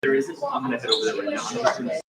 There isn't. I'm gonna head over there right now.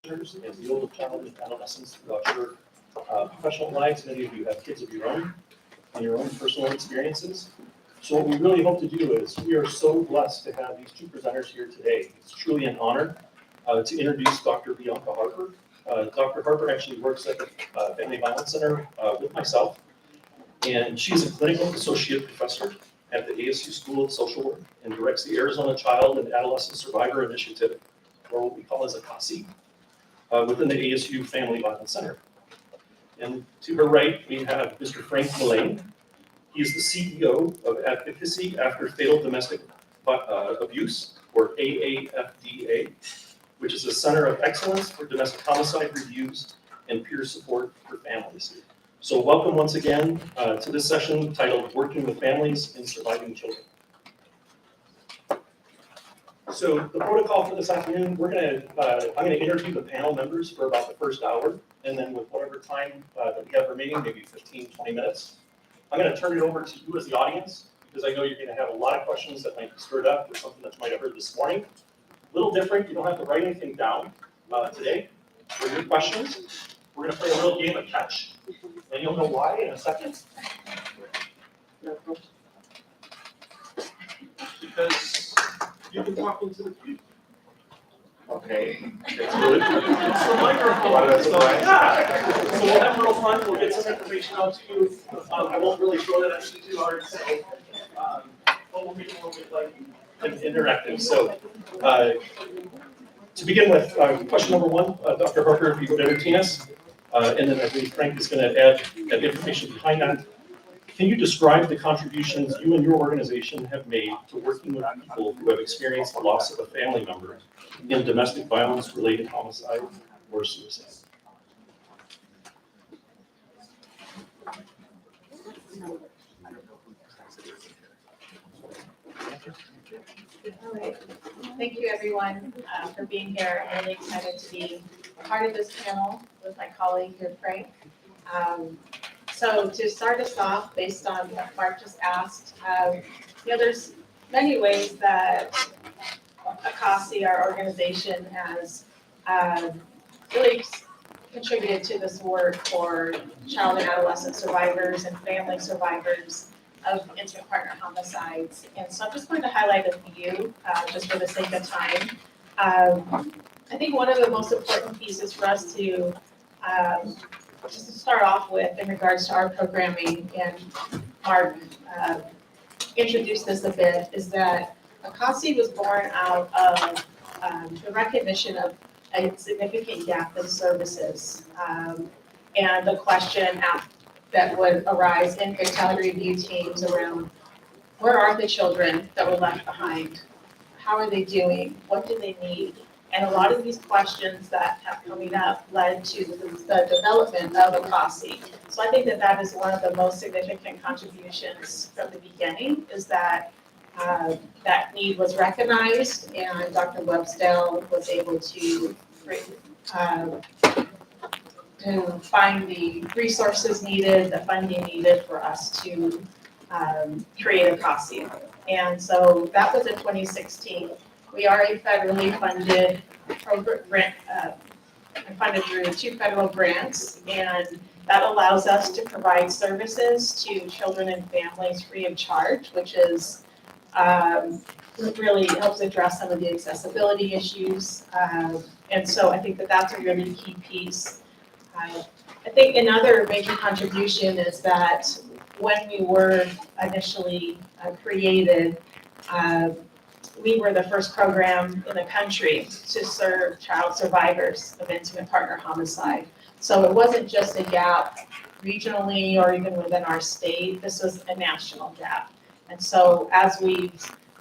practitioners and deal with child and adolescents throughout your professional lives. Many of you have kids of your own and your own personal experiences. So what we really hope to do is, we are so blessed to have these two presenters here today. It's truly an honor to introduce Dr. Bianca Harper. Dr. Harper actually works at the Family Violence Center with myself, and she's a clinical associate professor at the ASU School of Social Work and directs the Arizona Child and Adolescent Survivor Initiative, or what we call as a CASI, within the ASU Family Violence Center. And to her right, we have Mr. Frank Mullane. He is the CEO of Advocacy After Fatal Domestic Abuse, or AAFDA, which is a center of excellence for domestic homicide reviews and peer support for families. So welcome once again to this session titled Working with Families and Surviving Children. So the protocol for this afternoon, I'm gonna interview the panel members for about the first hour, and then with whatever time that we have remaining, maybe 15, 20 minutes, I'm gonna turn it over to you as the audience, because I know you're gonna have a lot of questions that might be stirred up or something that you might have heard this morning. A little different, you don't have to write anything down today for your questions. We're gonna play a little game of catch, and you'll know why in a second. Because you can talk into the future. Okay, that's good. It's the microphone. So, yeah. So we'll have a little fun. We'll get some information out to you. I won't really show that actually too hard. So, but we'll make it a little bit like interactive. So, to begin with, question number one, Dr. Harper, if you would entertain us, and then I believe Frank is going to add information behind that. Can you describe the contributions you and your organization have made to working with people who have experienced the loss of a family member in domestic violence-related homicide or suicide? All right. Thank you, everyone, for being here. I'm really excited to be a part of this panel with my colleague here, Frank. So to start us off, based on what Mark just asked, there's many ways that ACASI, our organization, has really contributed to this work for child and adolescent survivors and family survivors of intimate partner homicides. And so I'm just going to highlight a few, just for the sake of time. I think one of the most important pieces for us to just to start off with in regards to our programming, and Mark introduced this a bit, is that ACASI was born out of the recognition of a significant gap in services, and the question that would arise in fatality review teams around where are the children that were left behind? How are they doing? What do they need? And a lot of these questions that have coming up led to the development of ACASI. So I think that that is one of the most significant contributions from the beginning, is that that need was recognized, and Dr. Websdale was able to find the resources needed, the funding needed for us to create ACASI. And so that was in 2016. We are a federally funded program, funded through 2 federal grants, and that allows us to provide services to children and families free of charge, which is really helps address some of the accessibility issues. And so I think that that's a really key piece. I think another major contribution is that when we were initially created, we were the first program in the country to serve child survivors of intimate partner homicide. So it wasn't just a gap regionally or even within our state, this was a national gap. And so as we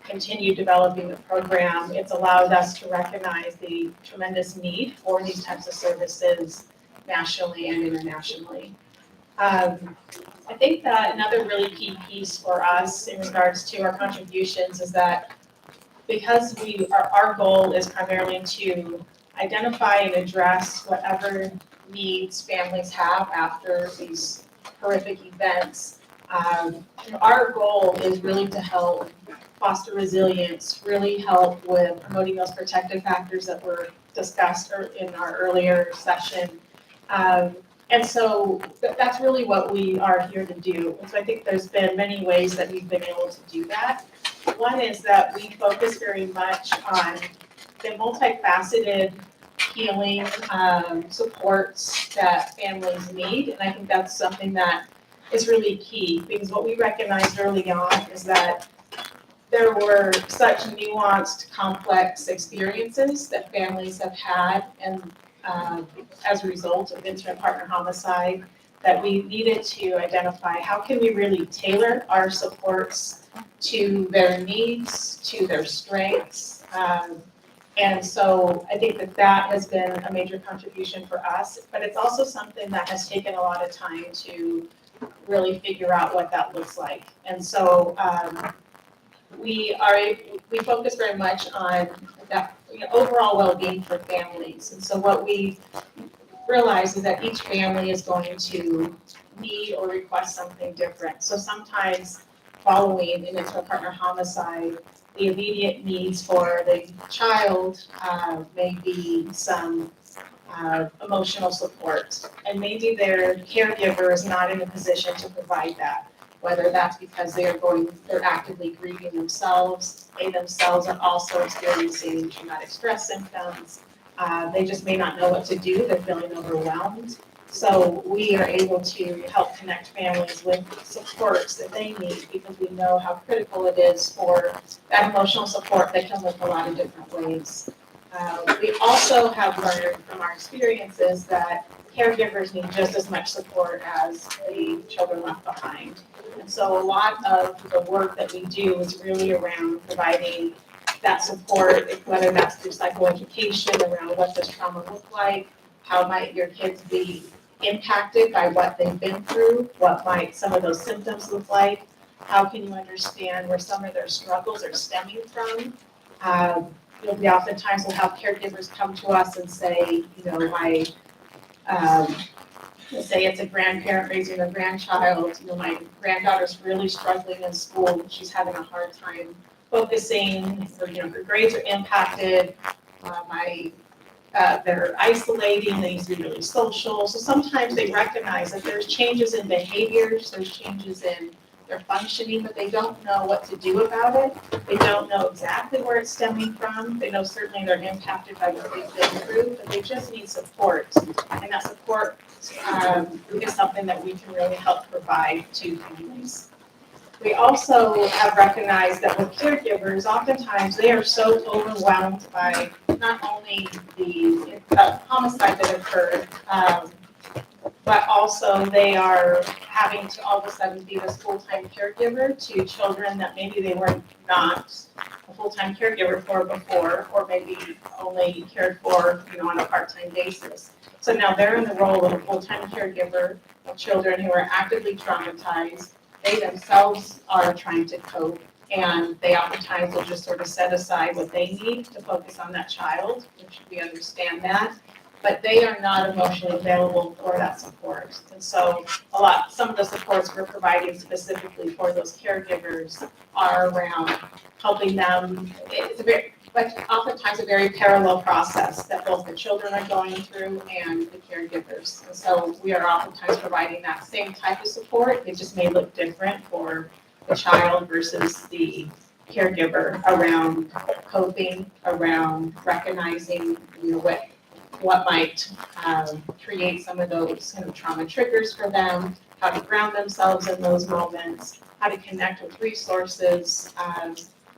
continue developing the program, it's allowed us to recognize the tremendous need for these types of services nationally and internationally. I think that another really key piece for us in regards to our contributions is that because our goal is primarily to identify and address whatever needs families have after these horrific events, Our goal is really to help foster resilience, really help with promoting those protective factors that were discussed in our earlier session. And so that's really what we are here to do. And so I think there's been many ways that we've been able to do that. One is that we focus very much on the multifaceted healing supports that families need. And I think that's something that is really key, because what we recognized early on is that there were such nuanced, complex experiences that families have had, and as a result of intimate partner homicide, that we needed to identify how can we really tailor our supports to their needs, to their strengths. And so I think that that has been a major contribution for us, but it's also something that has taken a lot of time to really figure out what that looks like. And so we focus very much on that, overall well-being for families. And so what we realize is that each family is going to need or request something different. So sometimes following an intimate partner homicide, the immediate needs for the child may be some emotional support, and maybe their caregiver is not in a position to provide that, whether that's because they're actively grieving themselves, they themselves are also experiencing traumatic stress symptoms, they just may not know what to do, they're feeling overwhelmed. So we are able to help connect families with supports that they need, because we know how critical it is for that emotional support that can look a lot of different ways. We also have learned from our experiences that caregivers need just as much support as the children left behind. And so a lot of the work that we do is really around providing that support, whether that's through psychoeducation around what does trauma look like, how might your kids be impacted by what they've been through, what might some of those symptoms look like, how can you understand where some of their struggles are stemming from. We oftentimes will have caregivers come to us and say, my say it's a grandparent raising a grandchild, my granddaughter's really struggling in school, she's having a hard time focusing, or her grades are impacted, they're isolating, they need to be really social. So sometimes they recognize that there's changes in behaviors, there's changes in their functioning, but they don't know what to do about it. They don't know exactly where it's stemming from. They know certainly they're impacted by what they've been through, but they just need support. And that support is something that we can really help provide to families. We also have recognized that with caregivers, oftentimes they are so overwhelmed by not only the homicide that occurred, but also they are having to all of a sudden be this full-time caregiver to children that maybe they were not a full-time caregiver for before, or maybe only cared for, on a part-time basis. So now they're in the role of a full-time caregiver of children who are actively traumatized. They themselves are trying to cope, and they oftentimes will just sort of set aside what they need to focus on that child, which we understand that, but they are not emotionally available for that support. And so some of the supports we're providing specifically for those caregivers are around helping them. Oftentimes a very parallel process that both the children are going through and the caregivers. And so we are oftentimes providing that same type of support. It just may look different for the child versus the caregiver around coping, around recognizing, what might create some of those kind of trauma triggers for them, how to ground themselves in those moments, how to connect with resources.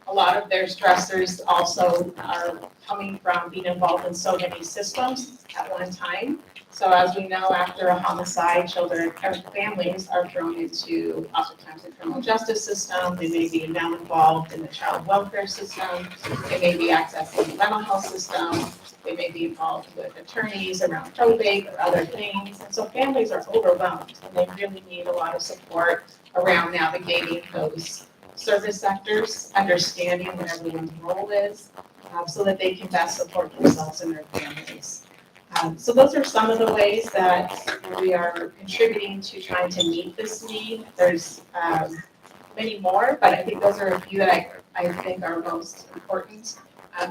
A lot of their stressors also are coming from being involved in so many systems at one time. So as we know, after a homicide, children or families are thrown into oftentimes the criminal justice system. They may be now involved in the child welfare system. They may be accessing the mental health system. They may be involved with attorneys around probate or other things. And so families are overwhelmed, and they really need a lot of support around navigating those service sectors, understanding what everyone's role is, so that they can best support themselves and their families. So those are some of the ways that we are contributing to trying to meet this need. There's many more, but I think those are a few that I think are most important.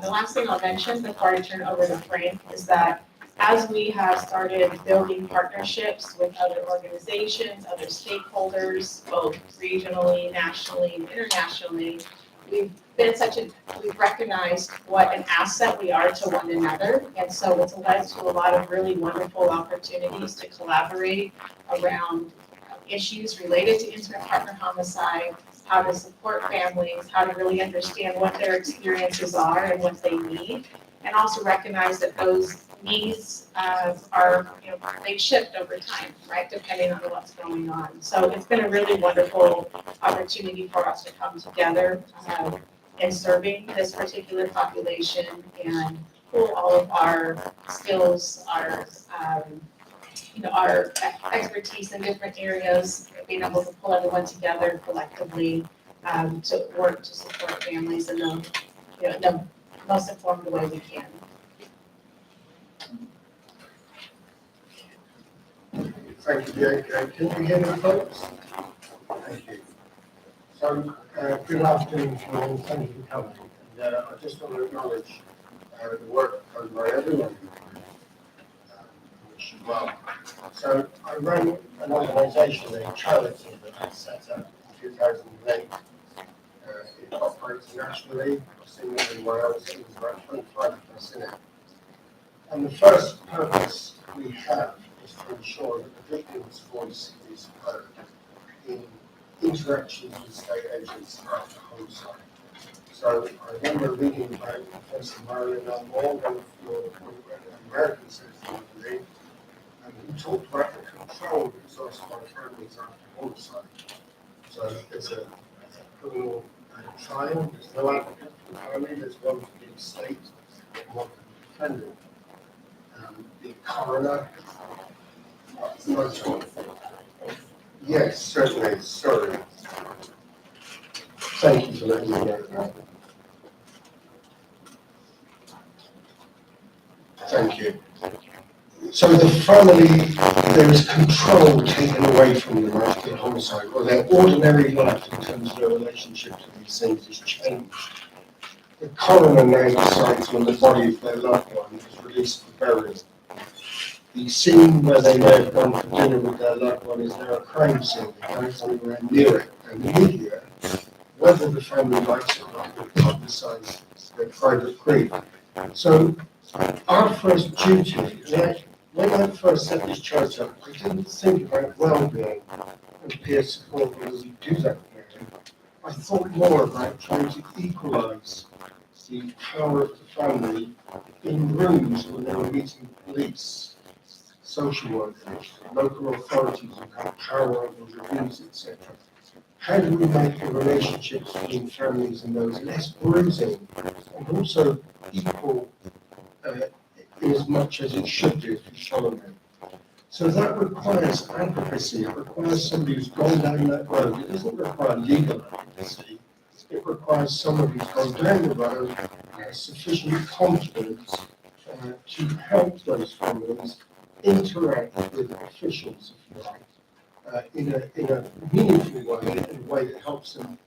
The last thing I'll mention before I turn over to Frank is that as we have started building partnerships with other organizations, other stakeholders, both regionally, nationally, and internationally, we've recognized what an asset we are to one another. And so it's led to a lot of really wonderful opportunities to collaborate around issues related to intimate partner homicide, how to support families, how to really understand what their experiences are and what they need, and also recognize that those needs they shift over time, right, depending on what's going on. So it's been a really wonderful opportunity for us to come together in serving this particular population and pull all of our skills, our expertise in different areas, being able to pull everyone together collectively to work to support families in the most informed way we can. Thank you, Jake. Can you hear me, folks? Thank you. So, good afternoon to you all. Thank you for coming. And, I just want to acknowledge the work done by everyone in the group, wish you well. So, I run an organisation, a charity that I set up in 2008. It operates nationally, across England and Wales, and there's about 25 of us in it. And the first purpose we have is to ensure that the victim's voice is heard in interactions with state agents after homicide. So I remember reading about Professor Marilyn Moore, one of your American citizens, I believe, and he talked about the control exercised by families after homicide. So there's a criminal trial, there's no advocate for the family, there's one for the state and one for the defendant. The coroner. Yes, certainly. Sorry. Thank you for letting me know that. Thank you. So the family, there is control taken away from them after homicide, or their ordinary life in terms of their relationship to these things is changed. The coroner now decides when the body of their loved one is released for burial. The scene where they may have gone for dinner with their loved one is now a crime scene. They don't anywhere near it. And the media, whether the family likes it or not, will publicise their private grief. So our first duty, when I first set this charity up, I didn't think about well-being and peer support as we do that now. I thought more about trying to equalise the power of the family in rooms when they were meeting police, social workers, local authorities who have power over reviews, etc. How do we make the relationships between families and those less bruising and also equal in as much as it should do, if you follow me? So that requires advocacy. It requires somebody who's gone down that road. It doesn't require legal advocacy. It requires someone who's gone down the road, has sufficient confidence to help those families interact with officials, if you like, in a meaningful way, in a way that helps them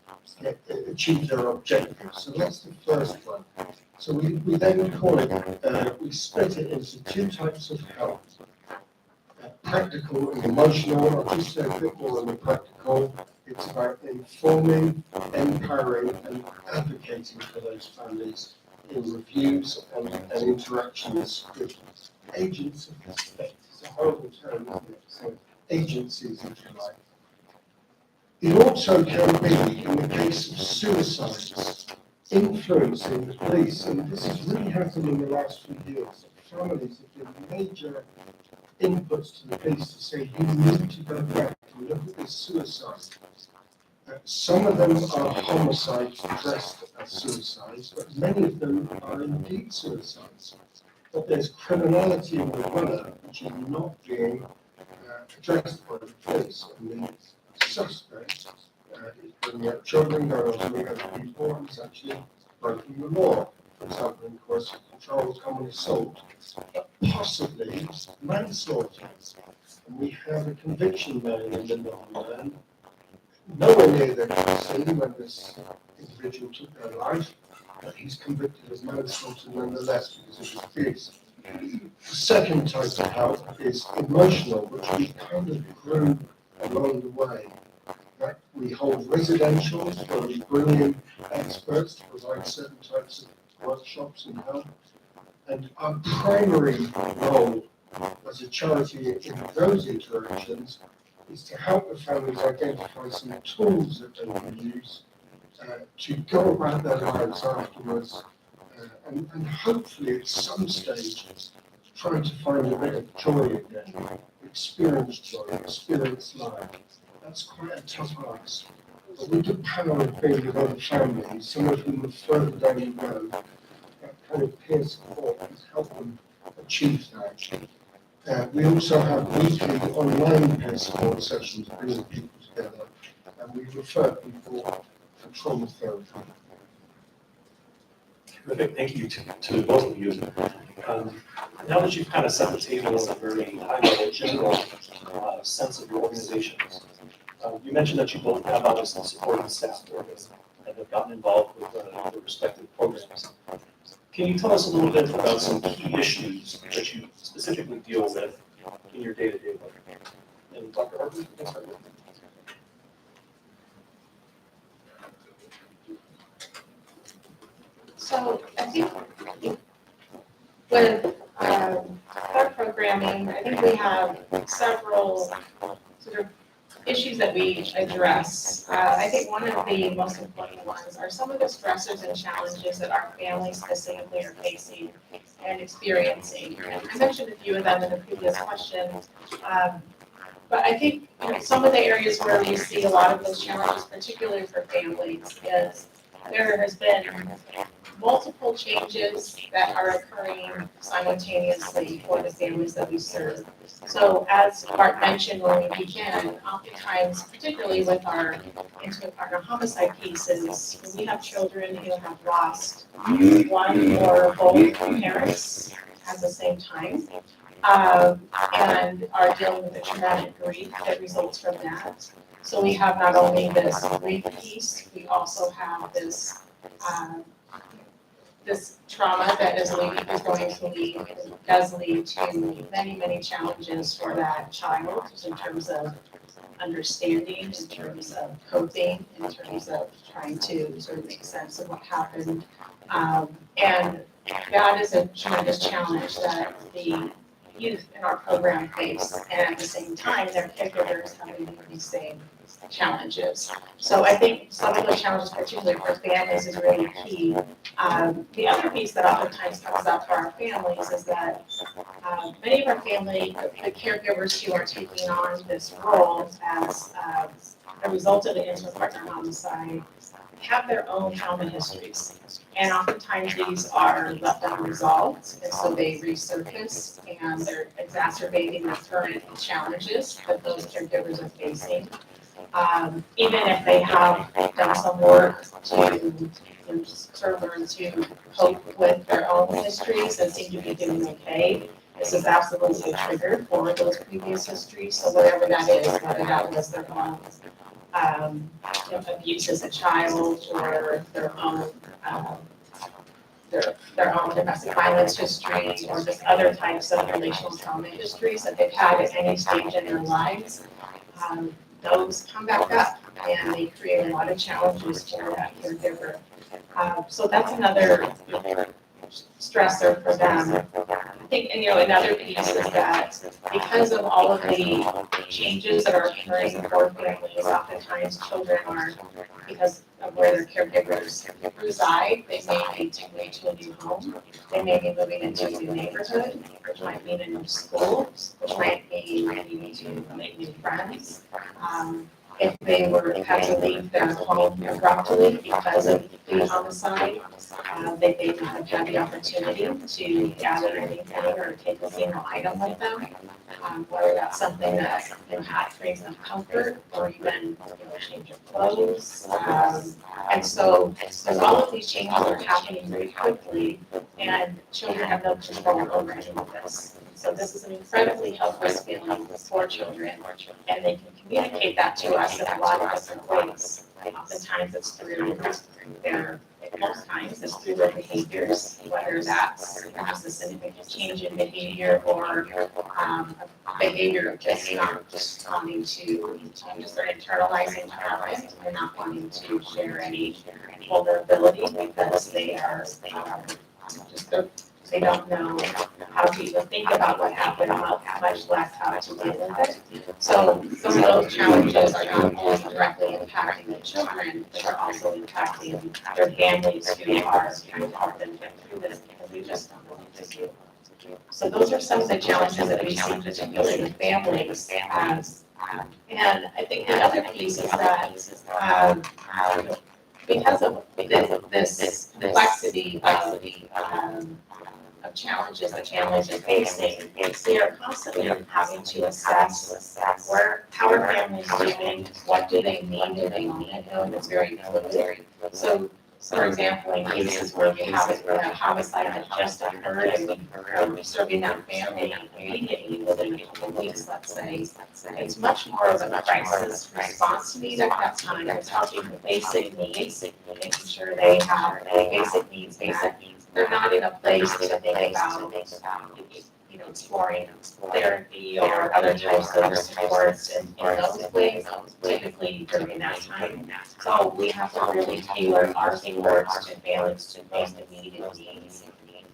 achieve their objectives. So that's the first one. So we then call it, we split it into two types of help. Practical and emotional. I'll just say a bit more on the practical. It's about informing, empowering, and advocating for those families in reviews and interactions with agents of the state. It's a horrible term, isn't it? So agencies, if you like. It also can be, in the case of suicides, influencing the police, and this has really happened in the last few years. Families have given major inputs to the police to say, you need to go back and look at this suicide. Some of them are homicides dressed as suicides, but many of them are indeed suicides. But there's criminality in the runner which is not being addressed by the police. And the suspect is bringing up children, going on to other people, and is actually breaking the law. For example, in coercive control, common assault. possibly manslaughter. And we have a conviction now in the non-man, nowhere near the scene when this individual took their life, but he's convicted of manslaughter nonetheless because of his kids. The second type of help is emotional, which we kind of grew along the way. Right? We hold residentials where we bring in experts to provide certain types of workshops and help. And our primary role as a charity in those interactions is to help the families identify some tools that they can use to go about their lives afterwards and hopefully at some stage trying to find a bit of joy again, experience joy, experience life. That's quite a tough ask. But with the power of being with other families, some of whom are further down the road, that kind of peer support has helped them achieve that. We also have weekly online peer support sessions bringing people together, and we refer people for trauma therapy. Terrific, thank you to both of you. Now that you've kind of set the table in a very high-level, general sense of your organizations, you mentioned that you both have obviously supporting staff that have gotten involved with the respective programs. Can you tell us a little bit about some key issues that you specifically deal with in your day-to-day work? And Dr. Harvey, you can start with. So I think with our programming, I think we have several sort of issues that we address. I think one of the most important ones are some of the stressors and challenges that our families specifically are facing and experiencing. And I mentioned a few of them in the previous question. But I think some of the areas where we see a lot of those challenges, particularly for families, is there has been multiple changes that are occurring simultaneously for the families that we serve. So as Bart mentioned when we begin, oftentimes, particularly with our intimate partner homicide cases, when we have children who have lost one or both parents at the same time, and are dealing with the traumatic grief that results from that. So we have not only this grief piece, we also have this this trauma that does lead to many, many challenges for that child in terms of understanding, in terms of coping, in terms of trying to sort of make sense of what happened. And that is a tremendous challenge that the youth in our program face, and at the same time, their caregivers having these same challenges. So I think some of the challenges, particularly for families, is really key. The other piece that oftentimes comes up for our families is that many of our family, the caregivers who are taking on this role as a result of the intimate partner homicide, have their own trauma histories. And oftentimes these are left unresolved, and so they resurface and they're exacerbating the current challenges that those caregivers are facing. Even if they have done some work to sort of learn to cope with their own histories and seem to be doing okay, this is absolutely a trigger for those previous histories. So whatever that is, whether that was their own abuse as a child or their own domestic violence history or just other types of relational trauma histories that they've had at any stage in their lives, those come back up and they create a lot of challenges for that caregiver. So that's another stressor for them. I think, and another piece is that because of all of the changes that are occurring for families, oftentimes children are, because of where their caregivers reside, they may be taken to a new home, they may be moving into a new neighborhood, which might mean a new school, which might mean needing to make new friends. if they were had to leave their home abruptly because of the homicide, they may not have had the opportunity to gather anything or take a single item with them. Whether that's something that brings them comfort or even change of clothes. And so all of these changes are happening very quickly, and children have no control over any of this. So this is an incredibly helpless feeling for children, and they can communicate that to us in a lot of different ways. Oftentimes it's through most times it's through their behaviors, whether that's perhaps a significant change in behavior or behavior of just not wanting to just sort of internalizing violence and not wanting to share any vulnerability because they are they don't know how to even think about what happened, much less how to deal with it. So some of those challenges are not only directly impacting the children, but are also impacting their families who are trying to help them get through this because we just don't know what to do. So those are some of the challenges that we see, particularly with families. And I think the other piece is that because of this complexity of challenges that families are facing, they are constantly having to assess how are families doing, what do they need in the moment, and it's very fluid. So, for example, in cases where we have a homicide that just occurred and we're serving that family immediately within a couple of weeks, let's say, it's much more of a crisis response need at that time. It's helping with basic needs, making sure they have basic needs met. They're not in a place to think about, exploring therapy or other types of supports in those ways, typically during that time. So we have to really tailor our supports to families to those immediate needs.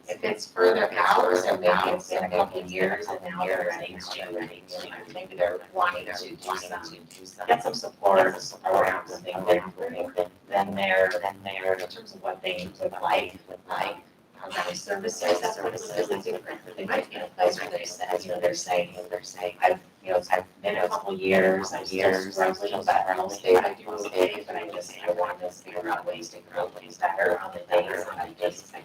If it's further out, or maybe it's been a couple of years and now they're ready to, maybe they're wanting to get some support around the thing they're doing, then they're, in terms of what they would like, providing services, that's really different. They might be in a place where they're saying, I've been a couple years, I'm still struggling, but I'll stay, I do okay, but I want to figure out ways to grow things better on the days that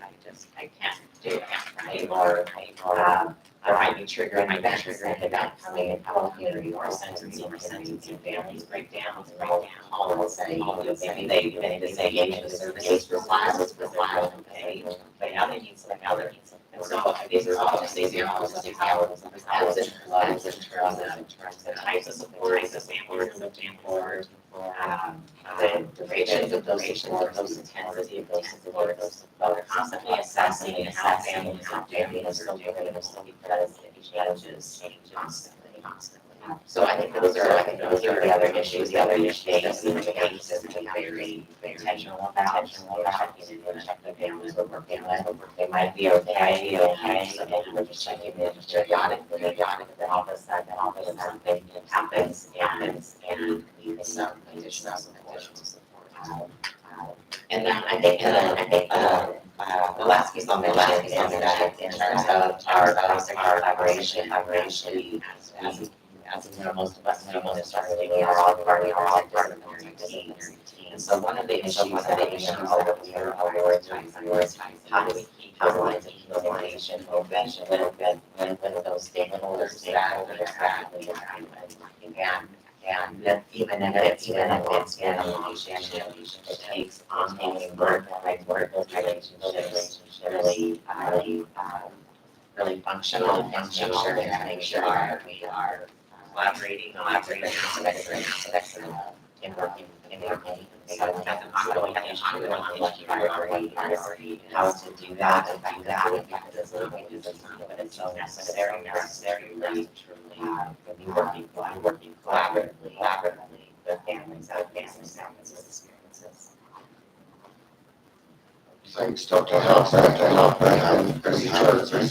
I can't do it, right? Or there might be triggering events that have got coming in health hearing or sentencing families breakdowns, call and say, maybe they've been disengaged with services for a while, it's been okay, but now they need some other. And so these are all just examples of how ebbs and flows in terms of the types of supports that families are looking for, the durations of those supports, those intensity of those supports, but we're constantly assessing how families are doing and still doing it because it changes constantly. So I think those are the other issues that we have to be very intentional about. The families we're working with, they might be okay, so maybe we're just checking in periodically, then all of a sudden something happens and we need some additional support. And then I think the last piece on the list is that in terms of our collaboration, as you know, most of us know this already, we are all different teams. And so one of the issues that we are prioritizing is how do we keep those lines of communication open with those stakeholders that are actively and even if it's in a relationship, it takes ongoing work those relationships really functional and make sure that we are collaborating in working. So that's an ongoing priority, how to do that because it's not but it's so necessary really be working collaboratively with families with experiences. Thanks, Dr. House. As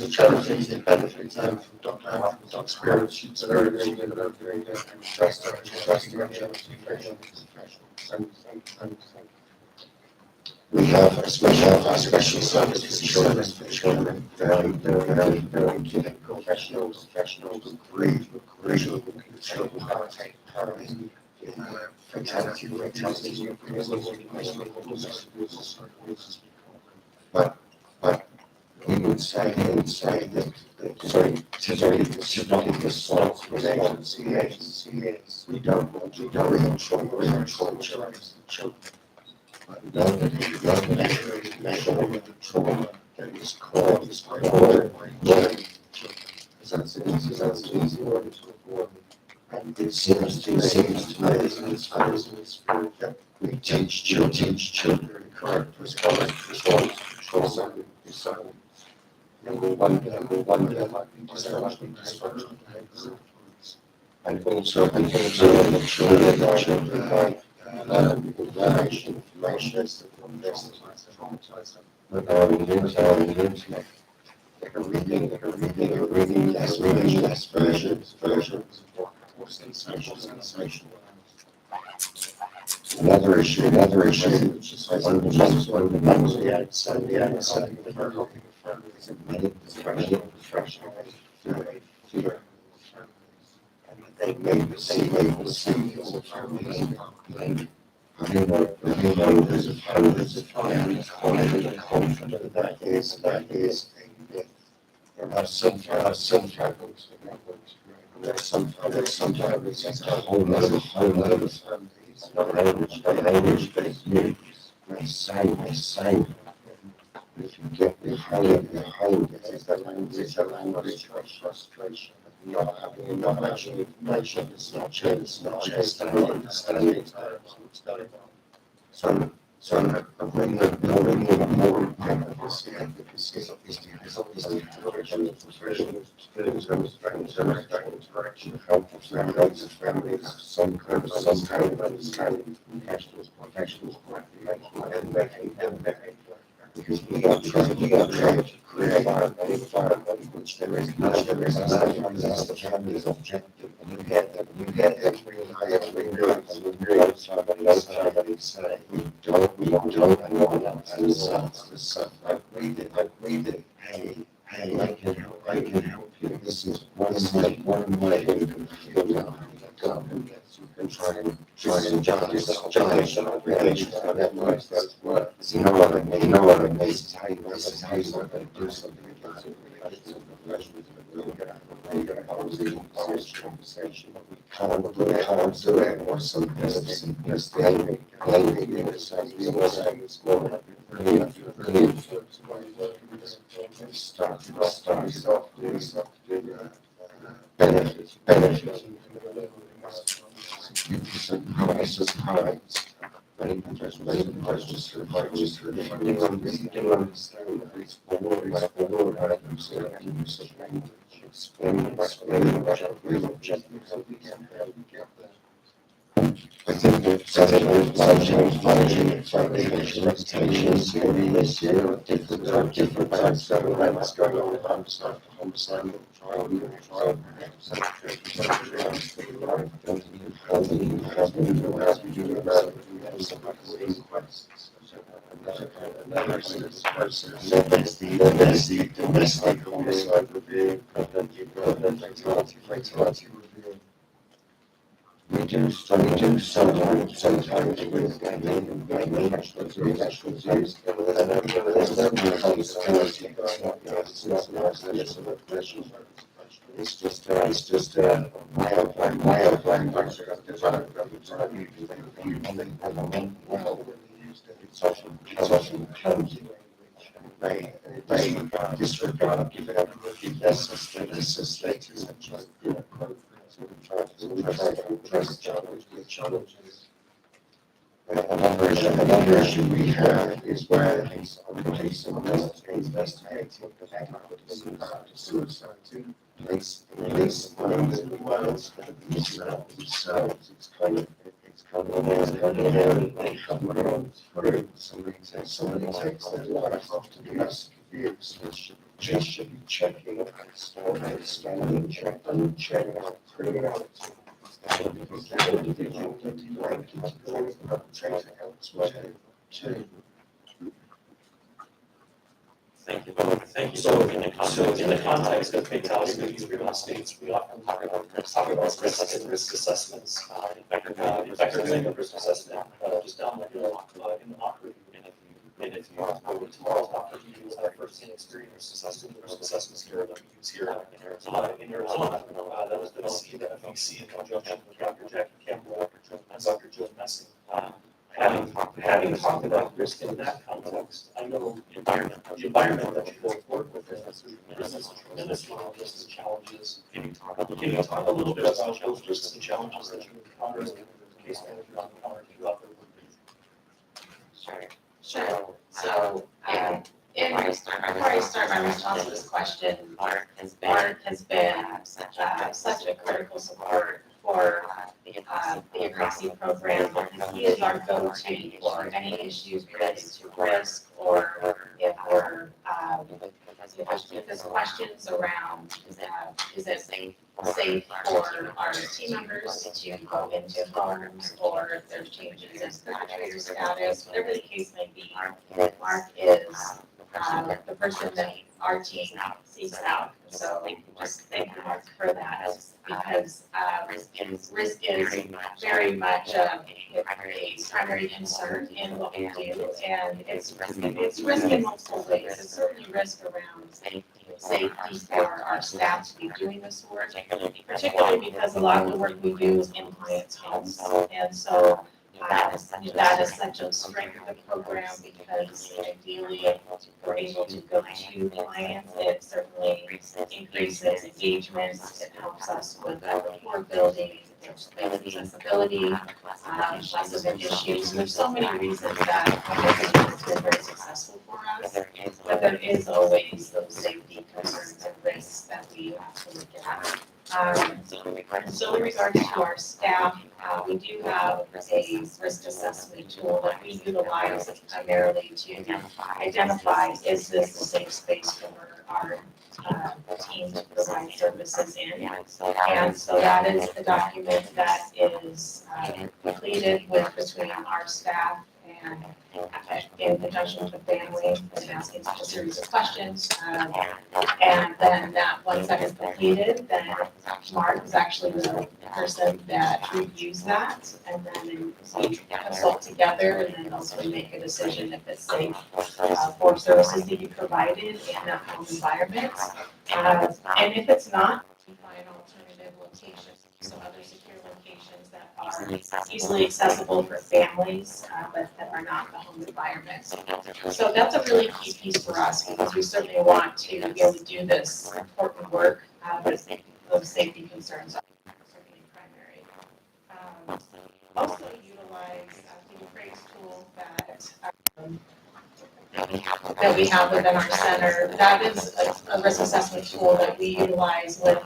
a charity that benefits from Dr. House's experience, she's very good at doing trusting we have a special service for children, very professionals who grieve children, parenting, fatality rate. But we would say that today the response from the agency is we don't reintroduce children. But nobody measure the trauma that is caused by children. That's an easy word to avoid. And it seems to me that we teach children correct response to trauma. And we wonder like we dysfunctional behaviors. And also the children like information from this traumatized them. But on the internet, like a reading less versions of what sensation. Another issue, which is fundamentally outside of our helping families, and many professional fear, and they may receive all the families. Hundreds of families highly confident that is a myth. There are some families, and there are some families that's a whole load of families, not language, but it's news. They say, if you get behind it is the language of frustration. Not having information, it's not understanding what's going on. So I'm bringing more advocacy is direction help families, some kind of understanding professionals, because we are trying to create an environment in which there is nothing, that's the family's objective, and you get every somebody say, we don't want to suffer. I read it, hey, I can help you. This is one way you can feel that you can try and judge an obligation. That's work. You know what I mean? This is how you want to do something about it. We're going to have a really honest conversation. We can't do it, or some blaming yourself is more brilliant. Start doing benefits. Significant price. Many just don't understand that it's forward items that use of language. Explain what real objectives how we get there. I think that expectations this year different types of events going on. Homicide, trial, the domestic homicide review, fatality review. We do sometimes with gaming, casualties, it's just a way of language it's often clumsy. They disregard, give lesser status, and just inappropriate. So we try to challenge this. Another issue we have is where police investigating suicide. Police violence themselves. It's kind of they come around through. Somebody takes their life after domestic abuse. They should be checking, scanning, checking out criminality. Because the individual that he wanted to the perpetrator elsewhere too. Thank you. So in the context of fatality rate real states, we often talk about risk and risk assessments. In fact, we're doing a risk assessment just down the hill in the mock review. And if you go to tomorrow's mock review, you'll have first-hand experience assessing the risk assessment scale that we use here in Arizona. That was the see the FEC in conjunction with Dr. Jackie Campbell and Dr. Joe Messing. Having talked about risk in that context, I know the environment that you both work with is a tremendous amount of risks and challenges. Can you talk a little bit about those risks and challenges that you encounter and the case managers encounter throughout their work? Sure. So, before I start my response to this question, Mark has been such a critical support for the ACROSI program, because he is our go-to for any issues related to risk, or if there's questions around, is it safe for our team members to go into homes, or if there's changes in perpetrator status, whatever the case may be. Mark is the person that our team seeks out. So just thank you, Mark, for that, because risk is very much a primary concern in what we do, and it's risk in multiple ways. It's certainly risk around safety for our staff to be doing this work, particularly because a lot of the work we do is in clients' homes, and so that is such a strength of the program, because ideally we're able to go to clients. It certainly increases engagement. It helps us with rapport building. There's accessibility, less of an issue. So there's so many reasons that has been very successful for us. But there is always those safety concerns and risks that we have to look at. So in regards to our staff, we do have a risk assessment tool that we utilize primarily to identify, is this a safe space for our team to provide services in? And so that is the document that is completed between our staff and in conjunction with the family, and asking a series of questions. And then once that is completed, then Mark is actually the person that reviews that, and then we consult together, and then also make a decision if it's safe for services to be provided in that home environment. And if it's not, we find alternative locations, so other secure locations that are easily accessible for families, but that are not the home environment. So that's a really key piece for us, because we certainly want to be able to do this important work, but those safety concerns are certainly primary. Also utilize the appraise tool that we have within our center. That is a risk assessment tool that we utilize with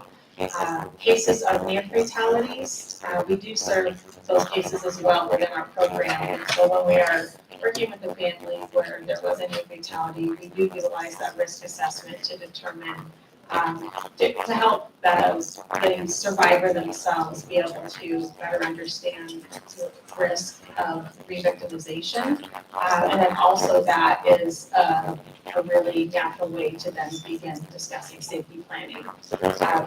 cases of near fatalities. We do serve those cases as well within our program. And so when we are working with a family where there was a near fatality, we do utilize that risk assessment to determine, to help the survivor themselves be able to better understand the risk of re-victimization. And then also that is a really natural way to then begin discussing safety planning.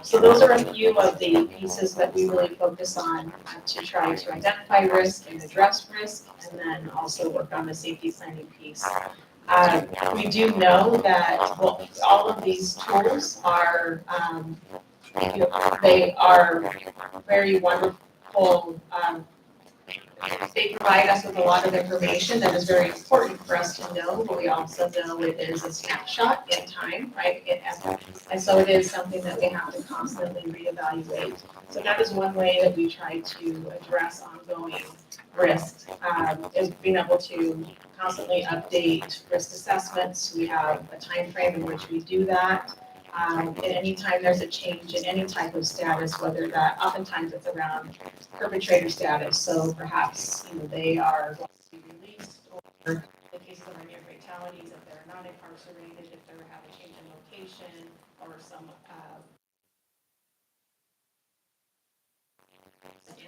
So those are a few of the pieces that we really focus on to try to identify risk and address risk, and then also work on the safety planning piece. We do know that all of these tools are, they are very wonderful. They provide us with a lot of information that is very important for us to know, but we also know it is a snapshot in time, right? And so it is something that we have to constantly reevaluate. So that is one way that we try to address ongoing risk, is being able to constantly update risk assessments. We have a time frame in which we do that. And anytime there's a change in any type of status, whether that, oftentimes it's around perpetrator status. So perhaps, they are going to be released, or the cases of near fatalities, if they're not incarcerated, if they have a change in location, or some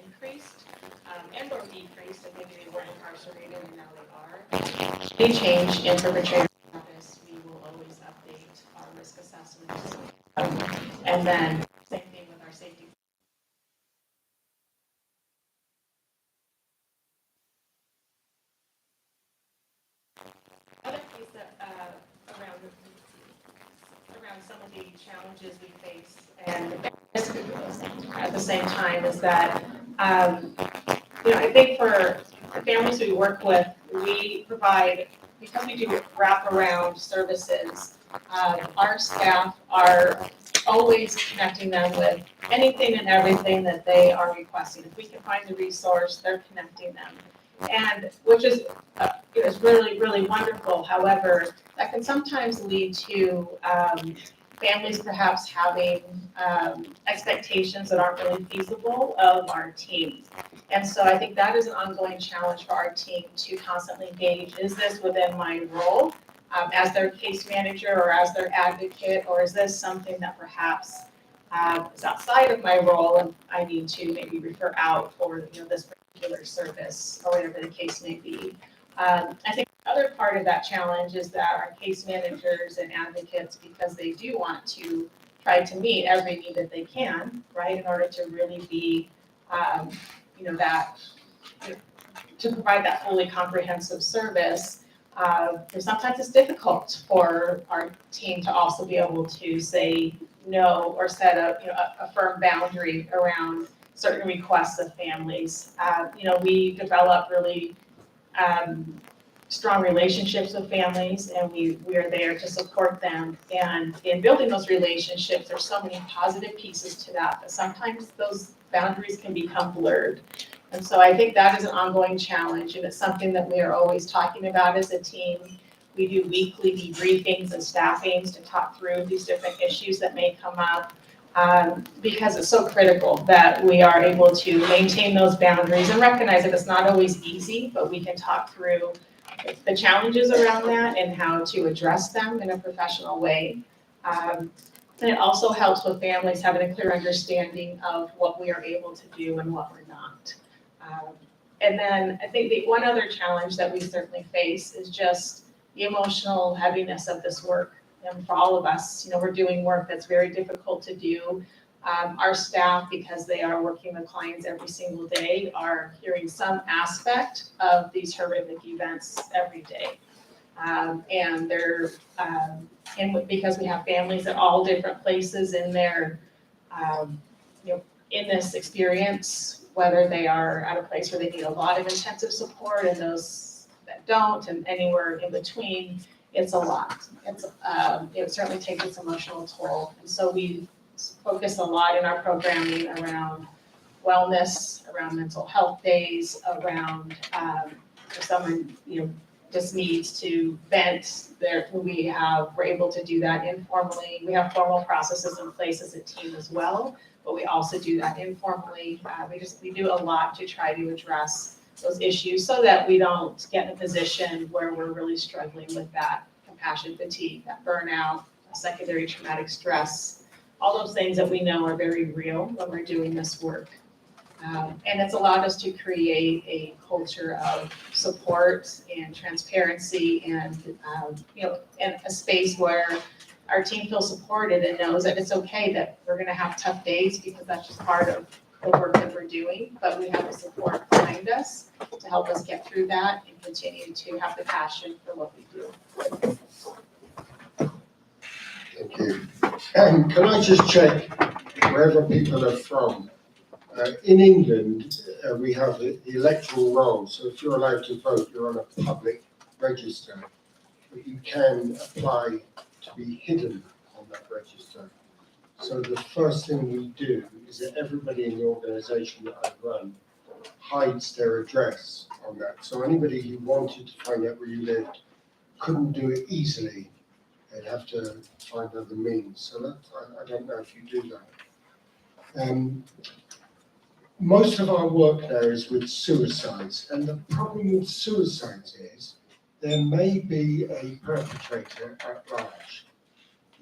increased and or decreased, if maybe they weren't incarcerated and now they are. Any change in perpetrator status, we will always update And then same thing with our safety. Other piece that, around some of the challenges we face and at the same time is that, I think for the families we work with, we provide, because we do wraparound services, our staff are always connecting them with anything and everything that they are requesting. If we can find the resource, they're connecting them. And which is, really, really wonderful. However, that can sometimes lead to families perhaps having expectations that aren't really feasible of our team. And so I think that is an ongoing challenge for our team to constantly gauge, is this within my role as their case manager or as their advocate, or is this something that perhaps is outside of my role and I need to maybe refer out for this particular service or whatever the case may be. I think the other part of that challenge is that our case managers and advocates, because they do want to try to meet every need that they can, right, in order to really be, to provide that fully comprehensive service. Sometimes it's difficult for our team to also be able to say no or set a firm boundary around certain requests of families. We develop really strong relationships with families, and we are there to support them. And in building those relationships, there's so many positive pieces to that, but sometimes those boundaries can become blurred. And so I think that is an ongoing challenge, and it's something that we are always talking about as a team. We do weekly debriefings and staffings to talk through these different issues that may come up, because it's so critical that we are able to maintain those boundaries and recognize that it's not always easy, but we can talk through the challenges around that and how to address them in a professional way. And it also helps with families having a clear understanding of what we are able to do and what we're not. And then I think the one other challenge that we certainly face is just the emotional heaviness of this work. And for all of us, we're doing work that's very difficult to do. Our staff, because they are working with clients every single day, are hearing some aspect of these horrific events every day. And they're, and because we have families at all different places in their, in this experience, whether they are at a place where they need a lot of intensive support and those that don't, and anywhere in between, it's a lot. It certainly takes its emotional toll. And so we focus a lot in our programming around wellness, around mental health days, around if someone just needs to vent, we're able to do that informally. We have formal processes in place as a team as well, but we also do that informally. We do a lot to try to address those issues so that we don't get in a position where we're really struggling with that compassion fatigue, that burnout, secondary traumatic stress, all those things that we know are very real when we're doing this work. And it's allowed us to create a culture of support and transparency and, and a space where our team feels supported and knows that it's okay that we're going to have tough days, because that's just part of the work that we're doing, but we have the support behind us to help us get through that and continue to have the passion for what we do. Thank you. Can I just check wherever people are from? In England, we have the electoral roll, so if you're allowed to vote, you're on a public register, but you can apply to be hidden on that register. So the first thing we do is that everybody in the organisation that I run hides their address on that. So anybody who wanted to find out where you lived couldn't do it easily. They'd have to find other means. So that, I don't know if you do that. Most of our work now is with suicides, and the problem with suicides is there may be a perpetrator at large,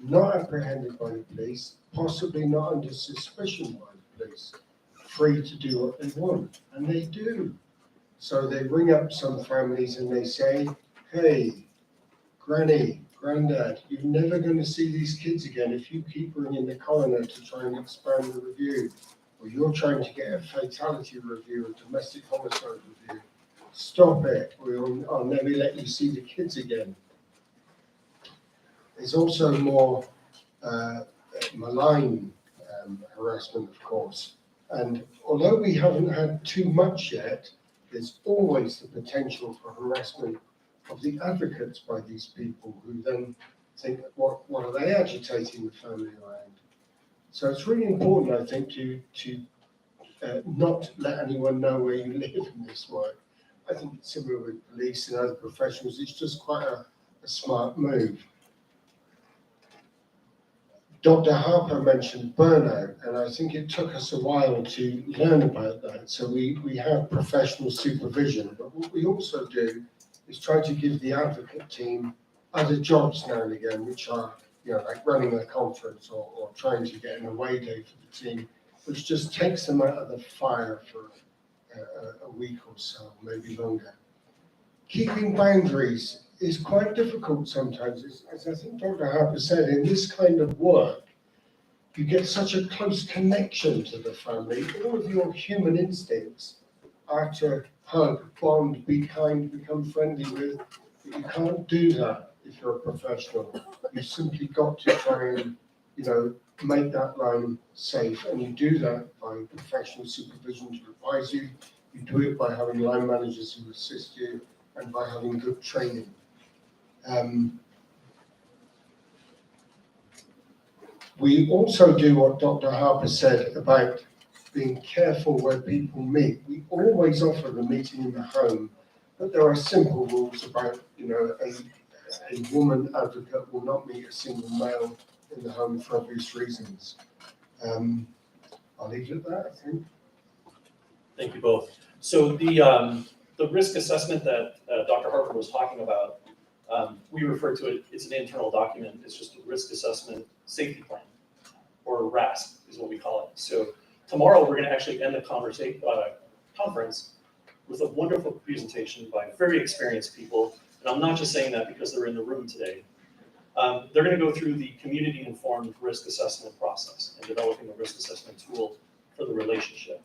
not apprehended by the police, possibly not under suspicion by the police, free to do what they want, and they do. So they ring up some families and they say, hey, Granny, Grandad, you're never going to see these kids again if you keep bringing the coroner to try and expand the review, or you're trying to get a fatality review, a domestic homicide review. Stop it, or I'll never let you see the kids again. There's also more malign harassment, of course. And although we haven't had too much yet, there's always the potential for harassment of the advocates by these people who then think, what are they agitating the family around? So it's really important, I think, to not let anyone know where you live in this way. I think it's similar with police and other professionals. It's just quite a smart move. Dr. Harper mentioned burnout, and I think it took us a while to learn about that. So we have professional supervision, but what we also do is try to give the advocate team other jobs now and again, which are, like running a conference or trying to get an away day for the team, which just takes them out of the fire for a week or so, maybe longer. Keeping boundaries is quite difficult sometimes. As I think Dr. Harper said, in this kind of work, you get such a close connection to the family. All of your human instincts are to hug, bond, be kind, become friendly with, but you can't do that if you're a professional. You've simply got to try and, make that line safe, and you do that by professional supervision to advise you. You do it by having line managers who assist you and by having good training. We also do what Dr. Harper said about being careful where people meet. We always offer the meeting in the home, but there are simple rules about, a woman advocate will not meet a single male in the home for obvious reasons. I'll leave it at that, I think. Thank you both. So the risk assessment that Dr. Harper was talking about, we refer to it, it's an internal document. It's just a risk assessment safety plan, or RASP is what we call it. So tomorrow we're going to actually end the conference with a wonderful presentation by very experienced people. And I'm not just saying that because they're in the room today. They're going to go through the community-informed risk assessment process and developing a risk assessment tool for the relationship.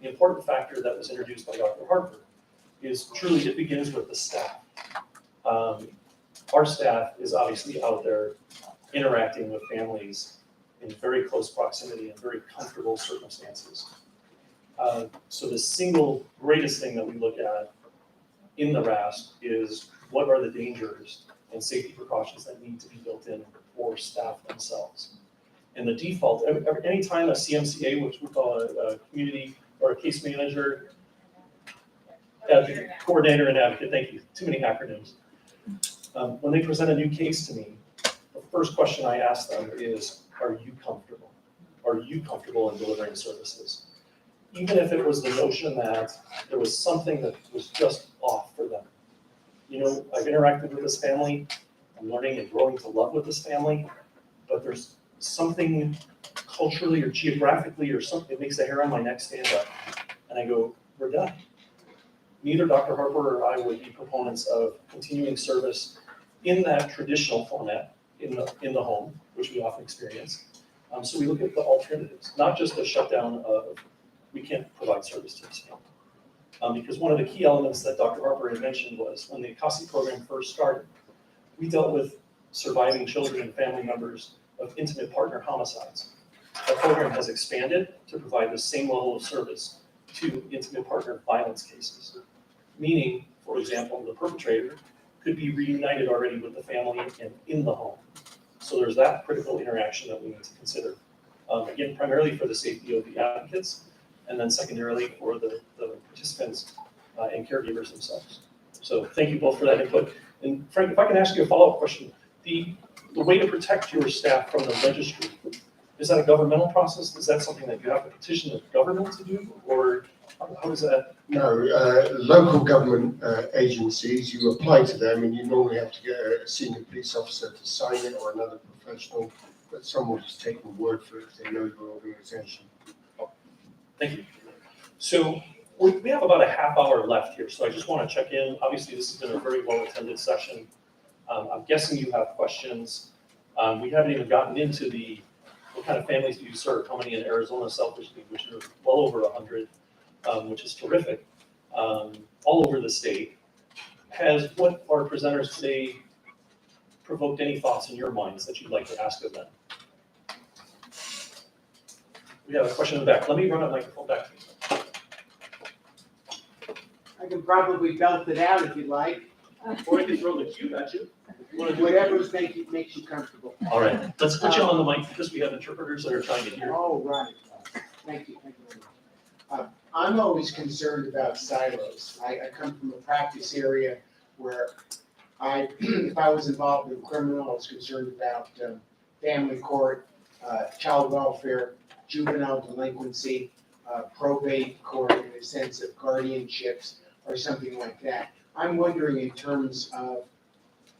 The important factor that was introduced by Dr. Harper is truly it begins with the staff. Our staff is obviously out there interacting with families in very close proximity and very comfortable circumstances. So the single greatest thing that we look at in the RASP is what are the dangers and safety precautions that need to be built in for staff themselves. And the default, anytime a CMCA, which we call a community or a case manager, advocate, coordinator and advocate, thank you, too many acronyms. When they present a new case to me, the first question I ask them is, are you comfortable? Are you comfortable in delivering services? Even if it was the notion that there was something that was just off for them. I've interacted with this family, I'm learning and growing to love with this family, but there's something culturally or geographically or something that makes the hair on my neck stand up. And I go, we're done. Neither Dr. Harper or I would be proponents of continuing service in that traditional format in the home, which we often experience. So we look at the alternatives, not just a shutdown of we can't provide service to this family. Because one of the key elements that Dr. Harper had mentioned was when the CASI program first started, we dealt with surviving children and family members of intimate partner homicides. Our program has expanded to provide the same level of service to intimate partner violence cases. Meaning, for example, the perpetrator could be reunited already with the family and in the home. So there's that critical interaction that we need to consider. Again, primarily for the safety of the advocates, and then secondarily for the participants and caregivers themselves. So thank you both for that input. And Frank, if I can ask you a follow-up question, the way to protect your staff from the registry, is that a governmental process? Is that something that you have to petition the government to do, or how does that? No, local government agencies, you apply to them and you normally have to get a senior police officer to sign it or another professional, but someone will just take the word for it if they know your organization. Thank you. So we have about a half hour left here, so I just want to check in. Obviously, this has been a very well-attended session. I'm guessing you have questions. We haven't even gotten into what kind of families do you serve? How many in Arizona selfishly, which are well over 100, which is terrific, all over the state. Has what our presenters today provoked any thoughts in your minds that you'd like to ask of them? We have a question in the back. Let me run a microphone back to you. I can probably belt it out if you like, Or I can throw the cue at you. You wanna do whatever makes you comfortable. All right, let's put you on the mic because we have interpreters that are trying to hear. Oh, right. Thank you very much. I'm always concerned about silos. I come from a practice area where if I was involved in criminal, I was concerned about family court, child welfare, juvenile delinquency, probate court in the sense of guardianships or something like that. I'm wondering in terms of,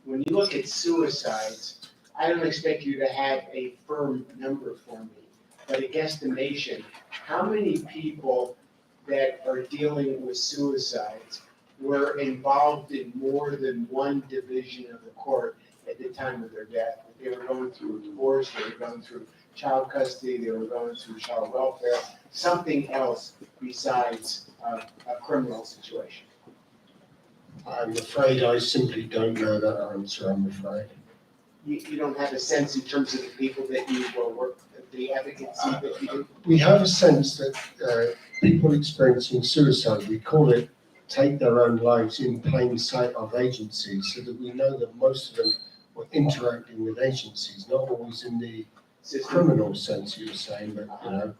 when you look at suicides, I don't expect you to have a firm number for me, but a guesstimation, how many people that are dealing with suicides were involved in more than one division of the court at the time of their death? They were going through a divorce, they were going through child custody, they were going through child welfare, something else besides a criminal situation. I'm afraid I simply don't know that answer, I'm afraid. You don't have a sense in terms of the people that you will work, the advocacy that you do? We have a sense that people experiencing suicide, we call it take their own lives in plain sight of agencies, so that we know that most of them were interacting with agencies, not always in the criminal sense you were saying, but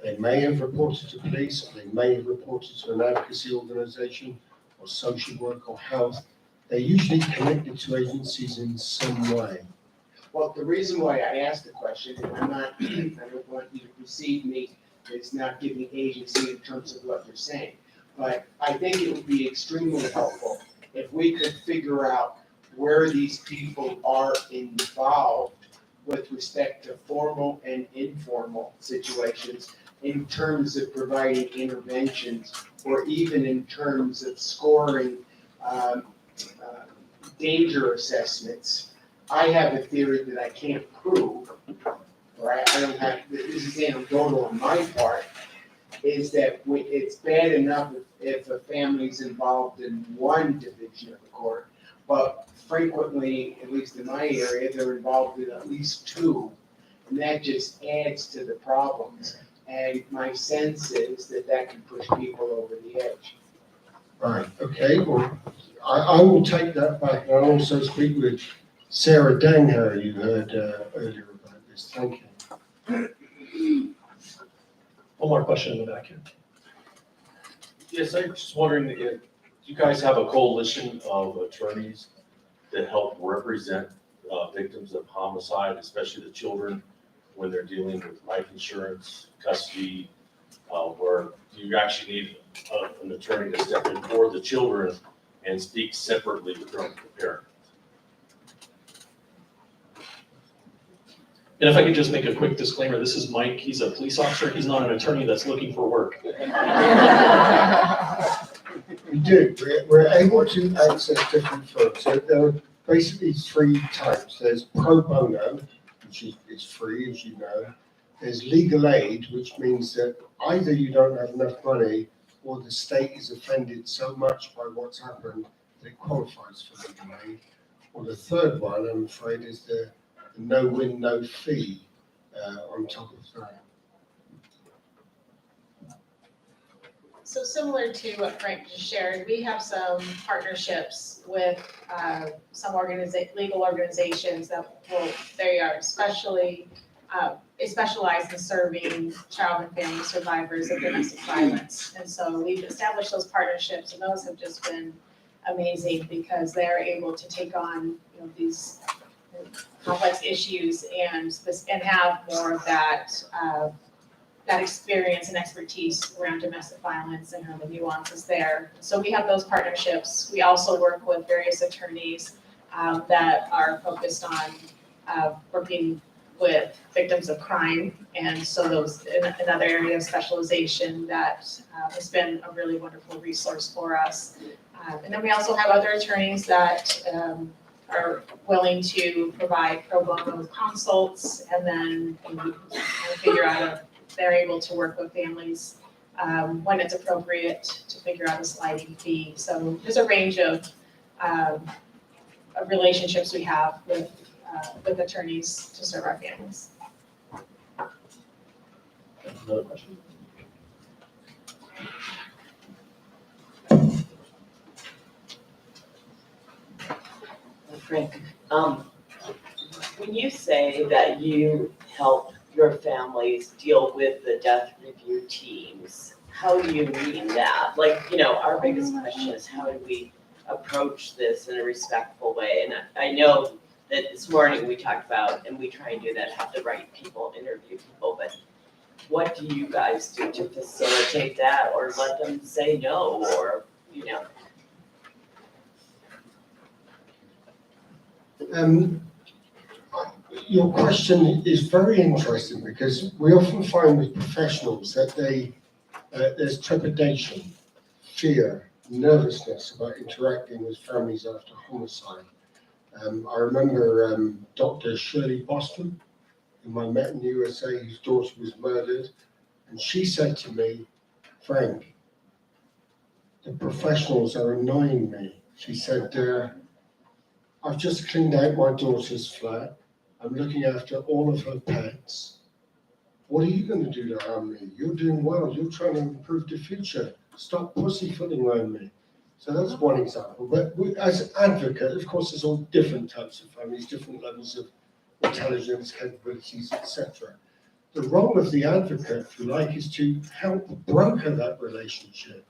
they may have reported to police, or they may have reported to an advocacy organisation, or social work or health. They're usually connected to agencies in some way. Well, the reason why I asked the question, and I don't want you to perceive me as not giving agency in terms of what you're saying, but I think it would be extremely helpful if we could figure out where these people are involved with respect to formal and informal situations in terms of providing interventions, or even in terms of scoring danger assessments. I have a theory that I can't prove, or I don't have, this is anecdotal on my part, is that it's bad enough if a family's involved in one division of the court, but frequently, at least in my area, they're involved in at least two, and that just adds to the problems. And my sense is that can push people over the edge. Right, okay, well, I will take that back, and I'll also speak with Sarah Dangher, you heard earlier about this, thank you. One more question in the back here. Yes, I'm just wondering if you guys have a coalition of attorneys that help represent victims of homicide, especially the children, when they're dealing with life insurance, custody, where you actually need an attorney to step in for the children and speak separately from the parent. And if I could just make a quick disclaimer, this is Mike, he's a police officer, he's not an attorney that's looking for work. We do, we're able to access different firms, so there are basically three types. There's pro bono, which is free, as you know. There's legal aid, which means that either you don't have enough money, or the state is offended so much by what's happened that it qualifies for legal aid. Or the third one, I'm afraid, is the no win, no fee on top of that. So similar to what Frank just shared, we have some partnerships with some legal organizations that they are specialized in serving child and family survivors of domestic violence. And so we've established those partnerships, and those have just been amazing because they're able to take on these complex issues and have more of that experience and expertise around domestic violence and the nuances there. So we have those partnerships. We also work with various attorneys that are focused on working with victims of crime. And so those another area of specialization that has been a really wonderful resource for us. And then we also have other attorneys that are willing to provide pro bono consults, and then we kind of figure out if they're able to work with families when it's appropriate to figure out a sliding fee. So there's a range of relationships we have with attorneys to serve our families. Another question? Frank, when you say that you help your families deal with the death review teams, how do you mean that? Like, our biggest question is how do we approach this in a respectful way? And I know that this morning we talked about, and we try and do that, have the right people interview people, but what do you guys do to facilitate that or let them say no or, Your question is very interesting because we often find with professionals that there's trepidation, fear, nervousness about interacting with families after homicide. I remember Dr. Shirley Boston, whom I met in the USA, whose daughter was murdered, and she said to me, Frank, the professionals are annoying me. She said, I've just cleaned out my daughter's flat. I'm looking after all of her pets. What are you going to do to harm me? You're doing well. You're trying to improve the future. Stop pussyfooting around me. So that's one example. But as an advocate, of course, there's all different types of families, different levels of intelligence, capabilities, etc. The role of the advocate, if you like, is to help broker that relationship,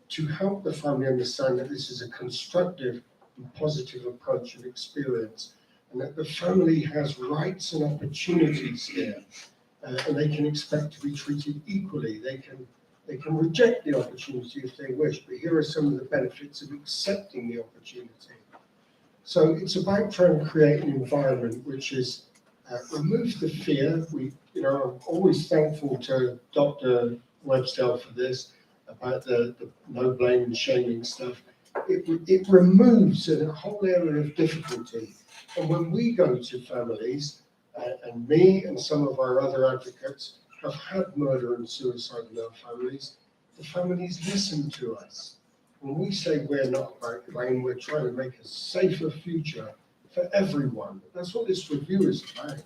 to help the family understand that this is a constructive and positive approach of experience, and that the family has rights and opportunities here, and they can expect to be treated equally. They can reject the opportunity if they wish, but here are some of the benefits of accepting the opportunity. So it's about trying to create an environment which is remove the fear. I'm always thankful to Dr. Webster for this, about the no blame and shaming stuff. It removes a whole area of difficulty. And when we go to families, and me and some of our other advocates have had murder and suicide in our families, the families listen to us. When we say we're not about blame, we're trying to make a safer future for everyone. That's what this review is about.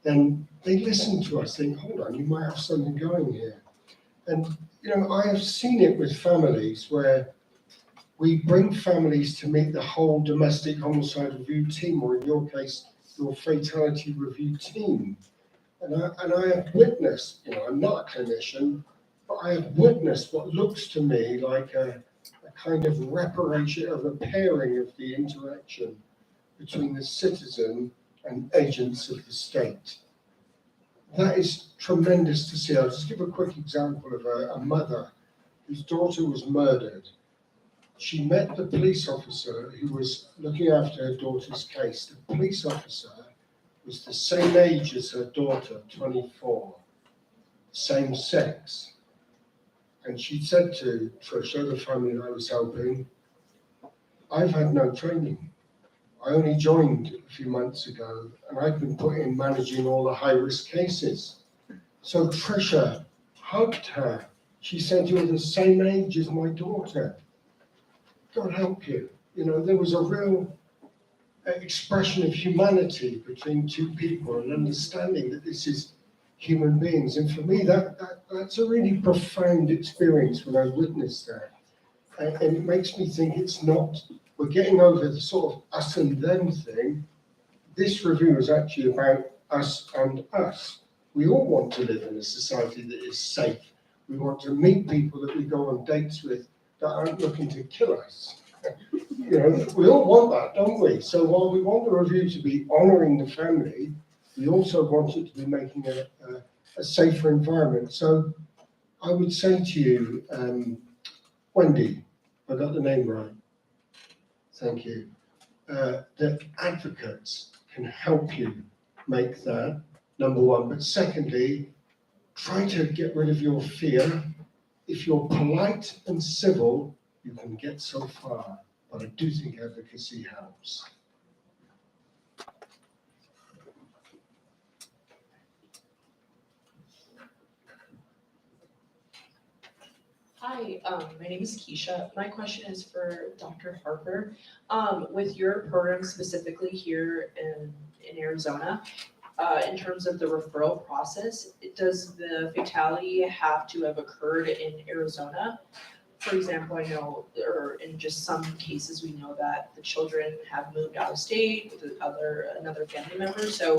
Then they listen to us, think, hold on, you might have something going here. And, I have seen it with families where we bring families to meet the whole domestic homicide review team, or in your case, your fatality review team. And I have witnessed, I'm not a clinician, but I have witnessed what looks to me like a kind of reparation, of a pairing of the interaction between the citizen and agents of the state. That is tremendous to see. I'll just give a quick example of a mother whose daughter was murdered. She met the police officer who was looking after her daughter's case. The police officer was the same age as her daughter, 24, same sex. And she said to Tricia, the family that I was helping, I've had no training. I only joined a few months ago, and I've been put in managing all the high-risk cases. So Tricia hugged her. She said, you're the same age as my daughter. God help you. There was a real expression of humanity between two people and understanding that this is human beings. And for me, that's a really profound experience when I witnessed that. And it makes me think we're getting over the sort of us and them thing. This review is actually about us and us. We all want to live in a society that is safe. We want to meet people that we go on dates with that aren't looking to kill us. We all want that, don't we? So while we want the review to be honouring the family, we also want it to be making a safer environment. So I would say to you, Wendy, I got the name right. Thank you. That advocates can help you make that, number one. But secondly, try to get rid of your fear. If you're polite and civil, you can get so far. But but I do think advocacy helps. Hi, my name is Keisha. My question is for Dr. Harper. With your program specifically here in Arizona, in terms of the referral process, does the fatality have to have occurred in Arizona? For example, I know, or in just some cases, we know that the children have moved out of state with another family member. So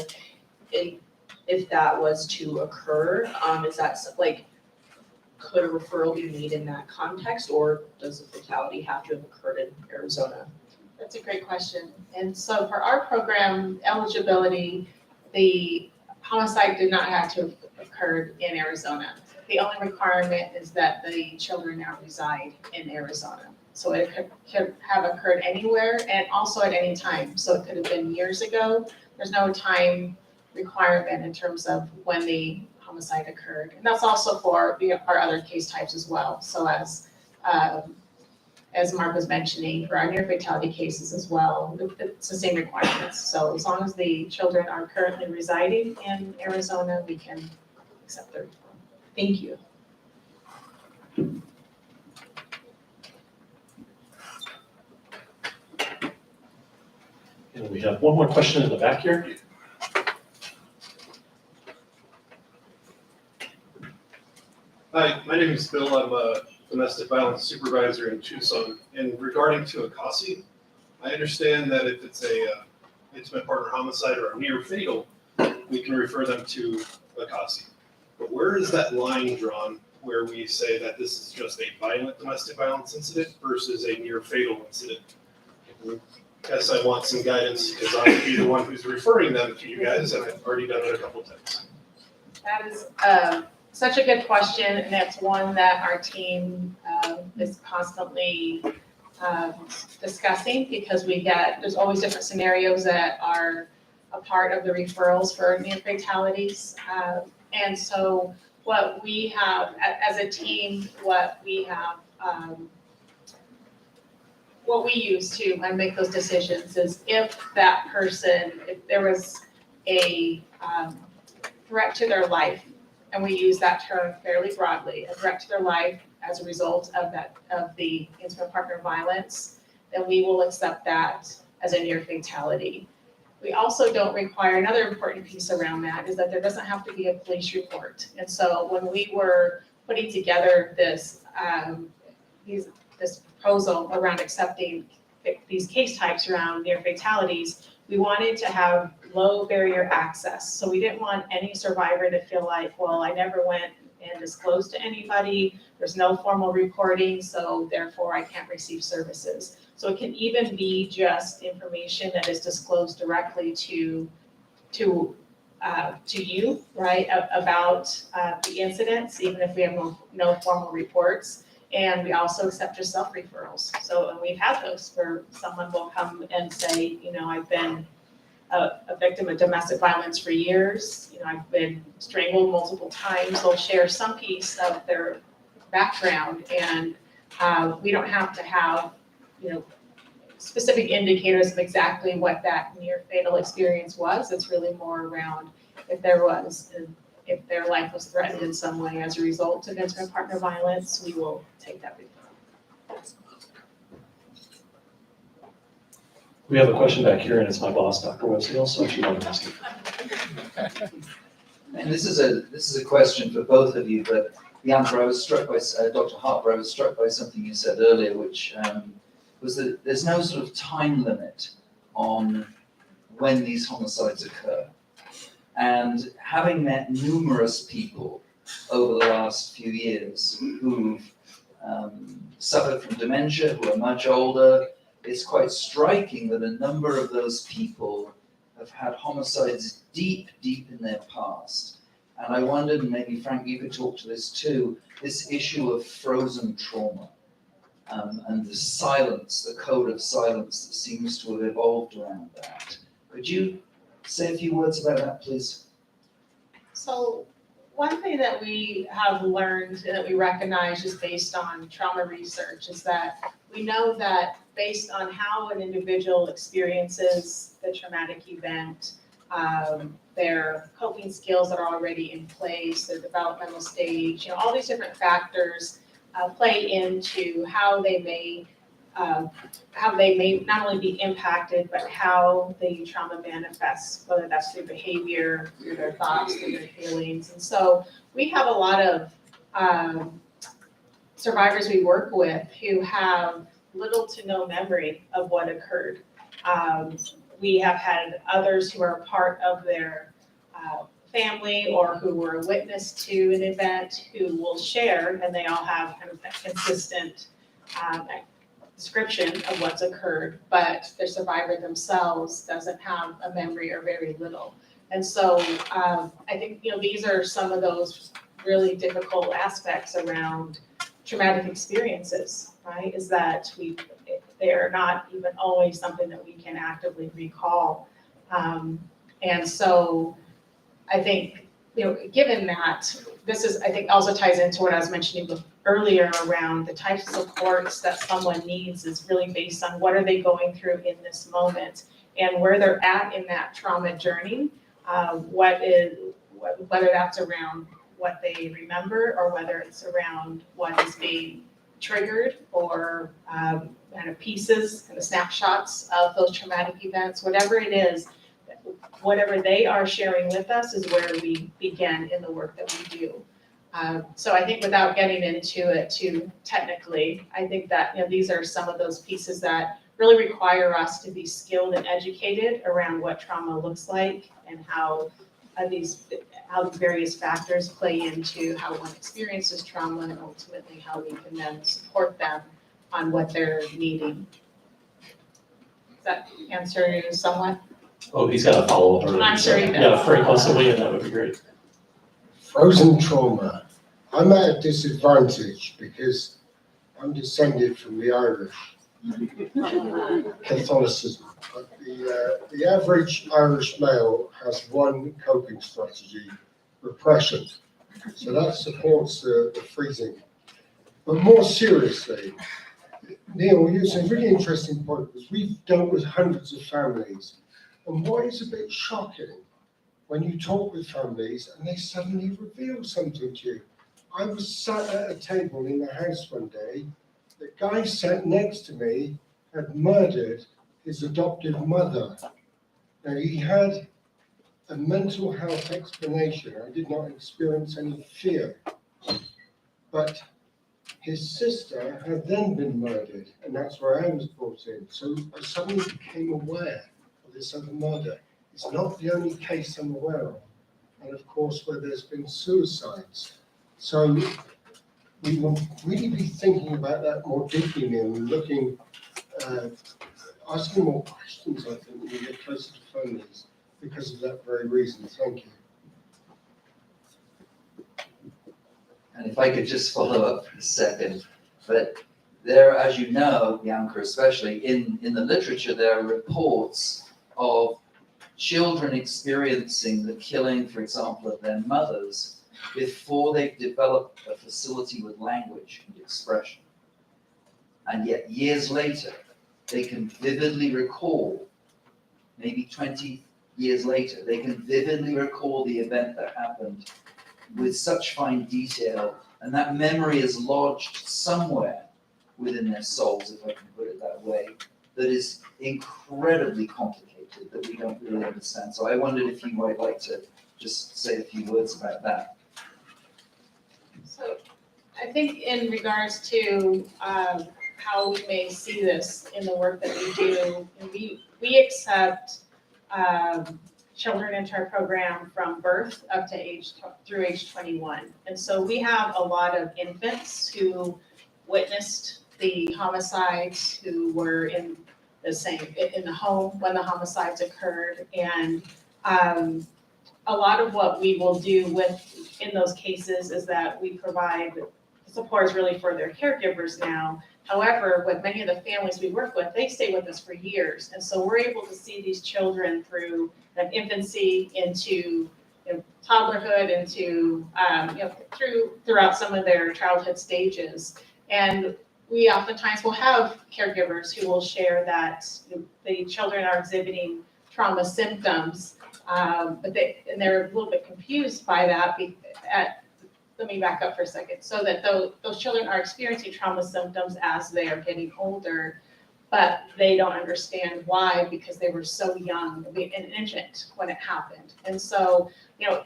if that was to occur, is that like, could a referral be made in that context, or does the fatality have to have occurred in Arizona? That's a great question. And so for our program eligibility, the homicide did not have to have occurred in Arizona. The only requirement is that the children now reside in Arizona. So it could have occurred anywhere and also at any time. So it could have been years ago. There's no time requirement in terms of when the homicide occurred. And that's also for our other case types as well. So as Mark was mentioning, for our near fatality cases as well, it's the same requirements. So as long as the children are currently residing in Arizona, we can accept their referral. Thank you. And we have one more question in the back here. Hi, my name is Bill. I'm a domestic violence supervisor in Tucson. And regarding to ACASI, I understand that if it's a intimate partner homicide or a near fatal, we can refer them to ACASI. But where is that line drawn where we say that this is just a violent domestic violence incident versus a near fatal incident? I guess I want some guidance because I would be the one who's referring them to you guys, and I've already done it a couple times. That is such a good question, and that's one that our team is constantly discussing because there's always different scenarios that are a part of the referrals for near fatalities. And so what we have, as a team, what we use to make those decisions is if there was a threat to their life, and we use that term fairly broadly, a threat to their life as a result of the intimate partner violence, then we will accept that as a near fatality. We also don't require, another important piece around that is that there doesn't have to be a police report. And so when we were putting together this proposal around accepting these case types around near fatalities, we wanted to have low barrier access. So we didn't want any survivor to feel like, well, I never went and disclosed to anybody, there's no formal reporting, so therefore I can't receive services. So it can even be just information that is disclosed directly to you, right, about the incidents, even if we have no formal reports. And we also accept just self-referrals. So we've had those where someone will come and say, I've been a victim of domestic violence for years. I've been strangled multiple times. They'll share some piece of their background, and we don't have to have, specific indicators of exactly what that near fatal experience was. It's really more around if their life was threatened in some way as a result of intimate partner violence, we will take that referral. We have a question back here, and it's my boss, Dr. Westfield, so she wanted to ask it. And this is a question for both of you, but Bianca, I was struck by, Dr. Harper, I was struck by something you said earlier, which was that there's no sort of time limit on when these homicides occur. And having met numerous people over the last few years who've suffered from dementia, who are much older, it's quite striking that a number of those people have had homicides deep, deep in their past. And I wondered, and maybe Frank, you could talk to this too, this issue of frozen trauma and the silence, the code of silence that seems to have evolved around that. Could you say a few words about that, please? So one thing that we have learned and that we recognize just based on trauma research is that we know that based on how an individual experiences the traumatic event, their coping skills that are already in place, their developmental stage, all these different factors play into how they may not only be impacted, but how the trauma manifests, whether that's through behavior, through their thoughts, through their feelings. And so we have a lot of survivors we work with who have little to no memory of what occurred. We have had others who are part of their family or who were a witness to an event who will share, and they all have kind of that consistent description of what's occurred, but the survivor themselves doesn't have a memory or very little. And so I think, these are some of those really difficult aspects around traumatic experiences, right? Is that they are not even always something that we can actively recall. And so I think, given that, this is, I think, also ties into what I was mentioning earlier around the types of supports that someone needs is really based on what are they going through in this moment and where they're at in that trauma journey, whether that's around what they remember or whether it's around what is being triggered or kind of pieces, kind of snapshots of those traumatic events, whatever it is, whatever they are sharing with us is where we begin in the work that we do. So I think without getting into it too technically, I think that these are some of those pieces that really require us to be skilled and educated around what trauma looks like and how these various factors play into how one experiences trauma and ultimately how we can then support them on what they're needing. Does that answer you somewhat? Oh, he's got a follow-up. I'm sure he does. Yeah, Frank wants to weigh in, that would be great. Frozen trauma. I'm at a disadvantage because I'm descended from the Irish Catholicism. But the average Irish male has one coping strategy: repression. So that supports the freezing. But more seriously, Neil, you said a really interesting point, because we've dealt with hundreds of families. And what is a bit shocking when you talk with families and they suddenly reveal something to you. I was sat at a table in the house one day. The guy sat next to me had murdered his adoptive mother. Now, he had a mental health explanation. I did not experience any fear. But his sister had then been murdered, and that's where I was brought in. So I suddenly became aware of this other murder. It's not the only case I'm aware of. And of course, where there's been suicides. So we will really be thinking about that more deeply now and looking, asking more questions, I think, when we get closer to families because of that very reason. Thank you. And if I could just follow up for a second, but there, as you know, Bianca especially, in the literature, there are reports of children experiencing the killing, for example, of their mothers before they've developed a facility with language and expression. And yet years later, they can vividly recall, maybe 20 years later, they can vividly recall the event that happened with such fine detail, and that memory is lodged somewhere within their souls, if I can put it that way, that is incredibly complicated, that we don't really understand. So I wondered if you might like to just say a few words about that. So I think in regards to how we may see this in the work that we do, we accept children into our program from birth up to through age 21. And so we have a lot of infants who witnessed the homicides, who were in the home when the homicides occurred. And a lot of what we will do in those cases is that we provide supports really for their caregivers now. However, with many of the families we work with, they stay with us for years. And so we're able to see these children through infancy into toddlerhood into, throughout some of their childhood stages. And we oftentimes will have caregivers who will share that the children are exhibiting trauma symptoms, but they're a little bit confused by that. Let me back up for a second. So that those children are experiencing trauma symptoms as they are getting older, but they don't understand why, because they were so young, an infant when it happened. And so,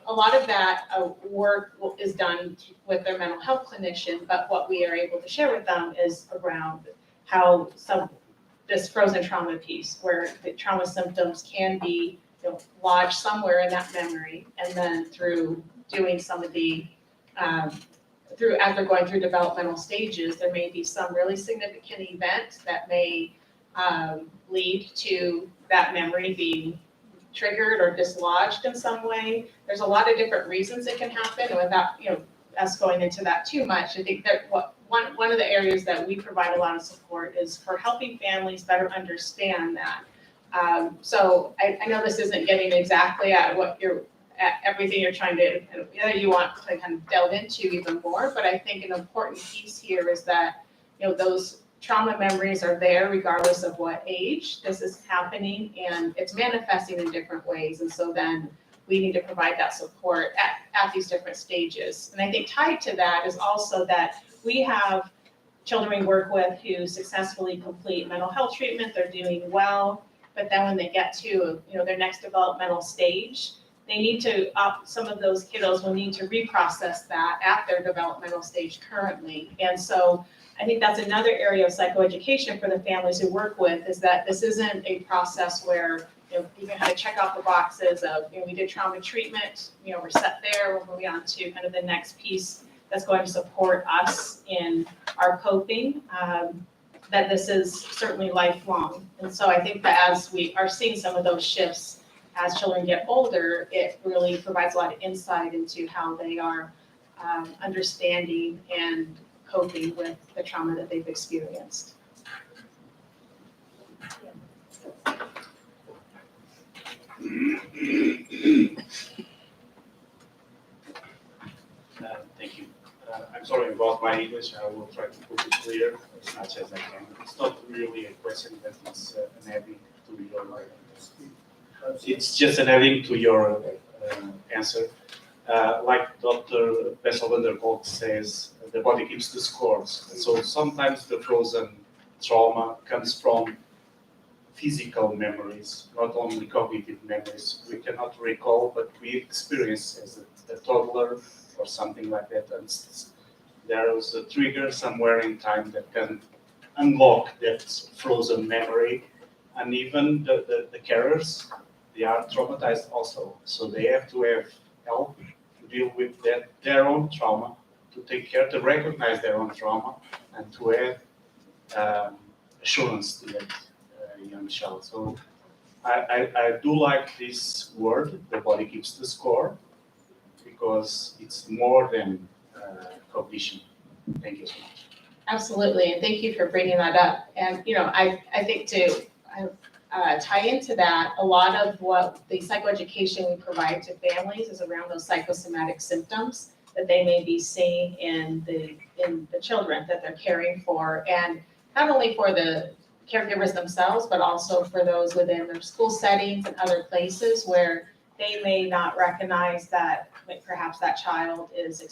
a lot of that work is done with their mental health clinician, but what we are able to share with them is around how this frozen trauma piece, where the trauma symptoms can be lodged somewhere in that memory, and then through doing some of the as they're going through developmental stages, there may be some really significant event that may lead to that memory being triggered or dislodged in some way. There's a lot of different reasons it can happen, and without us going into that too much, I think that one of the areas that we provide a lot of support is for helping families better understand that. So I know this isn't getting exactly at what everything you're trying to, you want to kind of delve into even more, but I think an important piece here is that, those trauma memories are there regardless of what age this is happening, and it's manifesting in different ways. And so then we need to provide that support at these different stages. And I think tied to that is also that we have children we work with who successfully complete mental health treatment, they're doing well, but then when they get to, their next developmental stage, they need to, some of those kiddos will need to reprocess that at their developmental stage currently. And so I think that's another area of psychoeducation for the families who work with, is that this isn't a process where, you can kind of check off the boxes of, we did trauma treatment, we're set there, we're moving on to kind of the next piece that's going to support us in our coping, that this is certainly lifelong. And so I think that as we are seeing some of those shifts as children get older, it really provides a lot of insight into how they are understanding and coping with the trauma that they've experienced. Thank you. I'm sorry about my English. I will try to put it clear as much as I can. It's not really a question, but it's an adding to your. It's just an adding to your answer. Like Dr. Bessel van der Kolk says, the body keeps the scores. And so sometimes the frozen trauma comes from physical memories, not only cognitive memories. We cannot recall, but we experience as a toddler or something like that. And there is a trigger somewhere in time that can unlock that frozen memory. And even the carers, they are traumatized also. So they have to have help to deal with their own trauma, to take care, to recognize their own trauma, and to have assurance to that young child. So I do like this word, the body keeps the score, because it's more than cognition. Thank you so much. Absolutely, and thank you for bringing that up. And I think to tie into that, a lot of what the psychoeducation we provide to families is around those psychosomatic symptoms that they may be seeing in the children that they're caring for, and not only for the caregivers themselves, but also for those within their school settings and other places where they may not recognize that perhaps that child is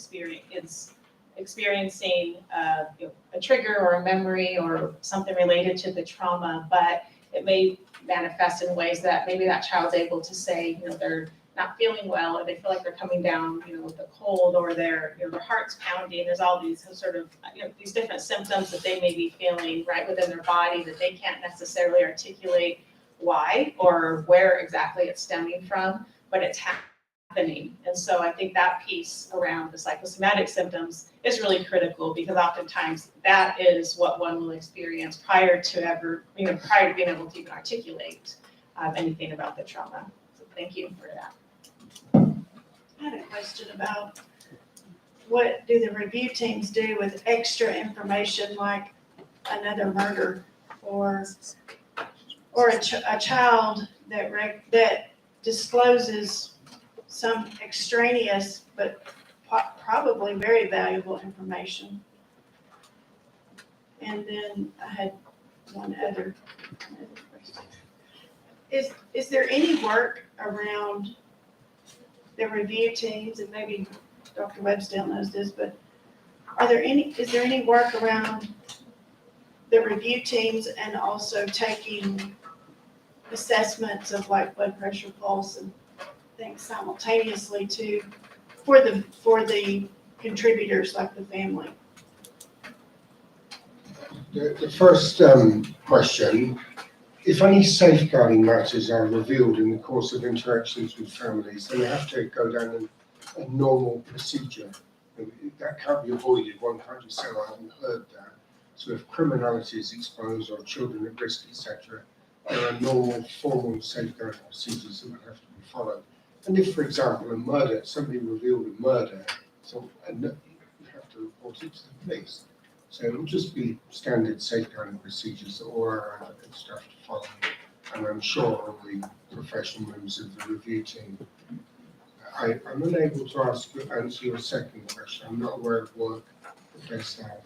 experiencing a trigger or a memory or something related to the trauma, but it may manifest in ways that maybe that child's able to say, they're not feeling well, or they feel like they're coming down, with a cold, or their heart's pounding. There's all these sort of, these different symptoms that they may be feeling right within their body that they can't necessarily articulate why or where exactly it's stemming from, but it's happening. And so I think that piece around the psychosomatic symptoms is really critical, because oftentimes that is what one will experience prior to being able to even articulate anything about the trauma. So thank you for that. I had a question about what do the review teams do with extra information like another murder or a child that discloses some extraneous, but probably very valuable information. And then I had one other question. Is there any work around the review teams, and maybe Dr. Webstell knows this, but is there any work around the review teams and also taking assessments of like blood pressure, pulse, and things simultaneously too, for the contributors like the family? The first question, if any safeguarding matters are revealed in the course of interactions with families, then they have to go down a normal procedure. That can't be avoided. One can't just say, "Oh, I haven't heard that." So if criminality is exposed or children at risk, etc., there are normal formal safeguarding procedures that would have to be followed. And if, for example, somebody revealed a murder, you have to report it to the police. So it will just be standard safeguarding procedures that all our advocates have to follow. And I'm sure all the professional members of the review team. I'm unable to answer your second question. I'm not aware of work that they have.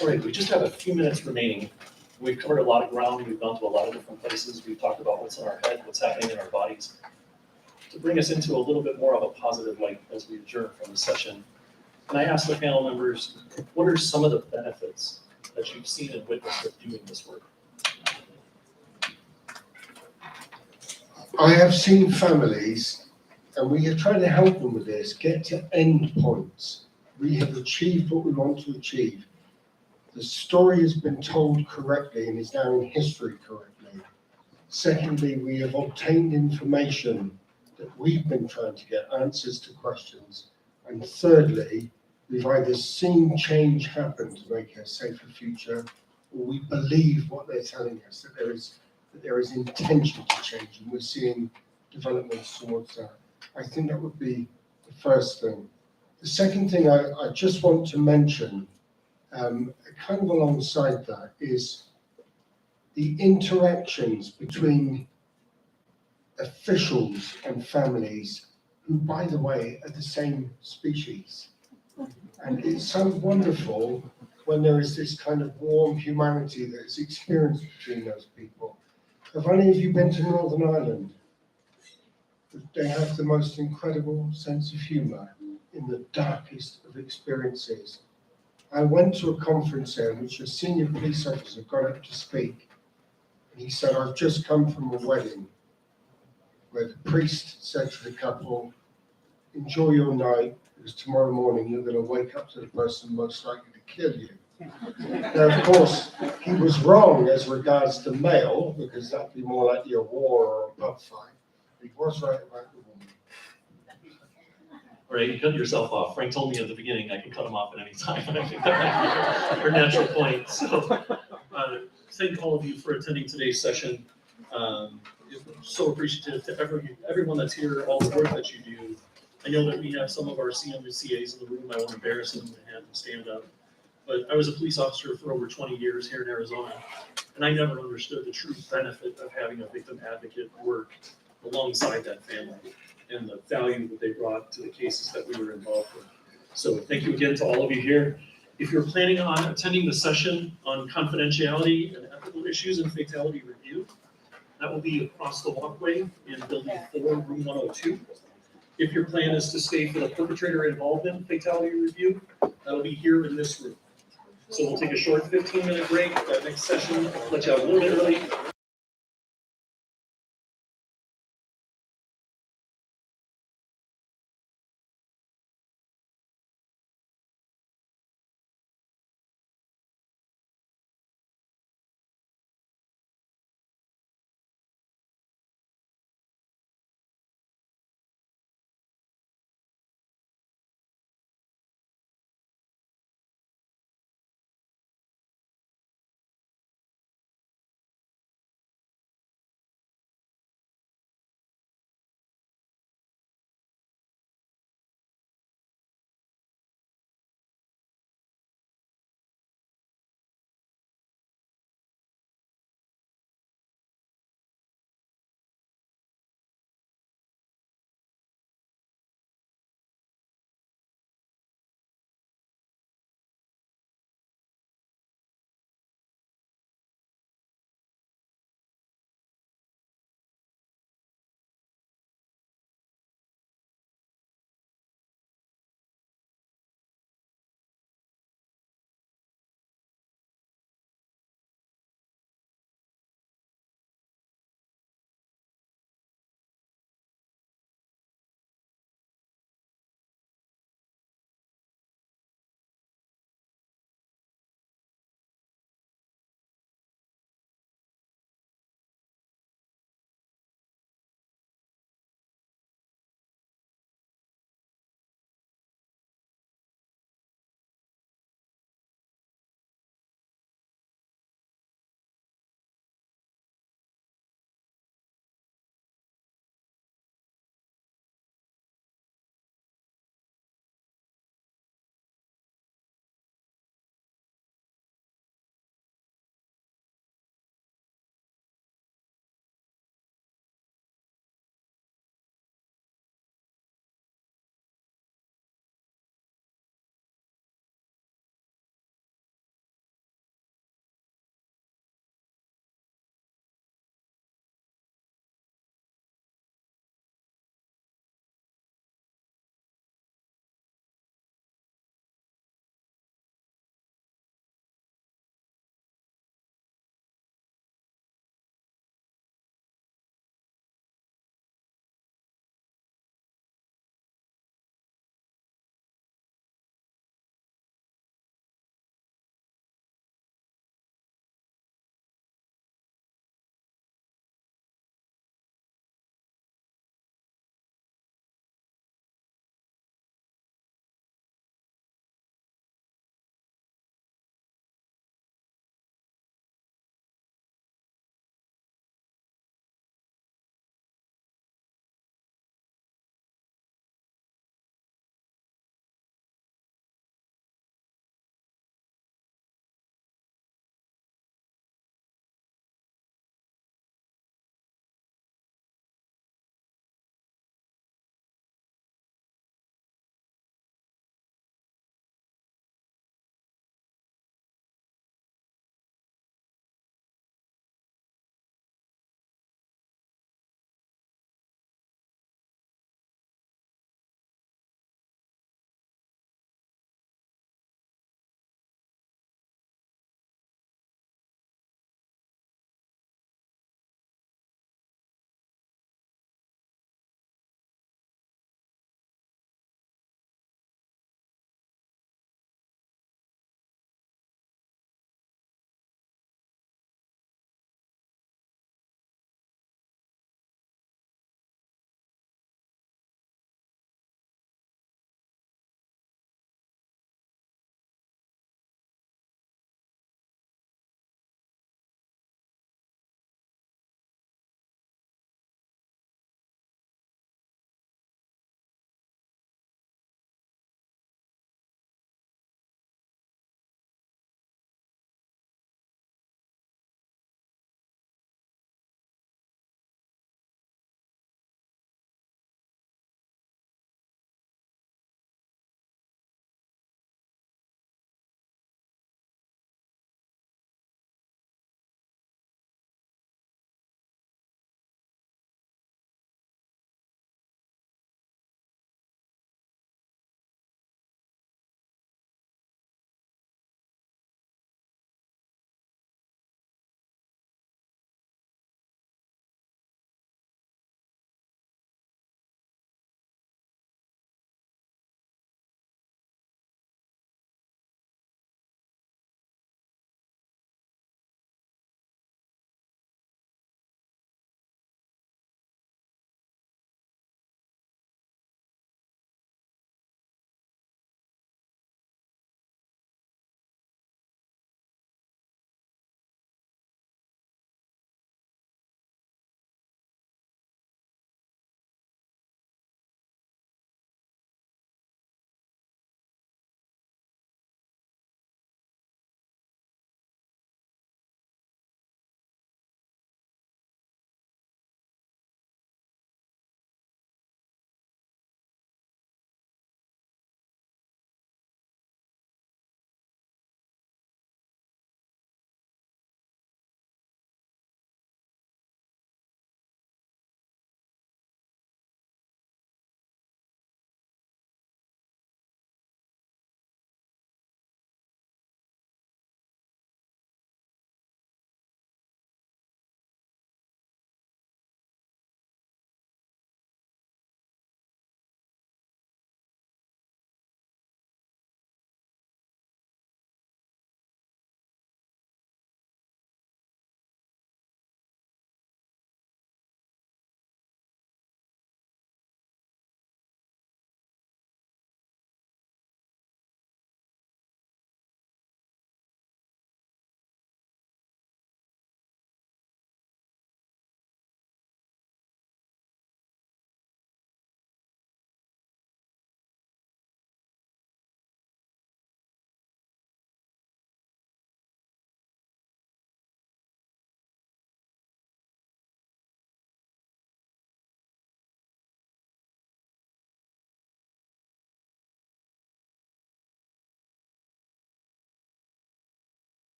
All right, we just have a few minutes remaining. We've covered a lot of ground. We've gone to a lot of different places. We've talked about what's in our head, what's happening in our bodies. To bring us into a little bit more of a positive light as we adjourn from the session, can I ask the panel members, what are some of the benefits that you've seen and witnessed of doing this work? I have seen families, and we are trying to help them with this, get to end points. We have achieved what we want to achieve. The story has been told correctly and is now in history correctly. Secondly, we have obtained information that we've been trying to get, answers to questions. And thirdly, we've either seen change happen to make a safer future, or we believe what they're telling us, that there is intention to change, and we're seeing developments towards that. I think that would be the first thing. The second thing I just want to mention, kind of alongside that, is the interactions between officials and families who, by the way, are the same species. And it's so wonderful when there is this kind of warm humanity that is experienced between those people. Have any of you been to Northern Ireland? They have the most incredible sense of humour in the darkest of experiences. I went to a conference there in which a senior police officer got up to speak. And he said, "I've just come from a wedding where the priest said to the couple, 'Enjoy your night, because tomorrow morning you're going to wake up to the person most likely to kill you.'" Now, of course, he was wrong as regards the male, because that'd be more likely a war or a pub fight. He was right about the woman. All right, you cut yourself off. Frank told me at the beginning I can cut him off at any time, and I think that might be your natural point. So, thank all of you for attending today's session. So appreciative to everyone that's here, all the work that you do. I know that we have some of our CMCAs in the room. I won't embarrass them and have them stand up. But I was a police officer for over 20 years here in Arizona, and I never understood the true benefit of having a victim advocate work alongside that family and the value that they brought to the cases that we were involved with. So thank you again to all of you here. If you're planning on attending the session on confidentiality and ethical issues in fatality review, that will be across the walkway in building 4, room 102. If your plan is to stay for the perpetrator involvement fatality review, that'll be here in this room. So we'll take a short 15-minute break. That next session, I'll let you out a little bit early.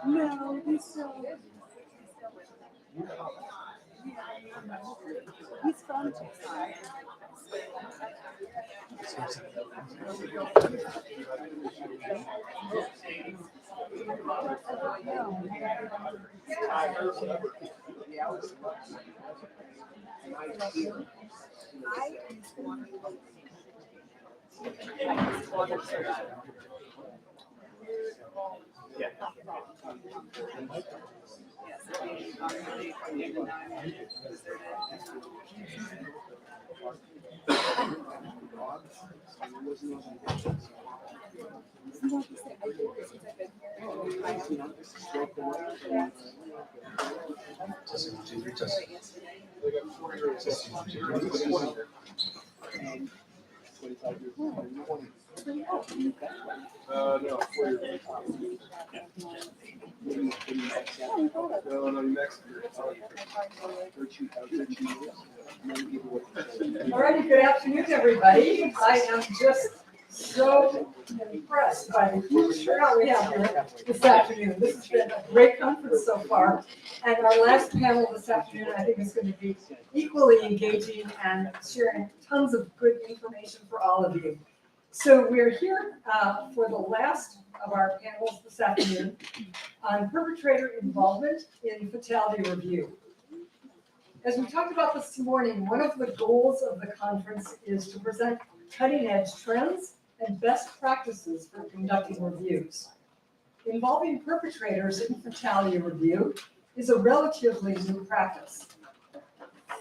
No, he's still. He's from Texas. All righty, good afternoon, everybody. I am just so impressed by the huge turnout we have here this afternoon. This has been a great conference so far. And our last panel this afternoon, I think, is going to be equally engaging and sharing tons of good information for all of you. So we're here for the last of our panels this afternoon on perpetrator involvement in fatality review. As we talked about this morning, one of the goals of the conference is to present cutting-edge trends and best practices for conducting reviews. Involving perpetrators in fatality review is a relatively new practice.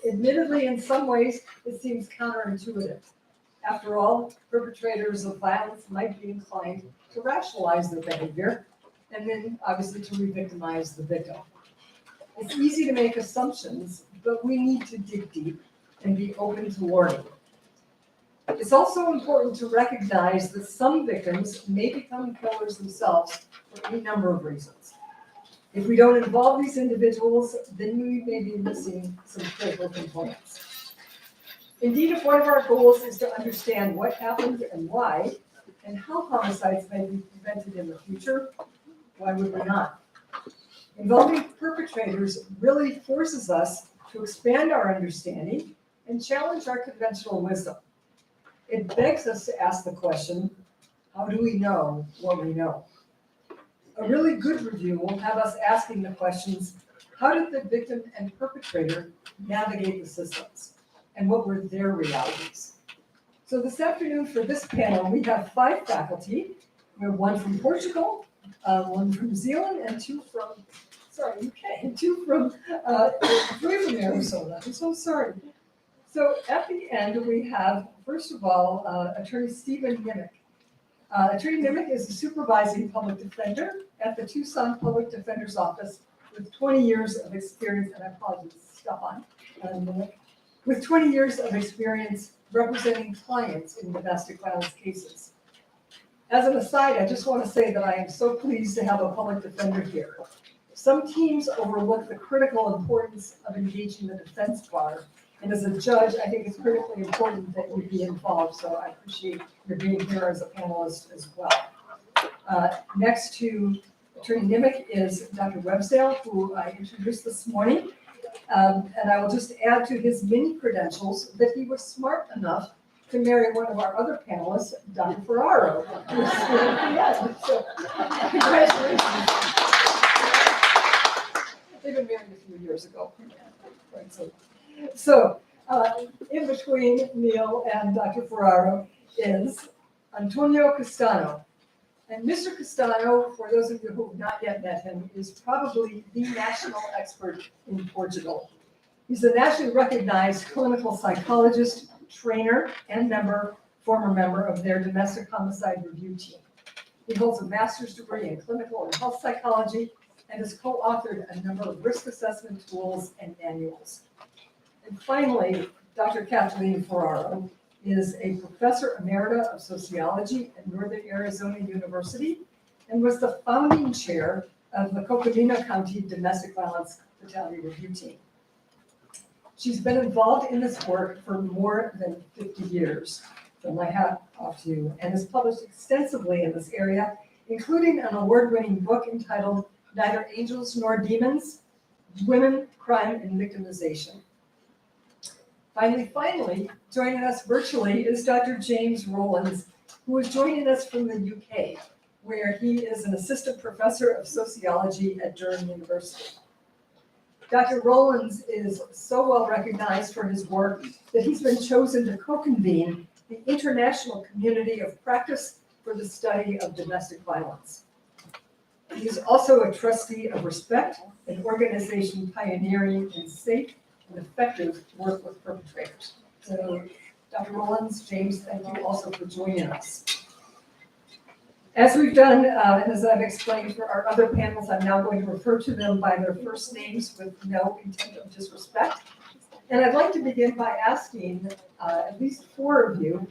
Admittedly, in some ways, it seems counterintuitive. After all, perpetrators of violence might be inclined to rationalize their behavior and then obviously to re-victimize the victim. It's easy to make assumptions, but we need to dig deep and be open to learning. It's also important to recognize that some victims may become killers themselves for any number of reasons. If we don't involve these individuals, then we may be missing some critical components. Indeed, if one of our goals is to understand what happened and why, and how homicides may be prevented in the future, why would we not? Involving perpetrators really forces us to expand our understanding and challenge our conventional wisdom. It begs us to ask the question, how do we know what we know? A really good review will have us asking the questions, how did the victim and perpetrator navigate the systems? And what were their realities? So this afternoon for this panel, we have 5 faculty. We have 1 from Portugal, 1 from New Zealand, and 2 from, UK, and 2 from, 3 from Arizona. I'm so sorry. So at the end, we have, first of all, Attorney Stephen Nimick. Attorney Nimick is a supervising public defender at the Tucson Public Defender's Office with 20 years of experience, and I apologize, Stefan Nimick, with 20 years of experience representing clients in domestic violence cases. As an aside, I just want to say that I am so pleased to have a public defender here. Some teams overlook the critical importance of engaging the defense bar, and as a judge, I think it's critically important that you be involved, so I appreciate your being here as a panelist as well. Next to Attorney Nimick is Dr. Websdale, who I introduced this morning. And I will just add to his many credentials that he was smart enough to marry one of our other panelists, Dr. Ferraro, who is here at the end. So, congratulations. They've been married a few years ago. Right, so in between Neil and Dr. Ferraro is Antonio Castano. And Mr. Castano, for those of you who have not yet met him, is probably the national expert in Portugal. He's a nationally recognized clinical psychologist, trainer, and former member of their domestic homicide review team. He holds a master's degree in clinical and health psychology and has co-authored a number of risk assessment tools and manuals. And finally, Dr. Kathleen Ferraro is a professor emerita of sociology at Northern Arizona University and was the founding chair of the Coconino County Domestic Violence Fatality Review Team. She's been involved in this work for more than 50 years, so my hat off to you, and has published extensively in this area, including an award-winning book entitled Neither Angels Nor Demons, Women, Crime, and Victimization. Finally, joining us virtually is Dr. James Rowlands, who is joining us from the UK, where he is an assistant professor of sociology at Durham University. Dr. Rowlands is so well recognized for his work that he's been chosen to co-convene the International Community of Practice for the Study of Domestic Violence. He is also a trustee of Respect, an organization pioneering in safe and effective work with perpetrators. So, Dr. Rowlands, James, thank you also for joining us. As we've done, and as I've explained for our other panels, I'm now going to refer to them by their first names with no intent of disrespect. And I'd like to begin by asking at least four of you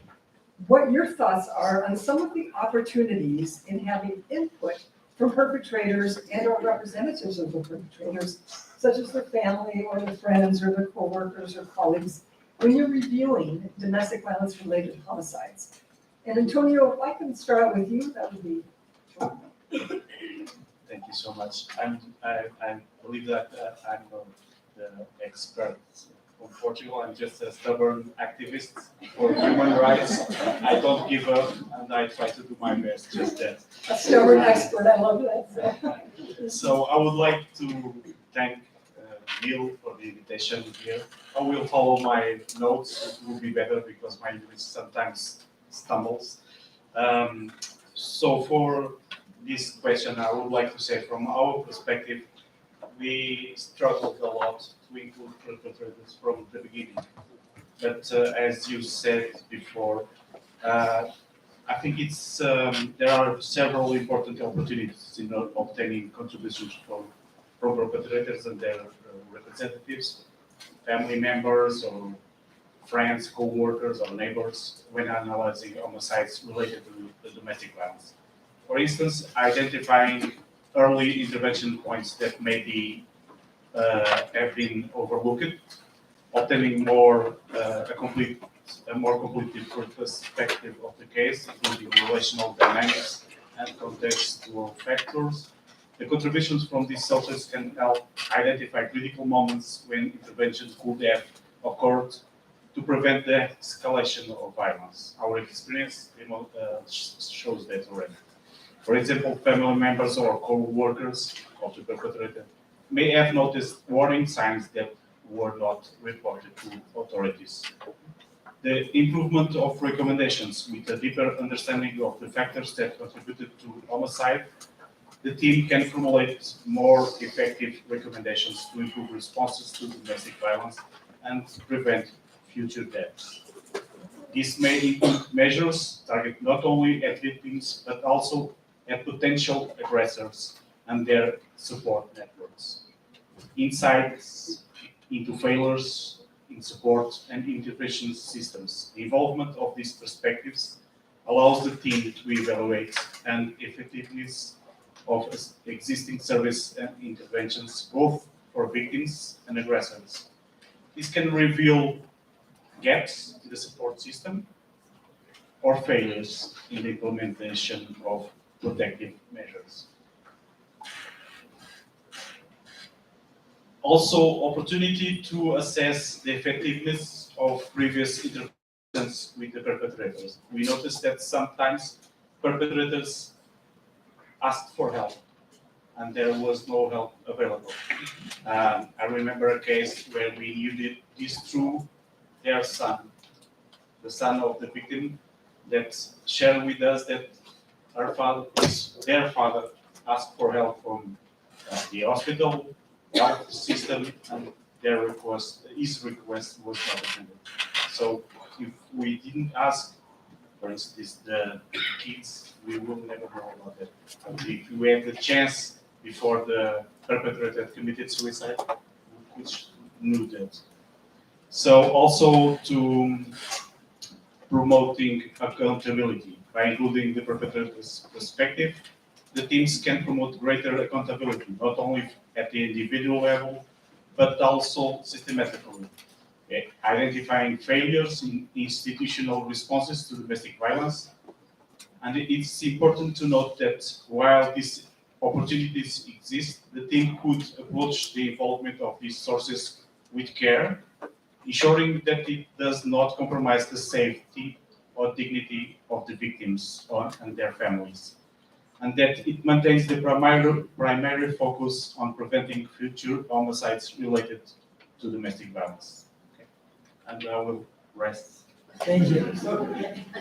what your thoughts are on some of the opportunities in having input from perpetrators and or representatives of the perpetrators, such as their family or their friends or their coworkers or colleagues, when you're reviewing domestic violence related homicides. And Antonio, if I can start with you, that would be. Thank you so much. I believe that I'm the expert from Portugal. I'm just a stubborn activist for human rights. I don't give up, and I try to do my best. Just that. A stubborn expert. I love that. So I would like to thank Neil for the invitation here. I will follow my notes. It will be better because my English sometimes stumbles. So for this question, I would like to say from our perspective, we struggled a lot to include perpetrators from the beginning. But as you said before, I think it's there are several important opportunities in obtaining contributions from perpetrators and their representatives, family members, or friends, co-workers, or neighbors when analyzing homicides related to the domestic violence. For instance, identifying early intervention points that maybe have been overlooked, obtaining a more complete perspective of the case, including relational dynamics and contextual factors. The contributions from these sources can help identify critical moments when interventions could have occurred to prevent the escalation of violence. Our experience shows that already. For example, family members or co-workers of the perpetrator may have noticed warning signs that were not reported to authorities. The improvement of recommendations with a deeper understanding of the factors that contributed to homicide, the team can formulate more effective recommendations to improve responses to domestic violence and prevent future deaths. This may include measures targeted not only at victims but also at potential aggressors and their support networks. Insights into failures in support and intervention systems. The involvement of these perspectives allows the team to evaluate the effectiveness of existing service and interventions, both for victims and aggressors. This can reveal gaps in the support system or failures in the implementation of protective measures. Also, opportunity to assess the effectiveness of previous interventions with the perpetrators. We noticed that sometimes perpetrators asked for help and there was no help available. I remember a case where we knew this through their son, the son of the victim, that shared with us that their father asked for help from the hospital, health system, and his request was not attended. So if we didn't ask, for instance, the kids, we will never know about it. If we had the chance before the perpetrator committed suicide, which knew that. So also to promoting accountability by including the perpetrator's perspective, the teams can promote greater accountability, not only at the individual level, but also systematically. Identifying failures in institutional responses to domestic violence. And it's important to note that while these opportunities exist, the team could approach the involvement of these sources with care, ensuring that it does not compromise the safety or dignity of the victims and their families, and that it maintains the primary focus on preventing future homicides related to domestic violence. Okay. And I will rest. Thank you. So,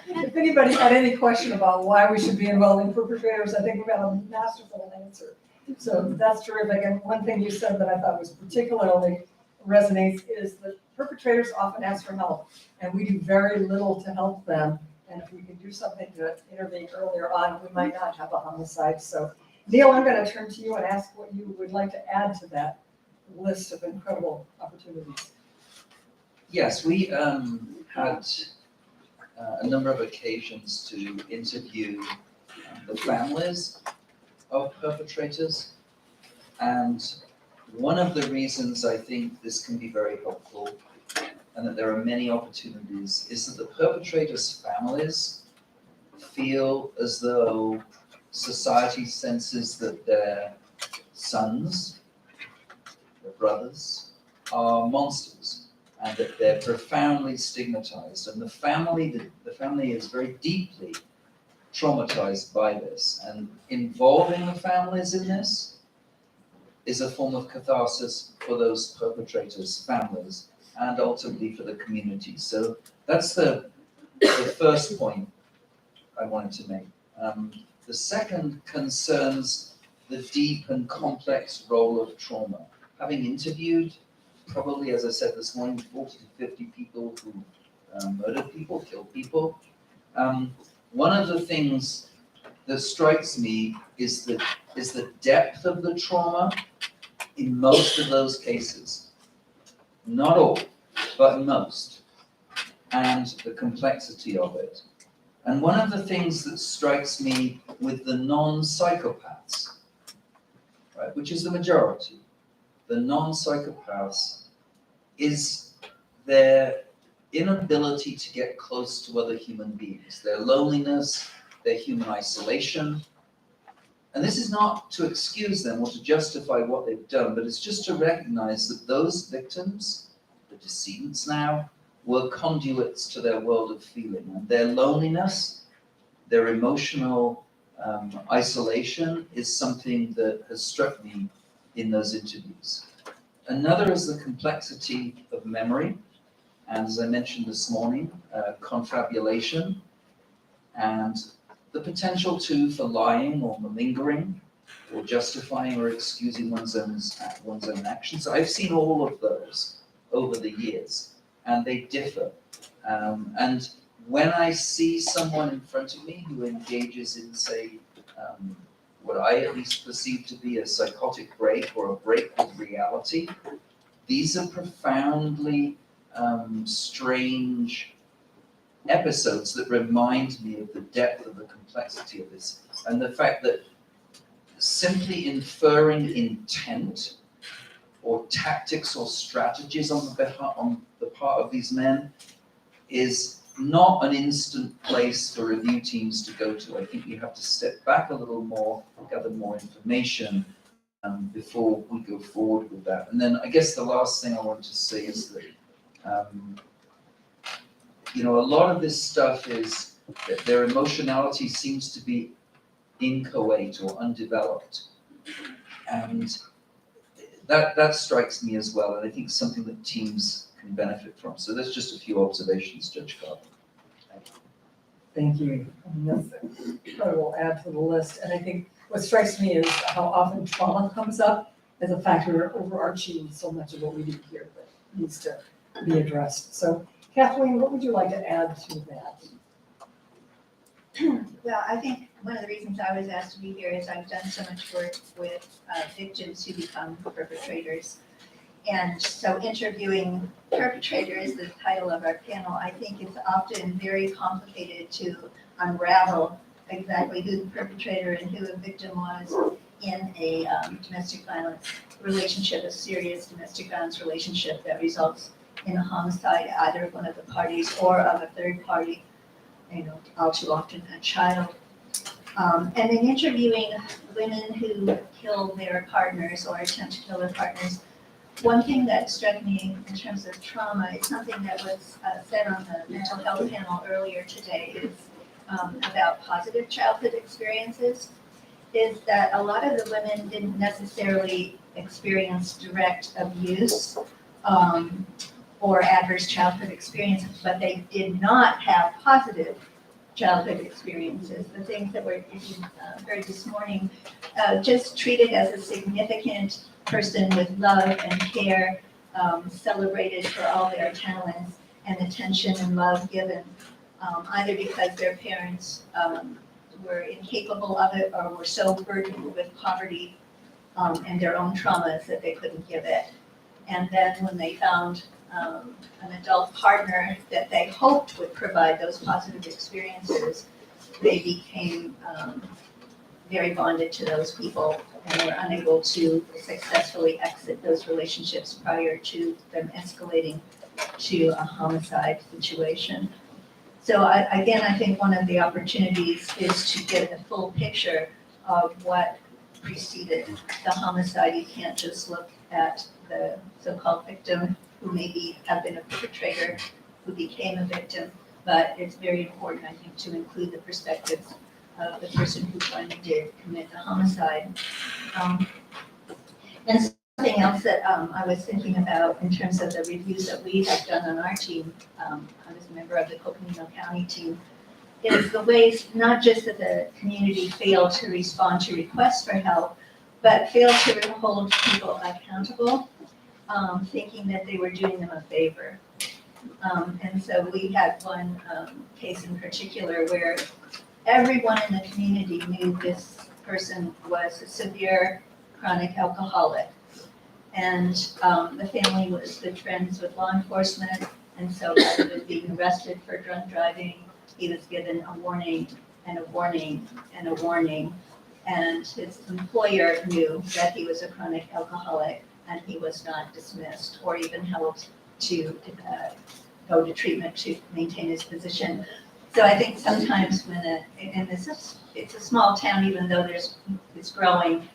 if anybody had any question about why we should be involving perpetrators, I think we've got a masterful answer. So that's terrific. And one thing you said that I thought was particularly resonates is that perpetrators often ask for help, and we do very little to help them. And if we can do something to intervene earlier on, we might not have a homicide. So, Neil, I'm going to turn to you and ask what you would like to add to that list of incredible opportunities. Yes, we had a number of occasions to interview the families of perpetrators. And one of the reasons I think this can be very helpful and that there are many opportunities is that the perpetrators' families feel as though society senses that their sons, their brothers, are monsters, and that they're profoundly stigmatized. And the family is very deeply traumatized by this. And involving the families in this is a form of catharsis for those perpetrators' families and ultimately for the community. So that's the first point I wanted to make. The second concerns the deep and complex role of trauma. Having interviewed probably, as I said this morning, 40 to 50 people who murdered people, killed people. One of the things that strikes me is the depth of the trauma in most of those cases. Not all, but most. And the complexity of it. And one of the things that strikes me with the non-psychopaths, right, which is the majority, the non-psychopaths, is their inability to get close to other human beings, their loneliness, their human isolation. And this is not to excuse them or to justify what they've done, but it's just to recognize that those victims, the decedents now, were conduits to their world of feeling. And their loneliness, their emotional isolation is something that has struck me in those interviews. Another is the complexity of memory, and as I mentioned this morning, confabulation, and the potential too for lying or malingering, or justifying or excusing one's own actions. I've seen all of those over the years, and they differ. And when I see someone in front of me who engages in, say, what I at least perceive to be a psychotic break or a break with reality, these are profoundly strange episodes that remind me of the depth of the complexity of this, and the fact that simply inferring intent or tactics or strategies on the part of these men is not an instant place for review teams to go to. I think you have to step back a little more, gather more information before we go forward with that. And then I guess the last thing I want to say is that a lot of this stuff is that their emotionality seems to be inchoate or undeveloped. And that strikes me as well, and I think something that teams can benefit from. So that's just a few observations, Judge Carter. Thank you. That's what I will add to the list. And I think what strikes me is how often trauma comes up as a factor overarching so much of what we do here that needs to be addressed. So Kathleen, what would you like to add to that? Well, I think one of the reasons I was asked to be here is I've done so much work with victims who become perpetrators. And so interviewing perpetrators, the title of our panel, I think it's often very complicated to unravel exactly who the perpetrator and who the victim was in a domestic violence relationship, a serious domestic violence relationship that results in a homicide, either of one of the parties or of a third party, all too often a child. And in interviewing women who kill their partners or attempt to kill their partners, one thing that struck me in terms of trauma, it's something that was said on the mental health panel earlier today, is about positive childhood experiences, is that a lot of the women didn't necessarily experience direct abuse or adverse childhood experiences, but they did not have positive childhood experiences. The things that were, if you heard this morning, just treated as a significant person with love and care, celebrated for all their talents and attention and love given, either because their parents were incapable of it or were so burdened with poverty and their own traumas that they couldn't give it. And then when they found an adult partner that they hoped would provide those positive experiences, they became very bonded to those people and were unable to successfully exit those relationships prior to them escalating to a homicide situation. So again, I think one of the opportunities is to get a full picture of what preceded the homicide. You can't just look at the so-called victim who maybe have been a perpetrator, who became a victim, but it's very important, I think, to include the perspectives of the person who finally did commit the homicide. And something else that I was thinking about in terms of the reviews that we have done on our team, I was a member of the Coconino County team, is the ways not just that the community failed to respond to requests for help, but failed to hold people accountable, thinking that they were doing them a favor. And so we had one case in particular where everyone in the community knew this person was a severe chronic alcoholic. And the family was good friends with law enforcement, and so rather than being arrested for drunk driving, he was given a warning and a warning and a warning. And his employer knew that he was a chronic alcoholic, and he was not dismissed or even helped to go to treatment to maintain his position. So I think sometimes when it's a small town, even though it's growing,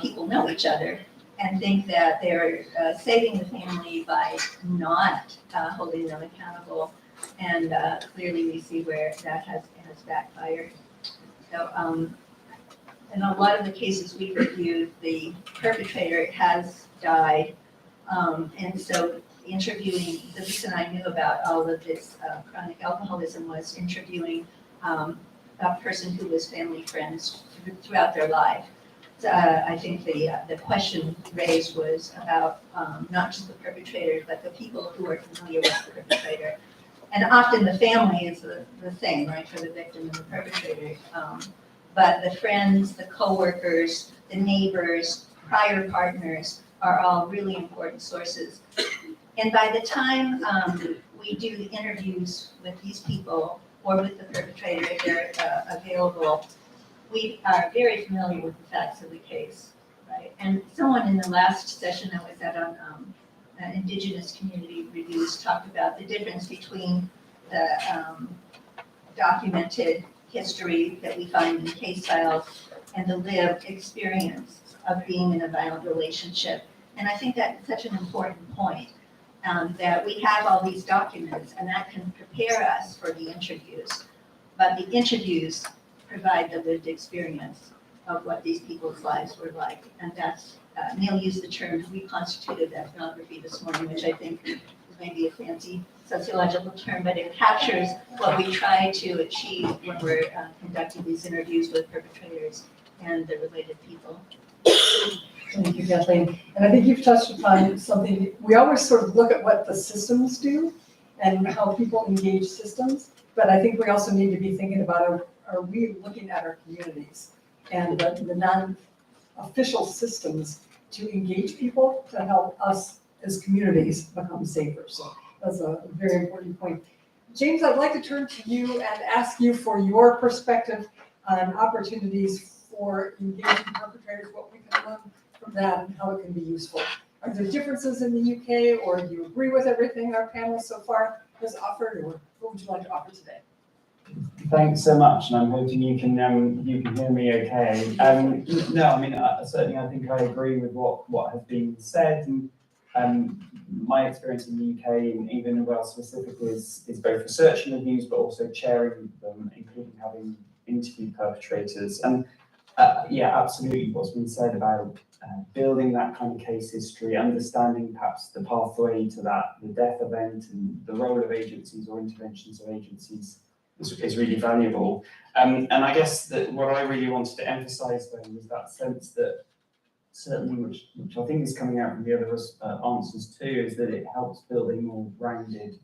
people know each other and think that they're saving the family by not holding them accountable. And clearly we see where that has backfired. So in a lot of the cases we reviewed, the perpetrator has died. And so interviewing, the reason I knew about all of this chronic alcoholism was interviewing a person who was family friends throughout their life. So, I think the question raised was about not just the perpetrator, but the people who are familiar with the perpetrator. And often the family is the same, right, for the victim and the perpetrator. But the friends, the coworkers, the neighbors, prior partners are all really important sources. And by the time we do the interviews with these people or with the perpetrator, if they're available, we are very familiar with the facts of the case, right? And someone in the last session I was at on Indigenous community reviews talked about the difference between the documented history that we find in case files and the lived experience of being in a violent relationship. And I think that's such an important point, that we have all these documents and that can prepare us for the interviews. But the interviews provide the lived experience of what these people's lives were like. And that's, Neil used the term reconstituted ethnography this morning, which I think is maybe a fancy sociological term, but it captures what we try to achieve when we're conducting these interviews with perpetrators and the related people. Thank you, Kathleen. And I think you've touched upon something, we always sort of look at what the systems do and how people engage systems, but I think we also need to be thinking about, are we looking at our communities and the non-official systems to engage people to help us as communities become safer. So that's a very important point. James, I'd like to turn to you and ask you for your perspective on opportunities for engaging perpetrators, what we can learn from that and how it can be useful. Are there differences in the UK, or do you agree with everything our panel so far has offered, or what would you like to offer today? Thanks so much, and I'm hoping you can hear me okay. No, I mean, certainly I think I agree with what has been said, and my experience in the UK and England and Wales specifically is both researching reviews but also chairing them, including having interviewed perpetrators. And yeah, absolutely what's been said about building that kind of case history, understanding perhaps the pathway to that, the death event and the role of agencies or interventions of agencies is really valuable. And I guess that what I really wanted to emphasize though was that sense that certainly, which I think is coming out from the other answers too, is that it helps build a more rounded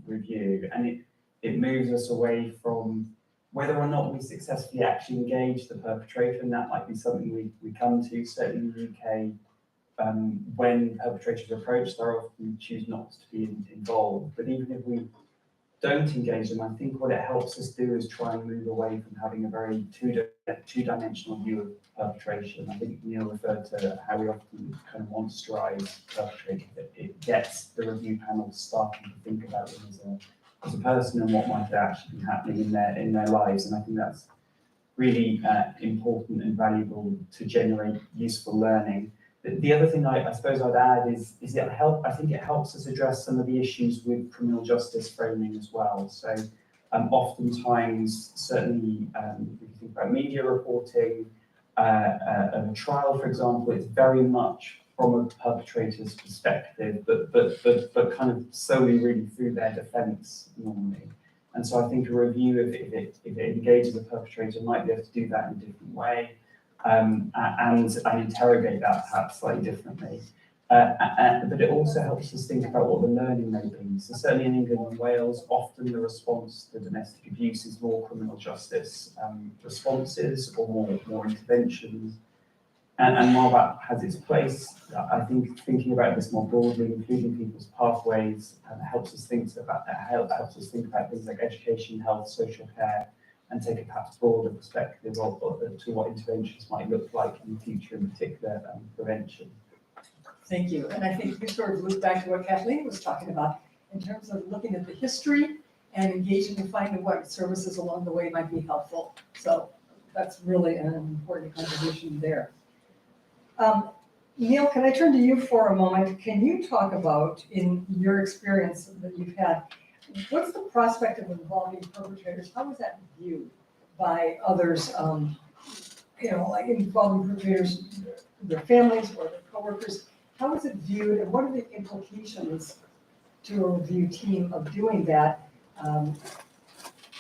review, and it moves us away from whether or not we successfully actually engage the perpetrator, and that might be something we come to, certainly in the UK, when perpetrators are approached, they often choose not to be involved. But even if we don't engage them, I think what it helps us do is try and move away from having a very two-dimensional view of perpetration. I think Neil referred to how we often kind of monsterise perpetrators. It gets the review panel starting to think about them as a person and what might actually be happening in their lives. And I think that's really important and valuable to generate useful learning. The other thing I suppose I'd add is I think it helps us address some of the issues with criminal justice framing as well. So oftentimes, certainly if you think about media reporting, a trial, for example, it's very much from a perpetrator's perspective, but kind of solely really through their defence normally. And so I think a review, if it engages a perpetrator, might be able to do that in a different way. And interrogate that perhaps slightly differently. But it also helps us think about what the learning may be. So certainly in England and Wales, often the response to domestic abuse is more criminal justice responses or more interventions. And while that has its place, I think thinking about this more broadly, including people's pathways, helps us think about things like education, health, social care, and take a perhaps broader perspective to what interventions might look like in the future, in particular prevention. Thank you. And I think you sort of loop back to what Kathleen was talking about in terms of looking at the history and engaging and finding what services along the way might be helpful. So that's really an important contribution there. Neil, can I turn to you for a moment? Can you talk about, in your experience that you've had, what's the prospect of involving perpetrators? How is that viewed by others? Like involving perpetrators, their families or their coworkers. How is it viewed, and what are the implications to a review team of doing that?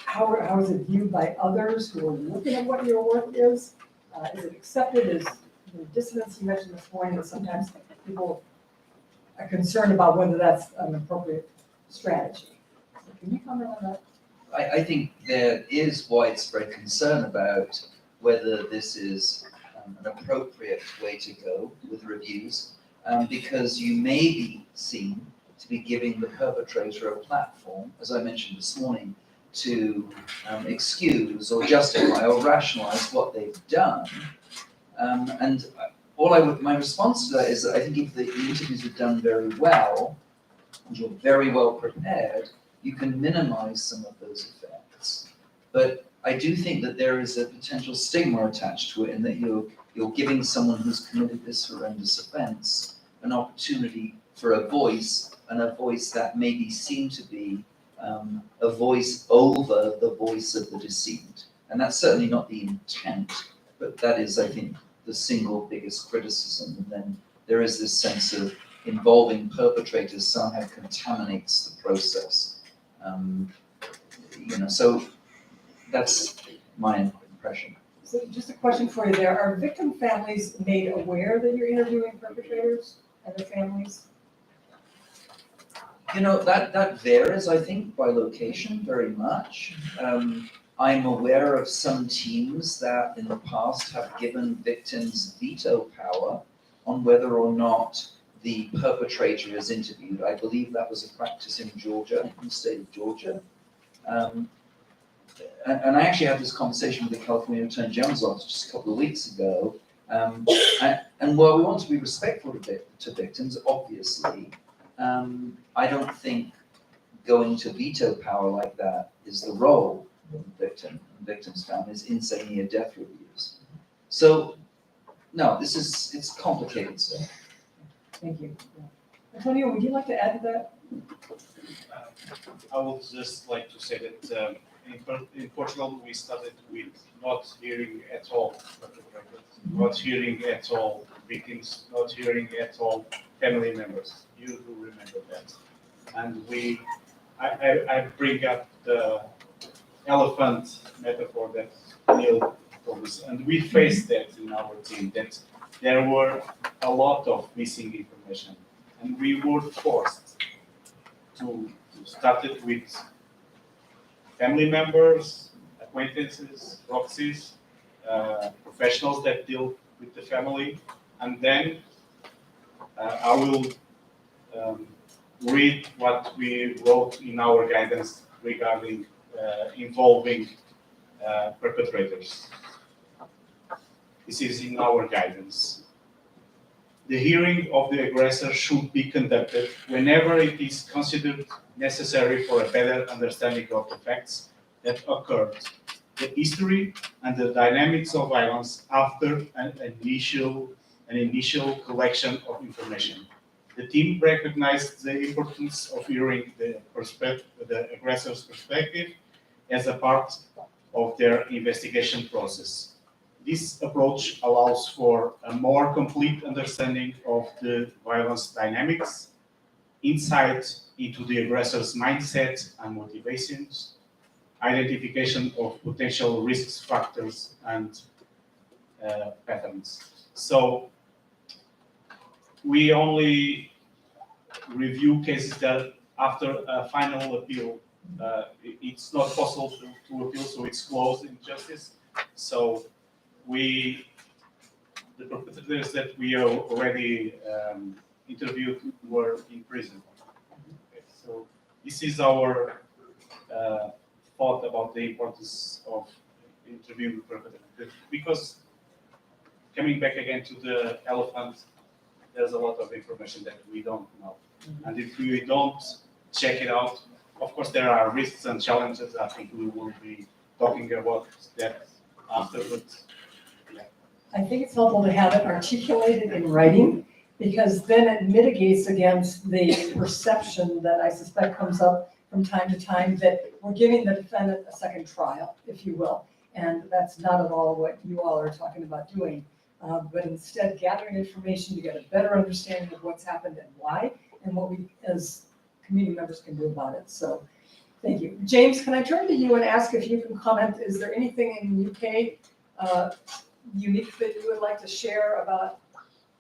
How is it viewed by others who are looking at what your work is? Is it accepted as the dissonance you mentioned this morning, that sometimes people are concerned about whether that's an appropriate strategy? So can you comment on that? I think there is widespread concern about whether this is an appropriate way to go with reviews, because you may be seen to be giving the perpetrator a platform, as I mentioned this morning, to excuse or justify or rationalize what they've done. And my response to that is that I think if the interviews are done very well, and you're very well prepared, you can minimize some of those effects. But I do think that there is a potential stigma attached to it, in that you're giving someone who's committed this horrendous offense an opportunity for a voice, and a voice that may be seen to be a voice over the voice of the decedent. And that's certainly not the intent, but that is, I think, the single biggest criticism. And then there is this sense of involving perpetrators somehow contaminates the process. So that's my impression. So just a question for you there. Are victim families made aware that you're interviewing perpetrators and their families? That varies, I think, by location very much. I'm aware of some teams that in the past have given victims veto power on whether or not the perpetrator is interviewed. I believe that was a practice in Georgia, in the state of Georgia. and I actually had this conversation with the California Attorney General's office just a couple of weeks ago. And while we want to be respectful to victims, obviously, I don't think going to veto power like that is the role of the victim and victims' families in, say, near-death reviews. So, no, it's complicated stuff. Thank you. Antonio, would you like to add to that? I would just like to say that in Portugal, we started with not hearing at all not hearing at all victims, not hearing at all family members. You do remember that. And I bring up the elephant metaphor that Neil told us, and we faced that in our team, that there were a lot of missing information, and we were forced to start it with family members, acquaintances, proxies, professionals that deal with the family, and then I will read what we wrote in our guidance regarding involving perpetrators. This is in our guidance. The hearing of the aggressor should be conducted whenever it is considered necessary for a better understanding of the facts that occurred, the history and the dynamics of violence after an initial collection of information. The team recognized the importance of hearing the aggressor's perspective as a part of their investigation process. This approach allows for a more complete understanding of the violence dynamics, insight into the aggressor's mindset and motivations, identification of potential risk factors and patterns. So we only review cases that after a final appeal, it's not possible to appeal, so it's closed in justice. So the perpetrators that we already interviewed were in prison. Okay, so this is our thought about the importance of interviewing perpetrators. Because coming back again to the elephant, there's a lot of information that we don't know. And if we don't check it out, of course there are risks and challenges. I think we will be talking about that afterwards. I think it's helpful to have it articulated in writing, because then it mitigates against the perception that I suspect comes up from time to time that we're giving the defendant a second trial, if you will. And that's not at all what you all are talking about doing. But instead gathering information to get a better understanding of what's happened and why, and what we as community members can do about it. So thank you. James, can I turn to you and ask if you can comment, is there anything in the UK unique that you would like to share about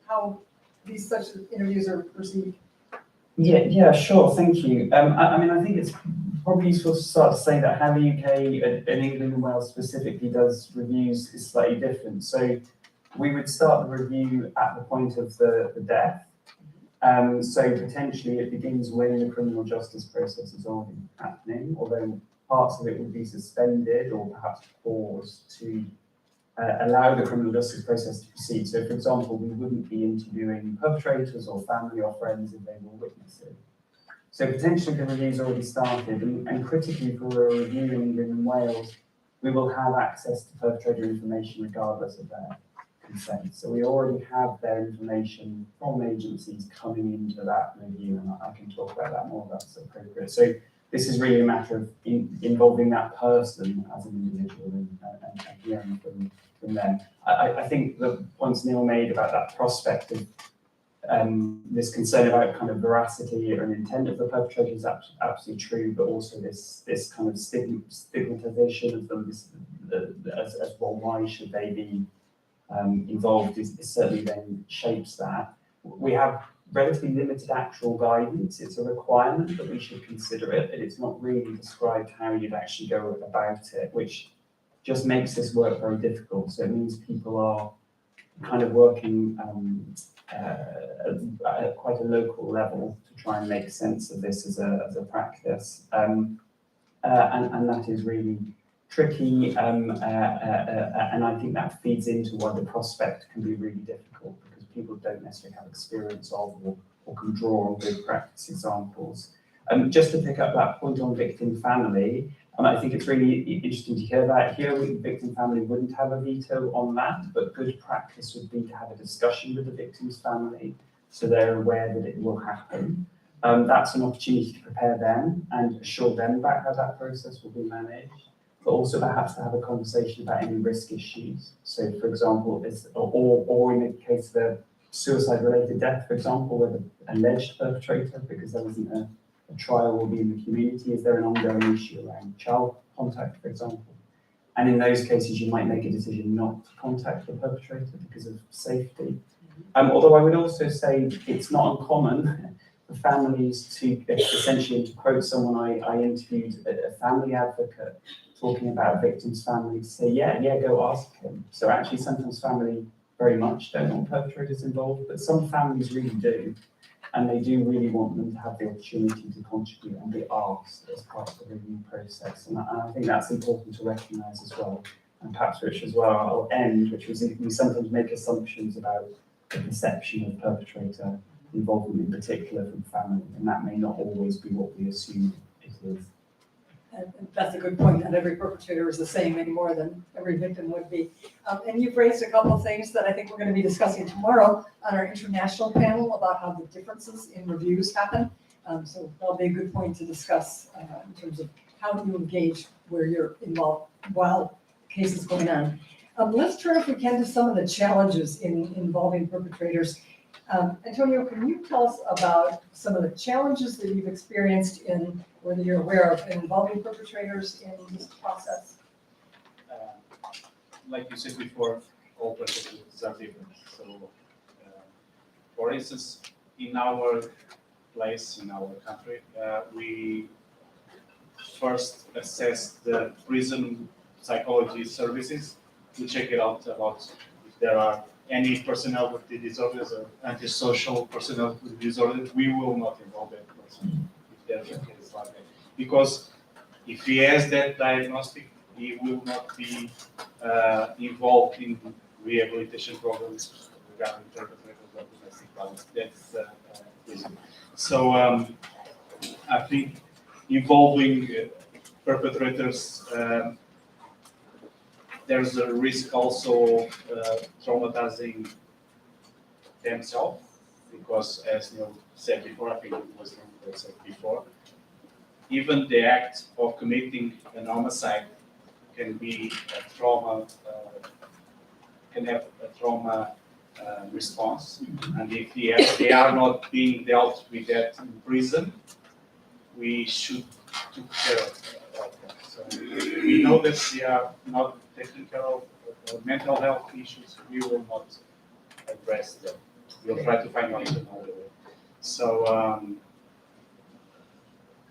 how these such interviews are perceived? Yeah, sure, thank you. I mean, I think it's probably useful to start to say that how the UK and England and Wales specifically does reviews is slightly different. So we would start the review at the point of the death. So potentially it begins when the criminal justice process is already happening, although parts of it would be suspended or perhaps paused to allow the criminal justice process to proceed. So for example, we wouldn't be interviewing perpetrators or family or friends if they were witnesses. So potentially the review's already started, and critically for a review in England and Wales, we will have access to perpetrator information regardless of their consent. So we already have their information from agencies coming into that review, and I can talk about that more if that's appropriate. So this is really a matter of involving that person as an individual and hearing from them. I think the points Neil made about that prospect of this concern about kind of veracity or an intent of the perpetrator is absolutely true, but also this kind of stigmatization of them as well, why should they be involved is certainly then shapes that. We have relatively limited actual guidance. It's a requirement that we should consider it, but it's not really described how you'd actually go about it, which just makes this work very difficult. So it means people are kind of working at quite a local level to try and make sense of this as a practice. And that is really tricky, and I think that feeds into why the prospect can be really difficult, because people don't necessarily have experience of or can draw on good practice examples. Just to pick up that point on victim family, I think it's really interesting to hear that. Here, the victim family wouldn't have a veto on that, but good practice would be to have a discussion with the victim's family so they're aware that it will happen. That's an opportunity to prepare them and assure them about how that process will be managed, but also perhaps to have a conversation about any risk issues. So, for example, or in the case of a suicide-related death, for example, where the alleged perpetrator, because there isn't a trial, will be in the community, is there an ongoing issue around child contact, for example? And in those cases, you might make a decision not to contact the perpetrator because of safety. Although I would also say it's not uncommon for families to essentially, to quote someone I interviewed, a family advocate talking about a victim's family, to say, yeah, go ask him. So actually sometimes family very much don't want perpetrators involved, but some families really do. And they do really want them to have the opportunity to contribute and be asked as part of the review process. And I think that's important to recognise as well. And perhaps, Rich, as well, I'll end, which was we sometimes make assumptions about the perception of perpetrator involvement in particular from family, and that may not always be what we assume it is. And that's a good point. Not every perpetrator is the same any more than every victim would be. And you've raised a couple of things that I think we're going to be discussing tomorrow on our international panel about how the differences in reviews happen. So that'll be a good point to discuss in terms of how you engage where you're involved while the case is going on. Let's turn, if we can, to some of the challenges in involving perpetrators. Antonio, can you tell us about some of the challenges that you've experienced in, whether you're aware of, involving perpetrators in this process? Like you said before, all perpetrators are different. So, for instance, in our place, in our country, we first assess the prison psychology services to check it out about if there are any personality disorders or antisocial personality disorders. We will not involve that person if there's a case like that. Because if he has that diagnostic, he will not be involved in rehabilitation programs regarding perpetrators of domestic violence. That's reason. So I think involving perpetrators, there's a risk also of traumatizing themselves, because as Neil said before, I think it was Neil that said before, even the act of committing an homicide can be a trauma, can have a trauma response. And if they are not being dealt with that in prison, we should take care of them. So we know that they are not taking care of mental health issues. We will not address them. We'll try to find out another way. So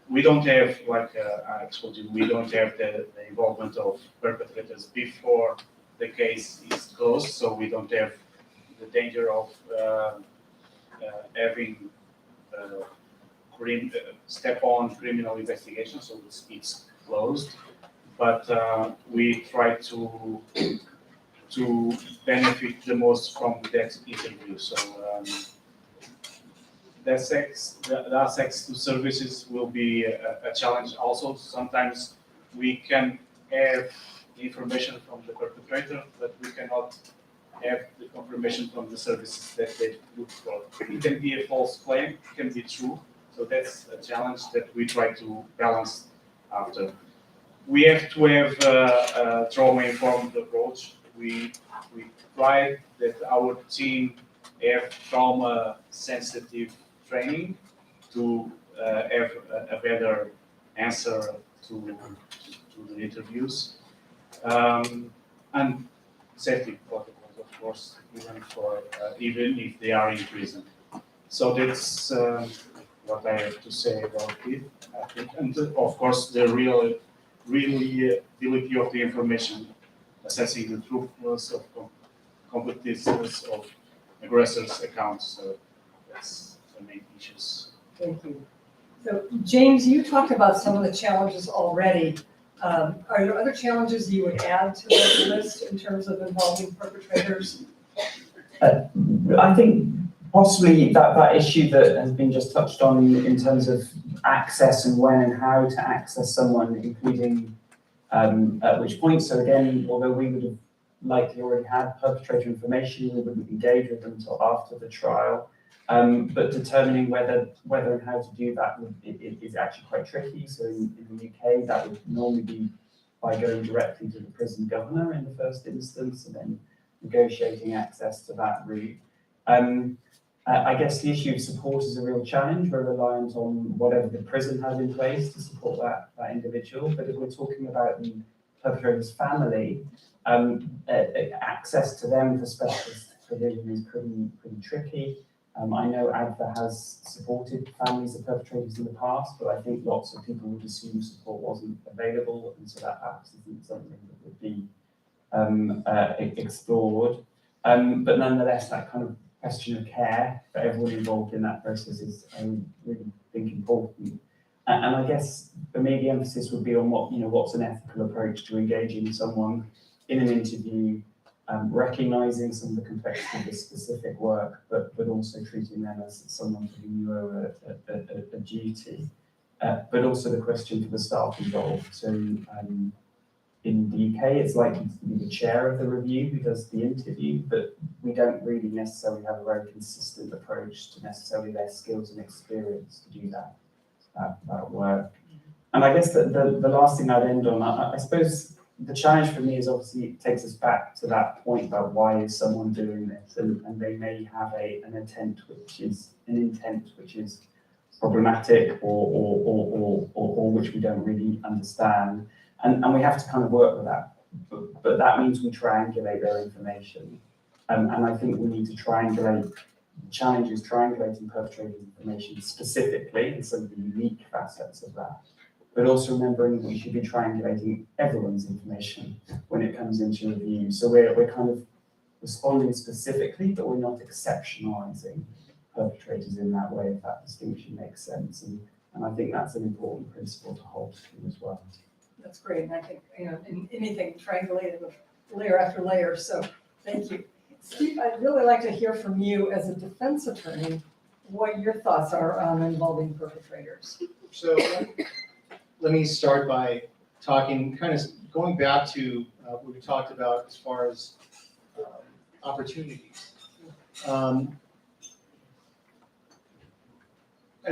we don't have, like I told you, we don't have the involvement of perpetrators before the case is closed. So we don't have the danger of having step on criminal investigation. So it's closed. But we try to benefit the most from that interview. So the access to services will be a challenge. Also, sometimes we can have information from the perpetrator, but we cannot have the confirmation from the services that they look for. It can be a false claim, it can be true. So that's a challenge that we try to balance after. We have to have a trauma-informed approach. We try that our team have trauma-sensitive training to have a better answer to the interviews. And safety protocols, of course, even if they are in prison. So that's what I have to say about it, I think. And of course, the reliability of the information, assessing the truthfulness of completeness of aggressors' accounts. So that's the main issues. Thank you. So James, you talked about some of the challenges already Are there other challenges you would add to the list in terms of involving perpetrators? I think possibly that issue that has been just touched on in terms of access and when and how to access someone, including at which point. So again, although we would have likely already had perpetrator information, we wouldn't engage with them until after the trial. But determining whether and how to do that is actually quite tricky. So in the UK, that would normally be by going directly to the prison governor in the first instance and then negotiating access to that route. I guess the issue of support is a real challenge. We're reliant on whatever the prison has in place to support that individual. But if we're talking about the perpetrator's family, access to them for specialist provision is pretty tricky. I know ADVA has supported families of perpetrators in the past, but I think lots of people would assume support wasn't available, and so that perhaps isn't something that would be explored. But nonetheless, that kind of question of care for everyone involved in that process is, I really think, important. And I guess for me, the emphasis would be on what's an ethical approach to engaging someone in an interview, recognizing some of the complexity of the specific work, but also treating them as someone to whom you owe a duty. But also the question for the staff involved. So in the UK, it's likely to be the chair of the review who does the interview, but we don't really necessarily have a very consistent approach to necessarily their skills and experience to do that work. And I guess that the last thing I'd end on, I suppose the challenge for me is obviously it takes us back to that point about why is someone doing this, and they may have an intent which is problematic or which we don't really understand, and we have to kind of work with that. But that means we triangulate their information, and I think we need to triangulate. The challenge is triangulating perpetrator information specifically and some of the unique facets of that, but also remembering that we should be triangulating everyone's information when it comes into review. So we're kind of responding specifically, but we're not exceptionalizing perpetrators in that way, if that distinction makes sense. And I think that's an important principle to hold to as well. That's great, and I think, in anything, triangulated with layer after layer, so thank you. Steve, I'd really like to hear from you as a defense attorney, what your thoughts are on involving perpetrators. So let me start by talking, kind of going back to what we talked about as far as opportunities. I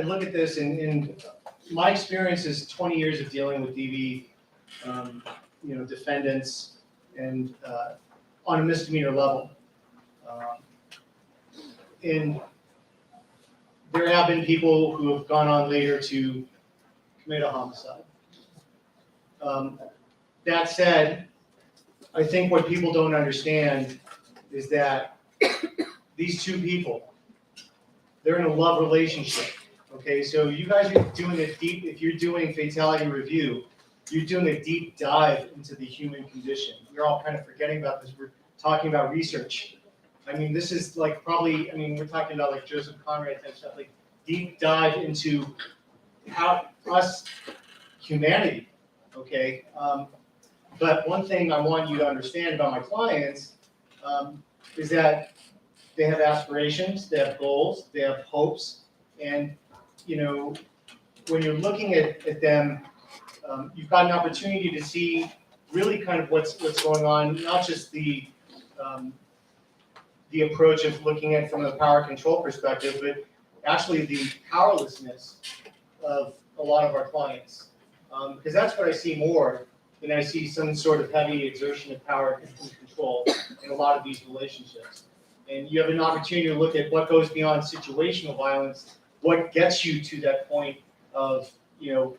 look at this, and my experience is 20 years of dealing with DV, defendants, and on a misdemeanor level. And there have been people who have gone on later to commit a homicide. That said, I think what people don't understand is that these two people, they're in a love relationship. Okay, so you guys are doing if you're doing fatality review, you're doing a deep dive into the human condition. We're all kind of forgetting about this. We're talking about research. I mean, this is like probably, we're talking about like Joseph Conrad type stuff, like deep dive into how us, humanity, okay? But one thing I want you to understand about my clients is that they have aspirations, they have goals, they have hopes, and when you're looking at them, you've got an opportunity to see really kind of what's going on, not just the approach of looking at it from the power control perspective, but actually the powerlessness of a lot of our clients. Because that's what I see more than I see some sort of heavy exertion of power and control in a lot of these relationships. And you have an opportunity to look at what goes beyond situational violence, what gets you to that point of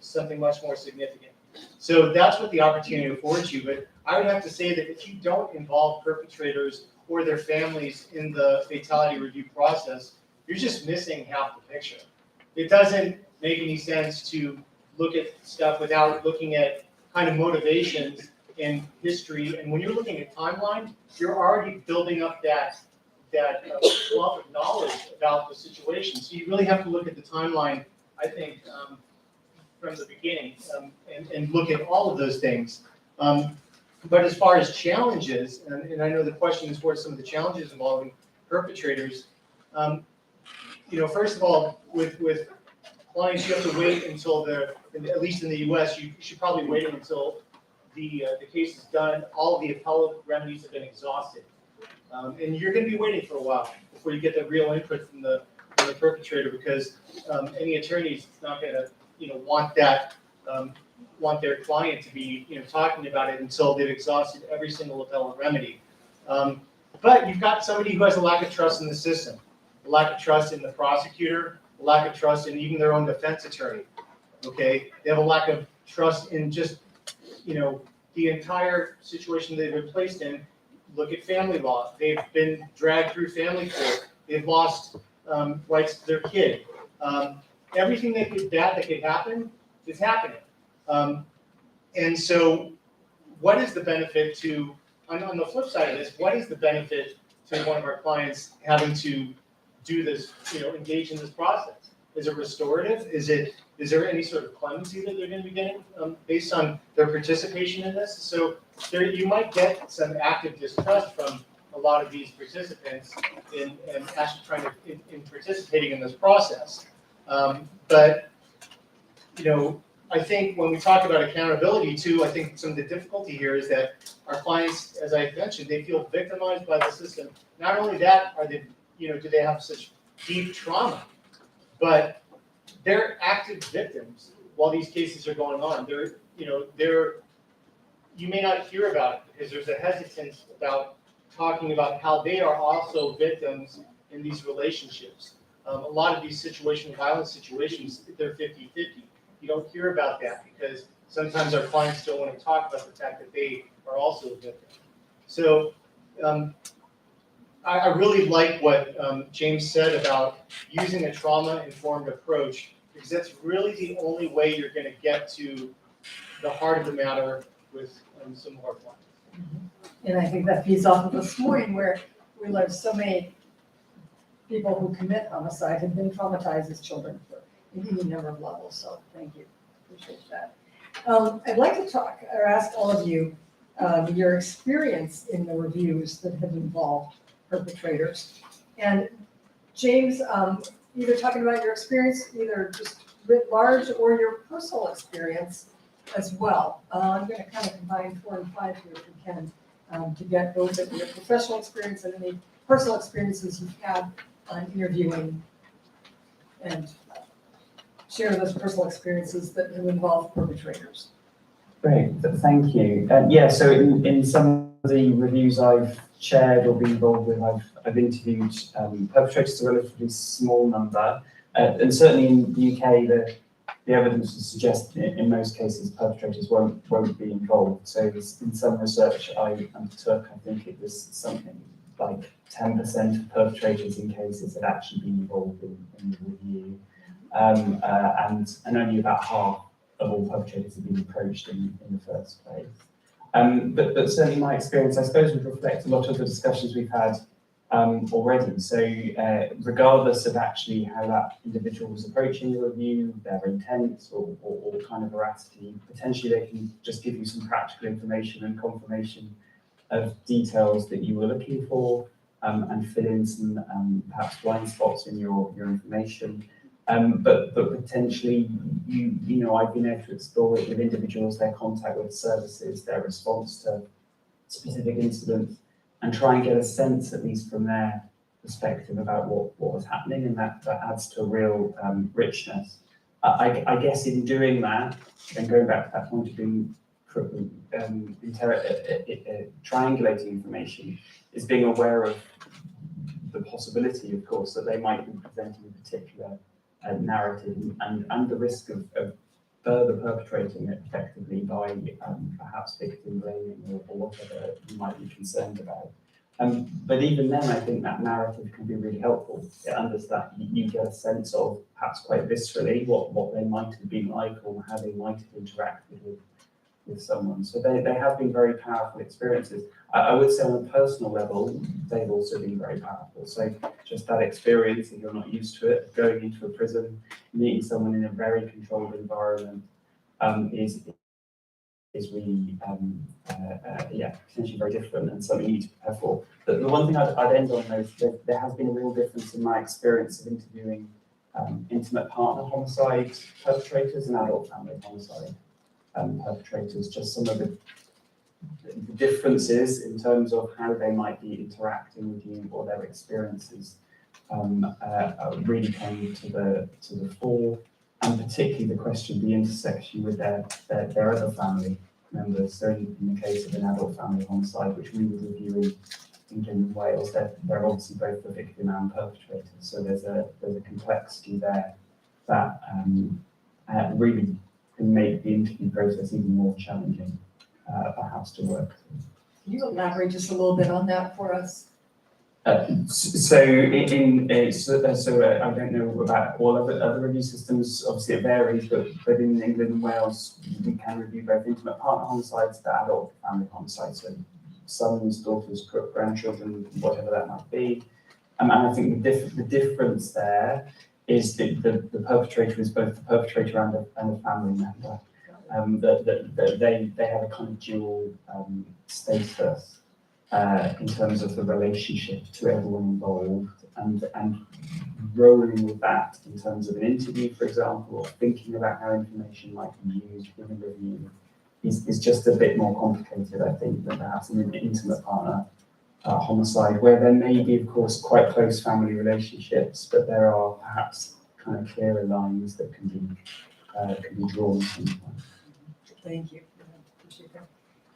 something much more significant. So that's what the opportunity affords you. But I would have to say that if you don't involve perpetrators or their families in the fatality review process, you're just missing half the picture. It doesn't make any sense to look at stuff without looking at kind of motivations and history. And when you're looking at timeline, you're already building up that wealth of knowledge about the situation. So you really have to look at the timeline, I think, from the beginning, and look at all of those things. But as far as challenges, and I know the question is what are some of the challenges involving perpetrators. First of all, with clients, you have to wait until at least in the US, you should probably wait until the case is done, all of the appellate remedies have been exhausted. And you're gonna be waiting for a while before you get the real input from the perpetrator, because any attorney is not gonna, want their client to be, talking about it until they've exhausted every single appellate remedy. But you've got somebody who has a lack of trust in the system, a lack of trust in the prosecutor, a lack of trust in even their own defense attorney, okay? They have a lack of trust in just, the entire situation they've been placed in. Look at family law. They've been dragged through family court. They've lost rights to their kid. Everything that could happen is happening. And so what is the benefit to, on the flip side of this, what is the benefit to one of our clients having to do this, engage in this process? Is it restorative? Is there any sort of clemency that they're going to be getting based on their participation in this? So you might get some active distrust from a lot of these participants in actually trying to in participating in this process. But I think when we talk about accountability too, I think some of the difficulty here is that our clients, as I mentioned, they feel victimized by the system. Not only that, do they have such deep trauma, but they're active victims while these cases are going on. You may not hear about it because there's a hesitance about talking about how they are also victims in these relationships. A lot of these violence situations, they're 50-50. You don't hear about that because sometimes our clients don't want to talk about the fact that they are also a victim. So I really like what James said about using a trauma-informed approach, because that's really the only way you're going to get to the heart of the matter with some of our clients. And I think that feeds off of this morning where we learned so many people who commit homicide have been traumatized as children for any number of levels, so thank you, appreciate that. I'd like to talk or ask all of you your experience in the reviews that have involved perpetrators. And James, either talking about your experience, either just writ large or your personal experience as well. I'm going to kind of combine 4 and 5 here if we can to get both of your professional experience and any personal experiences you've had on interviewing and share those personal experiences that have involved perpetrators. Great, thank you. So in some of the reviews I've chaired or been involved with, I've interviewed perpetrators, a relatively small number, and certainly in the UK, the evidence would suggest in most cases perpetrators won't be involved. So in some research I undertook, I think it was something like 10% of perpetrators in cases had actually been involved in the review, and only about half of all perpetrators have been approached in the first place. But certainly my experience, I suppose, would reflect a lot of the discussions we've had already. So regardless of actually how that individual was approaching the review, their intent or kind of veracity, potentially they can just give you some practical information and confirmation of details that you were looking for, and fill in some perhaps blind spots in your information. But potentially, I've been able to explore it with individuals, their contact with services, their response to specific incidents, and try and get a sense, at least from their perspective, about what was happening, and that adds to a real richness. I guess in doing that, and going back to that point of being triangulating information, is being aware of the possibility, of course, that they might be presenting a particular narrative and the risk of further perpetrating it effectively by perhaps victim blaming or whatever you might be concerned about. But even then, I think that narrative can be really helpful. It understands, you get a sense of, perhaps quite viscerally, what they might have been like or how they might have interacted with someone. So they have been very powerful experiences. I would say on a personal level, they've also been very powerful. So just that experience, if you're not used to it, going into a prison, meeting someone in a very controlled environment, is really, potentially very different and something you need to prepare for. But the one thing I'd end on is that there has been a real difference in my experience of interviewing intimate partner homicide perpetrators and adult family homicide perpetrators. Just some of the differences in terms of how they might be interacting with you or their experiences really came to the fore, and particularly the question of the intersection with their other family members. So in the case of an adult family homicide, which we would review in England and Wales, they're obviously both the victim and perpetrator. So there's a complexity there that really can make the interview process even more challenging, perhaps, to work through. Can you elaborate just a little bit on that for us? So I don't know about all other review systems. Obviously, it varies, but in England and Wales, we can review both intimate partner homicides to adult family homicides. So sons, daughters, grandchildren, whatever that might be. And I think the difference there is that the perpetrator is both the perpetrator and a family member. That they have a kind of dual status. In terms of the relationship to everyone involved, and rolling with that in terms of an interview, for example, or thinking about how information might be used in a review is just a bit more complicated, I think, than perhaps in an intimate partner homicide, where there may be, of course, quite close family relationships, but there are perhaps kind of clearer lines that can be drawn sometimes. Thank you. Appreciate that.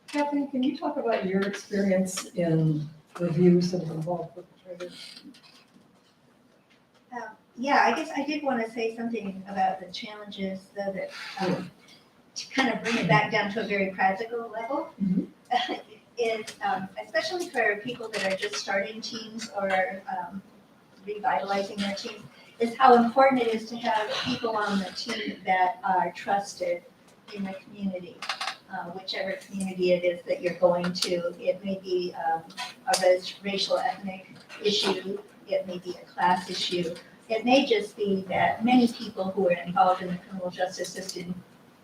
Kathleen, can you talk about your experience in reviews that have involved perpetrators? Yeah, I guess I did want to say something about the challenges, though, that to kind of bring it back down to a very practical level, is especially for people that are just starting teams or revitalizing their teams, is how important it is to have people on the team that are trusted in the community. Whichever community it is that you're going to. It may be a racial ethnic issue, it may be a class issue. It may just be that many people who are involved in the criminal justice system,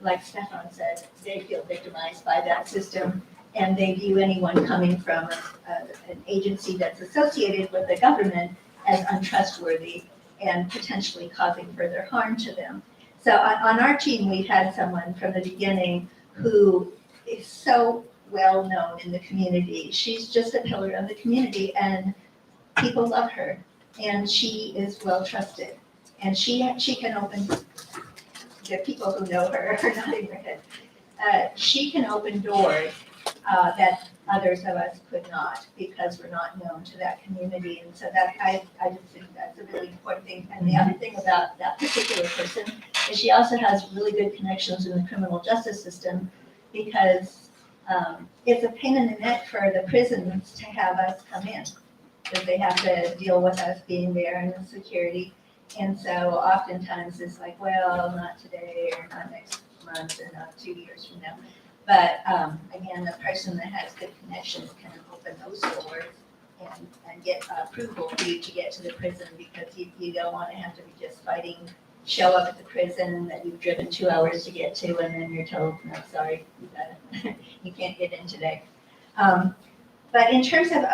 like Stefan said, they feel victimized by that system, and they view anyone coming from an agency that's associated with the government as untrustworthy and potentially causing further harm to them. So on our team, we've had someone from the beginning who is so well known in the community. She's just a pillar of the community, and people love her, and she is well trusted, and she can open, the people who know her are nodding their head. She can open doors that others of us could not, because we're not known to that community, and so that I just think that's a really important thing. And the other thing about that particular person is she also has really good connections in the criminal justice system, because it's a pain in the neck for the prisons to have us come in, because they have to deal with us being there and the security. And so oftentimes it's like, well, not today, or not next month, or not 2 years from now. But again, the person that has good connections can open those doors and get approval for you to get to the prison, because you don't want to have to be just fighting, show up at the prison that you've driven 2 hours to get to, and then you're told, no, sorry, you can't get in today. But in terms of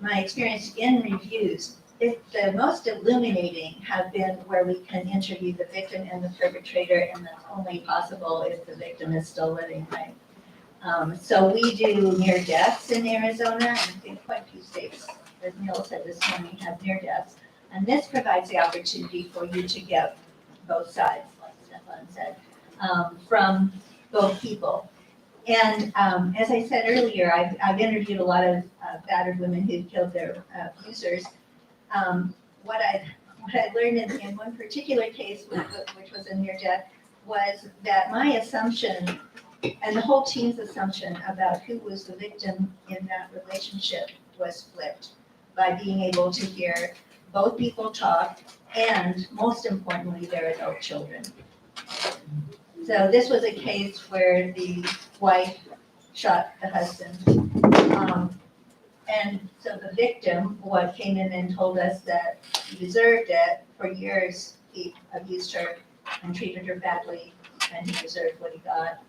my experience in reviews, the most illuminating have been where we can interview the victim and the perpetrator, and that's only possible if the victim is still living, right? So we do near deaths in Arizona, and I think quite a few states, as Neil said this morning, have near deaths. And this provides the opportunity for you to get both sides, like Stefan said, from both people. And as I said earlier, I've interviewed a lot of battered women who killed their abusers. What I learned in one particular case, which was a near death, was that my assumption, and the whole team's assumption about who was the victim in that relationship, was flipped by being able to hear both people talk, and most importantly, their adult children. So this was a case where the wife shot the husband. And so the victim, came in and told us that he deserved it. For years, he abused her and treated her badly. and he deserved what he got.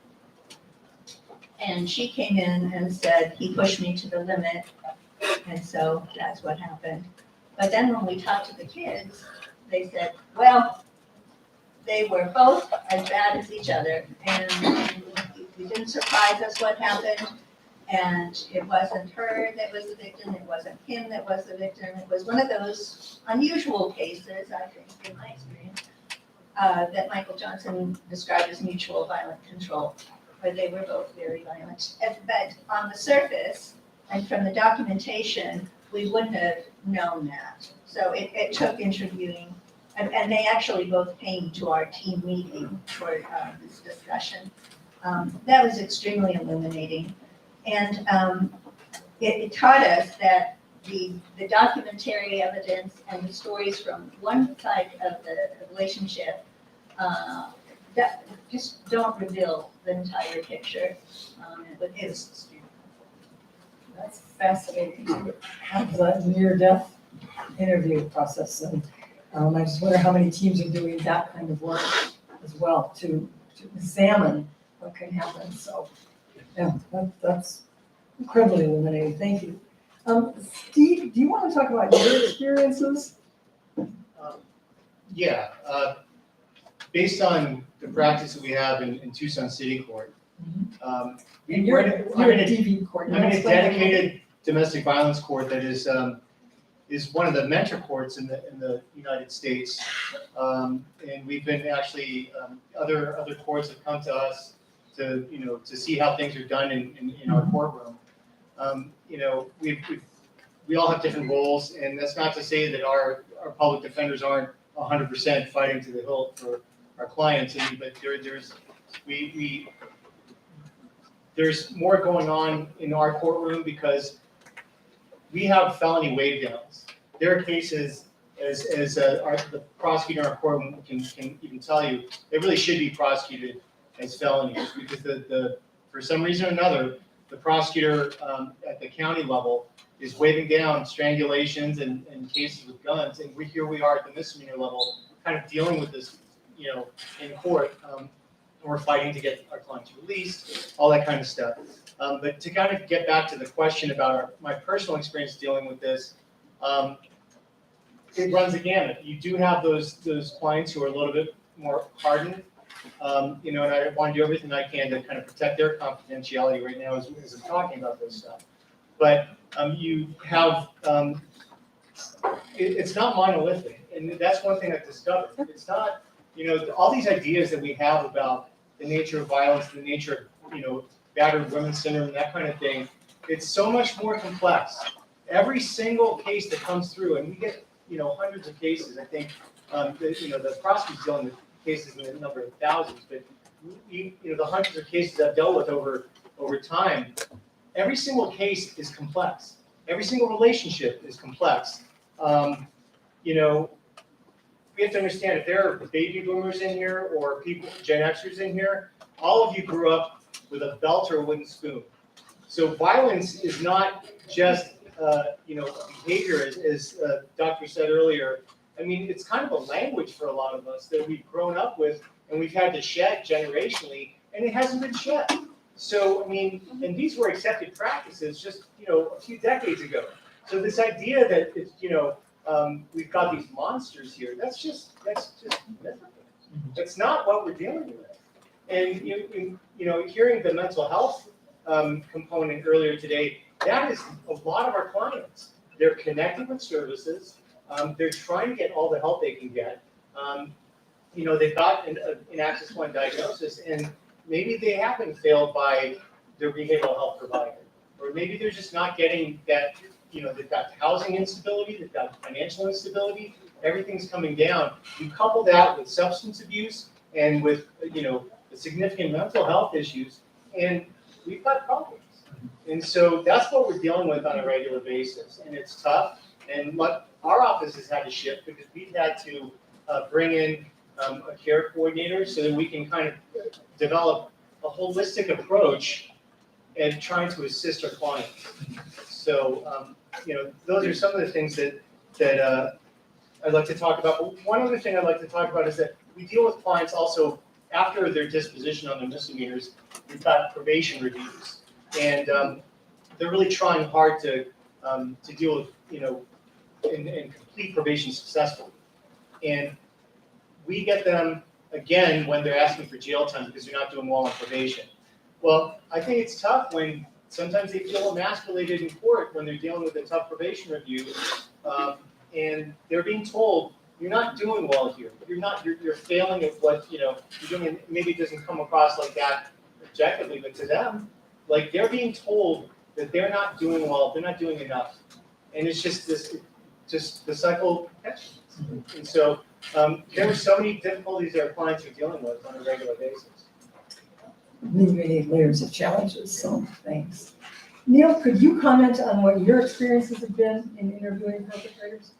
And she came in and said, he pushed me to the limit, and so that's what happened. But then when we talked to the kids, they said, well, they were both as bad as each other, and it didn't surprise us what happened. And it wasn't her that was the victim, it wasn't him that was the victim. It was one of those unusual cases, I think, in my experience, that Michael Johnson described as mutual violent control, where they were both very violent. But on the surface, and from the documentation, we wouldn't have known that. So it took interviewing, and they actually both came to our team meeting for this discussion. That was extremely illuminating. And it taught us that the documentary evidence and the stories from one side of the relationship that just don't reveal the entire picture. With his. That's fascinating to have the near-death interview process. And I just wonder how many teams are doing that kind of work as well to examine what can happen. So, yeah, that's incredibly illuminating. Thank you. Steve, do you want to talk about your experiences? Yeah, based on the practice that we have in Tucson City Court, And you're a DV court. I'm in a dedicated domestic violence court that is one of the mentor courts in the United States. And we've been actually, other courts have come to us to see how things are done in our courtroom. We all have different roles, and that's not to say that our public defenders aren't 100% fighting to the hilt for our clients. But there's more going on in our courtroom because we have felony wave downs. There are cases, as the prosecutor in our courtroom can even tell you, they really should be prosecuted as felonies because for some reason or another, the prosecutor at the county level is waving down strangulations and cases with guns, and here we are at the misdemeanor level, kind of dealing with this, in court. And we're fighting to get our clients released, all that kind of stuff. But to kind of get back to the question about my personal experience dealing with this, it runs the gamut. You do have those clients who are a little bit more hardened, and I want to do everything I can to kind of protect their confidentiality right now as I'm talking about this stuff. But you have, it's not monolithic, and that's one thing I've discovered. It's not, all these ideas that we have about the nature of violence, the nature of, battered women syndrome, that kind of thing, it's so much more complex. Every single case that comes through, and we get, hundreds of cases, I think, the prosecutor's dealing with cases in the number of thousands, but, the hundreds of cases I've dealt with over time, every single case is complex. Every single relationship is complex. We have to understand if there are baby boomers in here or people, Gen Xers in here, all of you grew up with a belt or a wooden spoon. So violence is not just, a behavior, as Doctor said earlier. I mean, it's kind of a language for a lot of us that we've grown up with and we've had to shed generationally, and it hasn't been shed. So, I mean, and these were accepted practices just, a few decades ago. So this idea that it's, we've got these monsters here, that's just mythical. That's not what we're dealing with. And, hearing the mental health component earlier today, that is a lot of our clients. They're connected with services. They're trying to get all the help they can get. They've got an Axis 1 diagnosis, and maybe they have been failed by their behavioral health provider. Or maybe they're just not getting that, they've got housing instability, they've got financial instability, everything's coming down. You couple that with substance abuse and with, significant mental health issues, and we've got problems. And so that's what we're dealing with on a regular basis, and it's tough. And what our office has had to shift because we've had to bring in a care coordinator so that we can kind of develop a holistic approach and trying to assist our clients. So, those are some of the things that I'd like to talk about. But one other thing I'd like to talk about is that we deal with clients also after their disposition on the misdemeanors, we've got probation reviews. And they're really trying hard to deal with, and complete probation successfully. And we get them again when they're asking for jail time because they're not doing well on probation. Well, I think it's tough when sometimes they feel emasculated in court when they're dealing with a tough probation review, and they're being told, you're not doing well here. You're failing at what, you're doing, and maybe it doesn't come across like that objectively, but to them, like they're being told that they're not doing well, they're not doing enough. And it's just the cycle perpetuates. And so there are so many difficulties that our clients are dealing with on a regular basis. Many layers of challenges, so thanks. Neil, could you comment on what your experiences have been in interviewing perpetrators?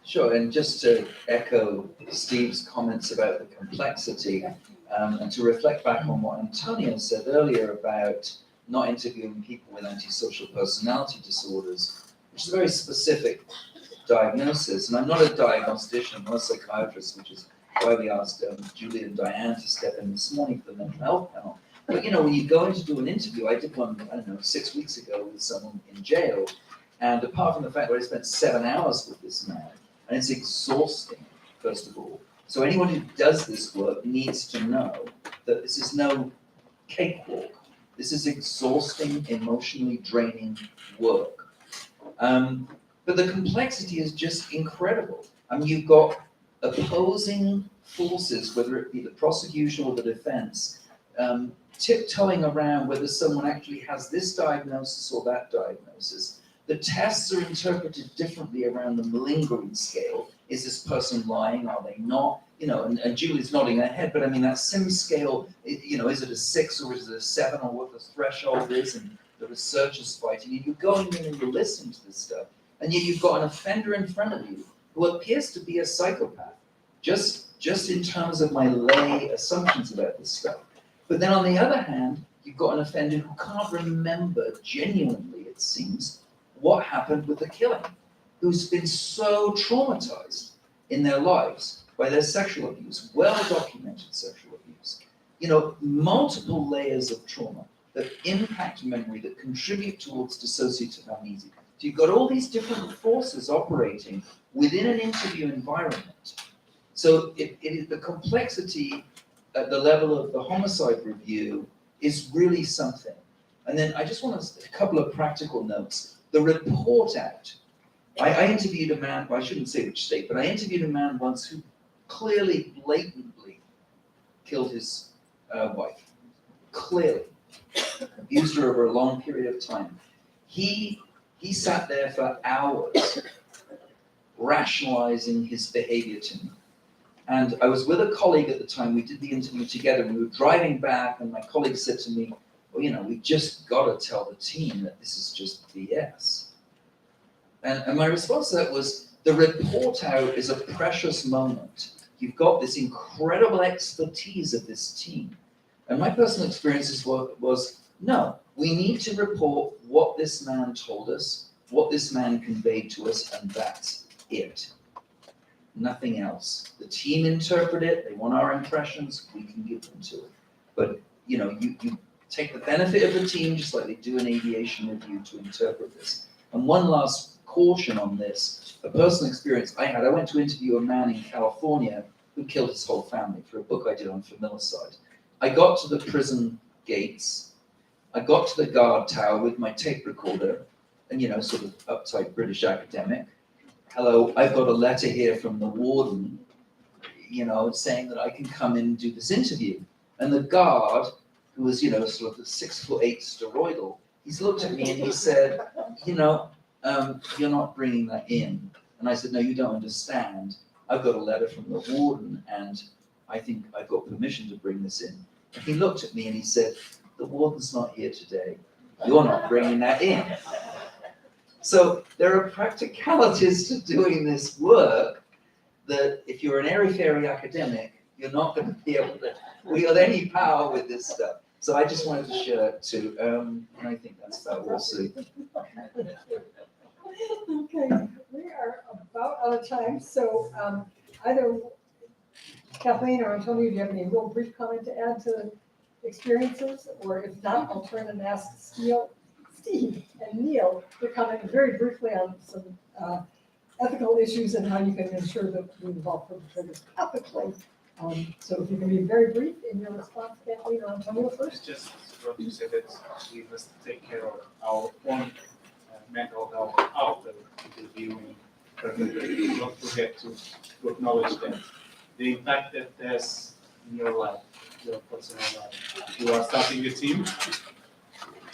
Sure, and just to echo Steve's comments about the complexity, and to reflect back on what Antonio said earlier about not interviewing people with antisocial personality disorders, which is a very specific diagnosis. And I'm not a diagnostician, I'm not a psychiatrist, which is why we asked Julie and Diane to step in this morning for the mental health panel. But when you go in to do an interview, I did one, 6 weeks ago with someone in jail. And apart from the fact that I spent 7 hours with this man, and it's exhausting, first of all. So anyone who does this work needs to know that this is no cakewalk. This is exhausting, emotionally draining work. But the complexity is just incredible. I mean, you've got opposing forces, whether it be the prosecution or the defense, tiptoeing around whether someone actually has this diagnosis or that diagnosis. The tests are interpreted differently around the malingering scale. Is this person lying? Are they not? And Julie's nodding her head, but I mean, that SIM scale, is it a 6 or is it a 7 or what the threshold is? And the researchers fighting, and you're going in and you're listening to this stuff. And yet you've got an offender in front of you who appears to be a psychopath, just in terms of my lay assumptions about this stuff. But then on the other hand, you've got an offender who can't remember genuinely, it seems, what happened with the killing, who's been so traumatized in their lives by their sexual abuse, well-documented sexual abuse. Multiple layers of trauma that impact memory, that contribute towards dissociative amnesia. So you've got all these different forces operating within an interview environment. So the complexity at the level of the homicide review is really something. And then I just want a couple of practical notes. The report out. I interviewed a man, I shouldn't say which state, but I interviewed a man once who clearly, blatantly killed his wife. Clearly. Abused her over a long period of time. He sat there for hours rationalizing his behavior to me. And I was with a colleague at the time, we did the interview together, and we were driving back, and my colleague said to me, well, we just got to tell the team that this is just BS. And my response to that was, the report out is a precious moment. You've got this incredible expertise of this team. And my personal experiences was, no, we need to report what this man told us, what this man conveyed to us, and that's it. Nothing else. The team interpret it, they want our impressions, we can give them to it. But, you take the benefit of the team, just like they do an aviation review, to interpret this. And one last caution on this, a personal experience I had. I went to interview a man in California who killed his whole family for a book I did on familicide. I got to the prison gates, I got to the guard tower with my tape recorder, and sort of uptight British academic. Hello, I've got a letter here from the warden, saying that I can come in and do this interview. And the guard, who was, sort of the 6'8" steroidal, he's looked at me and he said, you're not bringing that in. And I said, no, you don't understand. I've got a letter from the warden and I think I've got permission to bring this in. And he looked at me and he said, the warden's not here today. You're not bringing that in. So there are practicalities to doing this work that if you're an airy-fairy academic, you're not going to be able to wield any power with this stuff. So I just wanted to share that too. And I think that's about we'll see. Okay, we are about out of time, so either Kathleen or Antonio, do you have any real brief comment to add to experiences? Or if not, I'll turn and ask Steve and Neil to comment very briefly on some ethical issues and how you can ensure that we involve perpetrators ethically. So if you can be very brief in your response, Kathleen or Antonio first. Just what you said, that we must take care of our own mental health after interviewing. Not forget to acknowledge that the impact that has in your life, your personal life. You are starting a team.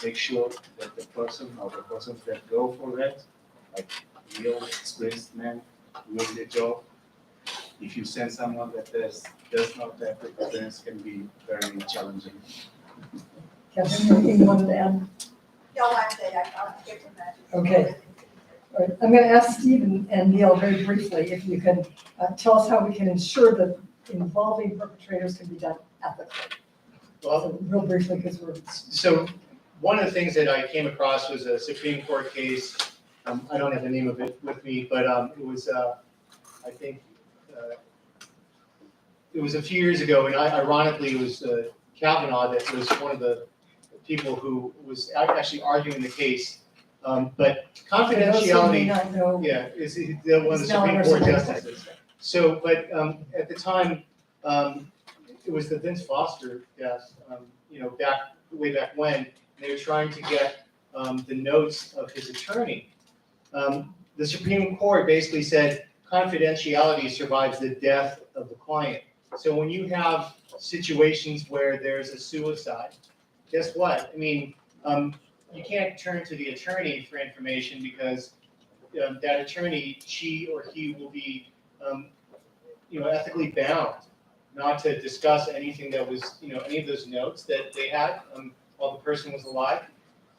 Make sure that the person or the persons that go for that, like real experienced men doing the job. If you send someone that does not have the experience, can be very challenging. Kathleen, anything you wanted to add? No, I said, I'll get to that. Okay. All right. I'm going to ask Steve and Neil very briefly if you can tell us how we can ensure that involving perpetrators can be done ethically. Well, So real briefly, because we're. so one of the things that I came across was a Supreme Court case. I don't have the name of it with me, but it was, I think, it was a few years ago, and ironically, it was Kavanaugh that was one of the people who was actually arguing the case. But confidentiality, yeah, is the one of the Supreme Court justices. So, but at the time, it was the Vince Foster death, way back when, they were trying to get the notes of his attorney. The Supreme Court basically said confidentiality survives the death of the client. So when you have situations where there's a suicide, guess what? I mean, you can't turn to the attorney for information because that attorney, she or he will be, ethically bound not to discuss anything that was, any of those notes that they had while the person was alive.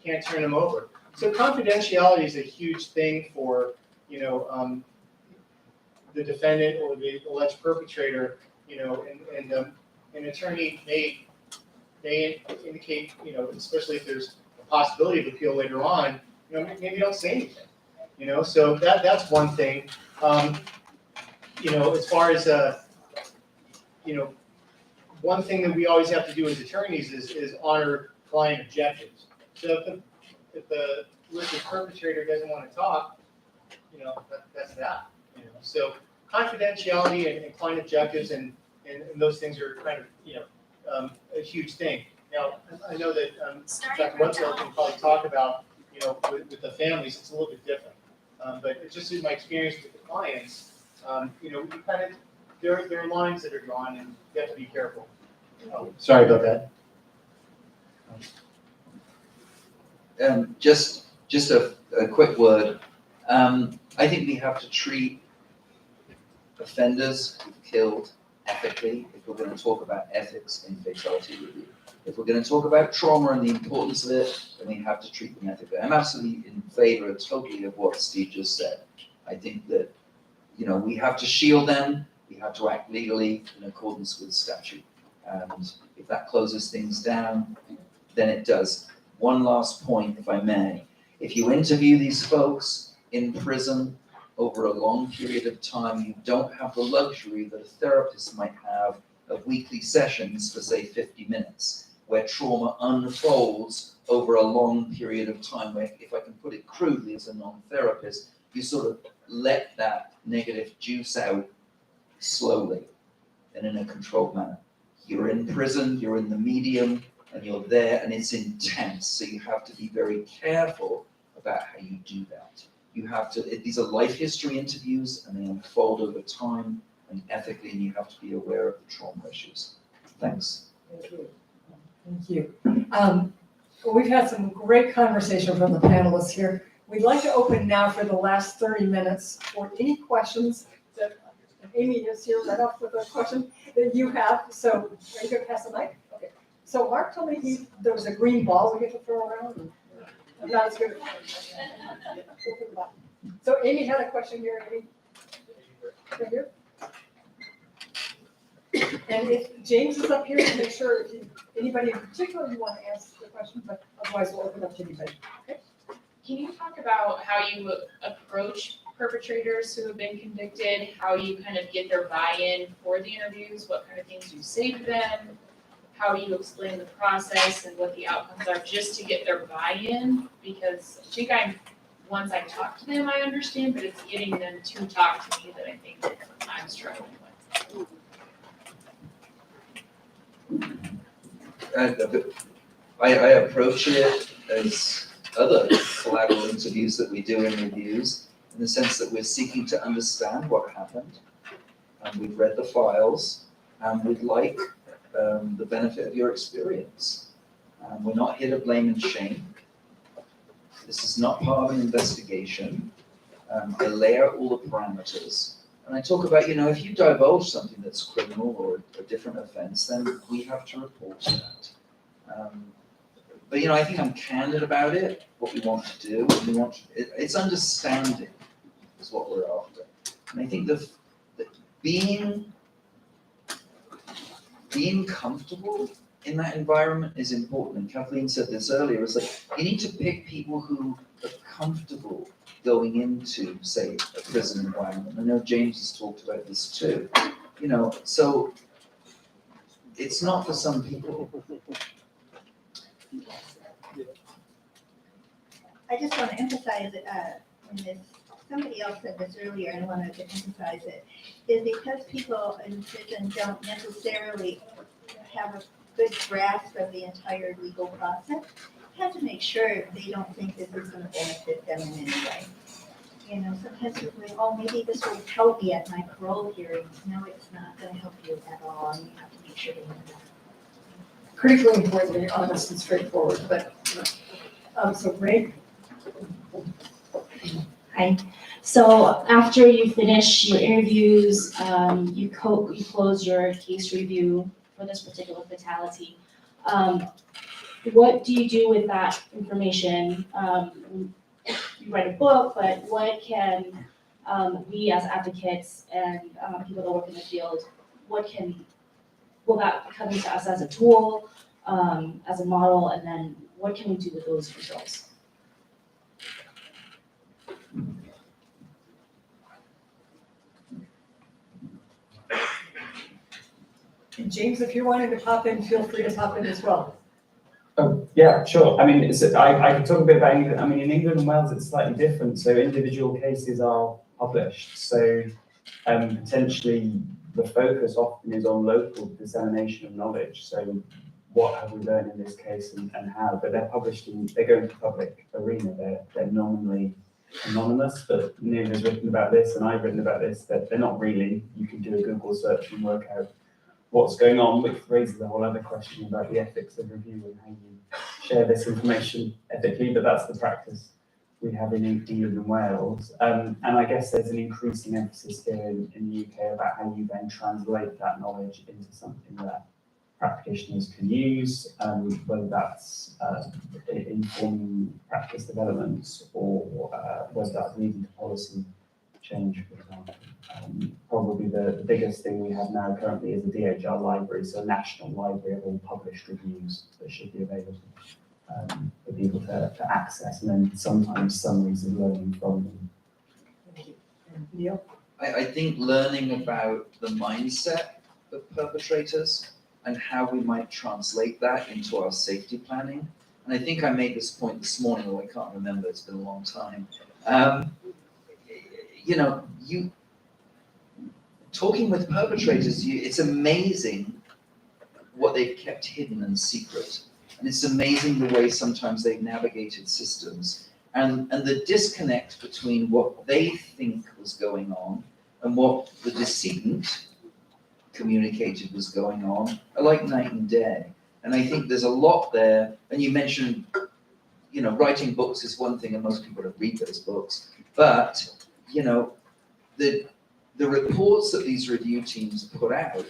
Can't turn them over. So confidentiality is a huge thing for, the defendant or the alleged perpetrator, and an attorney may indicate, especially if there's a possibility of appeal later on, maybe don't say anything, so that's one thing. As far as, one thing that we always have to do as attorneys is honor client objectives. So if the alleged perpetrator doesn't want to talk, that's that. So confidentiality and client objectives and those things are kind of a huge thing. Now I know that Dr. Wetzel can probably talk about with the families it's a little bit different, but it's just in my experience with the clients, we kind of there are lines that are drawn and you have to be careful. Sorry about that. Just a quick word. I think we have to treat offenders who've killed ethically if we're going to talk about ethics in fatality review. If we're going to talk about trauma and the importance of it, then we have to treat them ethically. I'm absolutely in favor totally of what Steve just said. I think that, we have to shield them, we have to act legally in accordance with statute. And if that closes things down, then it does. One last point, if I may. If you interview these folks in prison over a long period of time, you don't have the luxury that a therapist might have of weekly sessions for, say, 50 minutes, where trauma unfolds over a long period of time, where, if I can put it crudely as a non-therapist, you sort of let that negative juice out slowly and in a controlled manner. You're in prison, you're in the medium, and you're there, and it's intense, so you have to be very careful about how you do that. You have to, these are life history interviews, and they unfold over time and ethically, and you have to be aware of the trauma issues. Thanks. Thank you. Thank you. Well, we've had some great conversation from the panelists here. We'd like to open now for the last 30 minutes for any questions that Amy is here right off with a question that you have. So are you going to pass the mic? Okay. So Mark told me there was a green ball we get to throw around. And that's good. So Amy had a question here, Amy. Right here. And if James is up here to make sure if anybody in particular you want to ask the question, but otherwise we'll open up to anybody. Okay? Can you talk about how you approach perpetrators who have been convicted, how you kind of get their buy-in for the interviews, what kind of things you say to them, how you explain the process and what the outcomes are, just to get their buy-in, because I think once I talk to them, I understand, but it's getting them to talk to me that I think that I'm struggling with. I approach it as other collateral interviews that we do in reviews, in the sense that we're seeking to understand what happened. And we've read the files, and we'd like the benefit of your experience. We're not here to blame and shame. This is not part of an investigation. I lay out all the parameters. And I talk about, if you divulge something that's criminal or a different offense, then we have to report that. But I think I'm candid about it, what we want to do. It's understanding is what we're after. And I think that being comfortable in that environment is important. And Kathleen said this earlier, is like, you need to pick people who are comfortable going into, say, a prison environment. I know James has talked about this too. So it's not for some people. I just want to emphasize somebody else said this earlier, and I wanted to emphasize it, is because people in prison don't necessarily have a good grasp of the entire legal process, you have to make sure they don't think this is going to benefit them in any way. Sometimes people think, oh, maybe this will help me at my parole hearing. No, it's not going to help you at all, and you have to make sure they know that. Critically important to be honest and straightforward, but, so Ray? Hi. So after you finish your interviews, you close your case review for this particular fatality. What do you do with that information? You write a book, but what can we as advocates and people that work in the field, will that come to us as a tool, as a model, and then what can we do with those results? And James, if you're wanting to pop in, feel free to pop in as well. Oh, yeah, sure. I mean, I can talk a bit about England. I mean, in England and Wales, it's slightly different. So individual cases are published. So potentially the focus often is on local dissemination of knowledge. So what have we learned in this case and how? But they're published they go into public arena. They're nominally anonymous, but Neil has written about this and I've written about this. They're not really. You can do a Google search and work out what's going on, which raises a whole other question about the ethics of review and how you share this information ethically, but that's the practice we have in England and Wales. And I guess there's an increasing emphasis here in the UK about how you then translate that knowledge into something that practitioners can use, whether that's informing practice developments or whether that's leading to policy change, for example. Probably the biggest thing we have now currently is a DHR library, so a national library of all published reviews that should be available for people to access, and then sometimes summaries of learning from them. Thank you. And Neil? I think learning about the mindset of perpetrators and how we might translate that into our safety planning. And I think I made this point this morning, or I can't remember, it's been a long time. You talking with perpetrators, it's amazing what they've kept hidden and secret. And it's amazing the way sometimes they've navigated systems and the disconnect between what they think was going on and what the decedent communicated was going on are like night and day. And I think there's a lot there. And you mentioned, writing books is one thing, and most people don't read those books. But, the reports that these review teams put out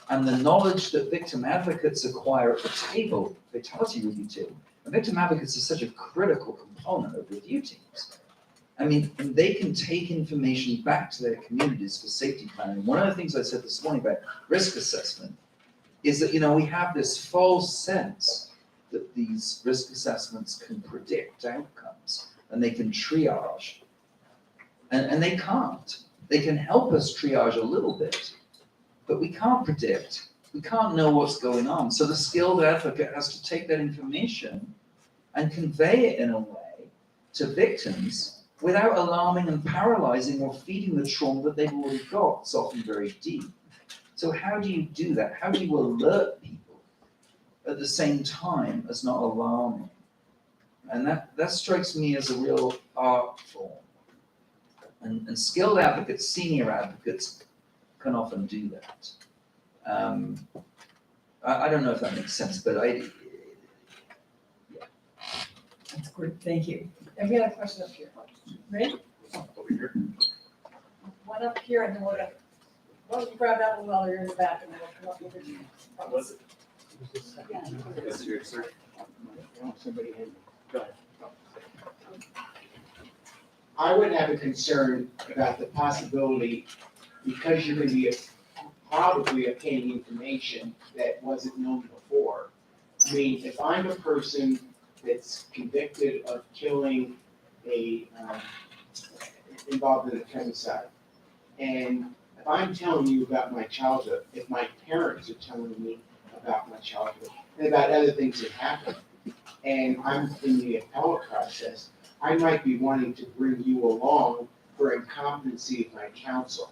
and the knowledge that victim advocates acquire at the table, fatality review team, and victim advocates are such a critical component of review teams. I mean, and they can take information back to their communities for safety planning. One of the things I said this morning about risk assessment is that, we have this false sense that these risk assessments can predict outcomes and they can triage. And they can't. They can help us triage a little bit, but we can't predict. We can't know what's going on. So the skilled advocate has to take that information and convey it in a way to victims without alarming and paralyzing or feeding the trauma that they've already got. It's often very deep. So how do you do that? How do you alert people at the same time as not alarming? And that strikes me as a real art form. And skilled advocates, senior advocates, can often do that. I don't know if that makes sense, but That's good, thank you. And we have a question up here. Ready? Over here. One up here, and then we'll go. Why don't you grab that one while you're in the back, and then we'll come up with it. That's your sir. Somebody had, go ahead. I would have a concern about the possibility, because you're gonna be probably obtaining information that wasn't known before. I mean, if I'm a person that's convicted of killing involved in a femicide, and if I'm telling you about my childhood, if my parents are telling me about my childhood, and about other things that happened, and I'm in the appellate process, I might be wanting to bring you along for incompetency of my counsel.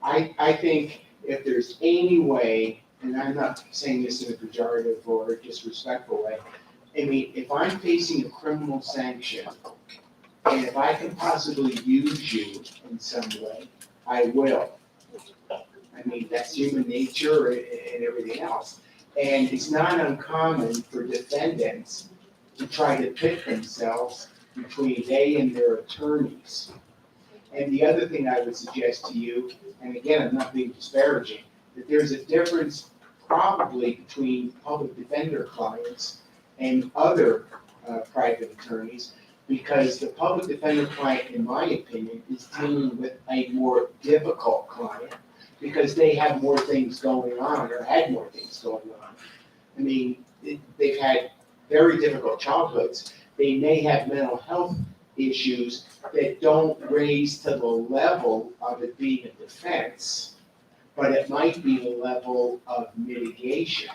I think if there's any way, and I'm not saying this in a pejorative or disrespectful way, I mean, if I'm facing a criminal sanction, and if I can possibly use you in some way, I will. I mean, that's human nature and everything else. And it's not uncommon for defendants to try to pit themselves between they and their attorneys. And the other thing I would suggest to you, and again, I'm not being disparaging, that there's a difference probably between public defender clients and other private attorneys, because the public defender client, in my opinion, is dealing with a more difficult client because they have more things going on or had more things going on. I mean, they've had very difficult childhoods. They may have mental health issues that don't raise to the level of it being a defense, but it might be the level of mitigation.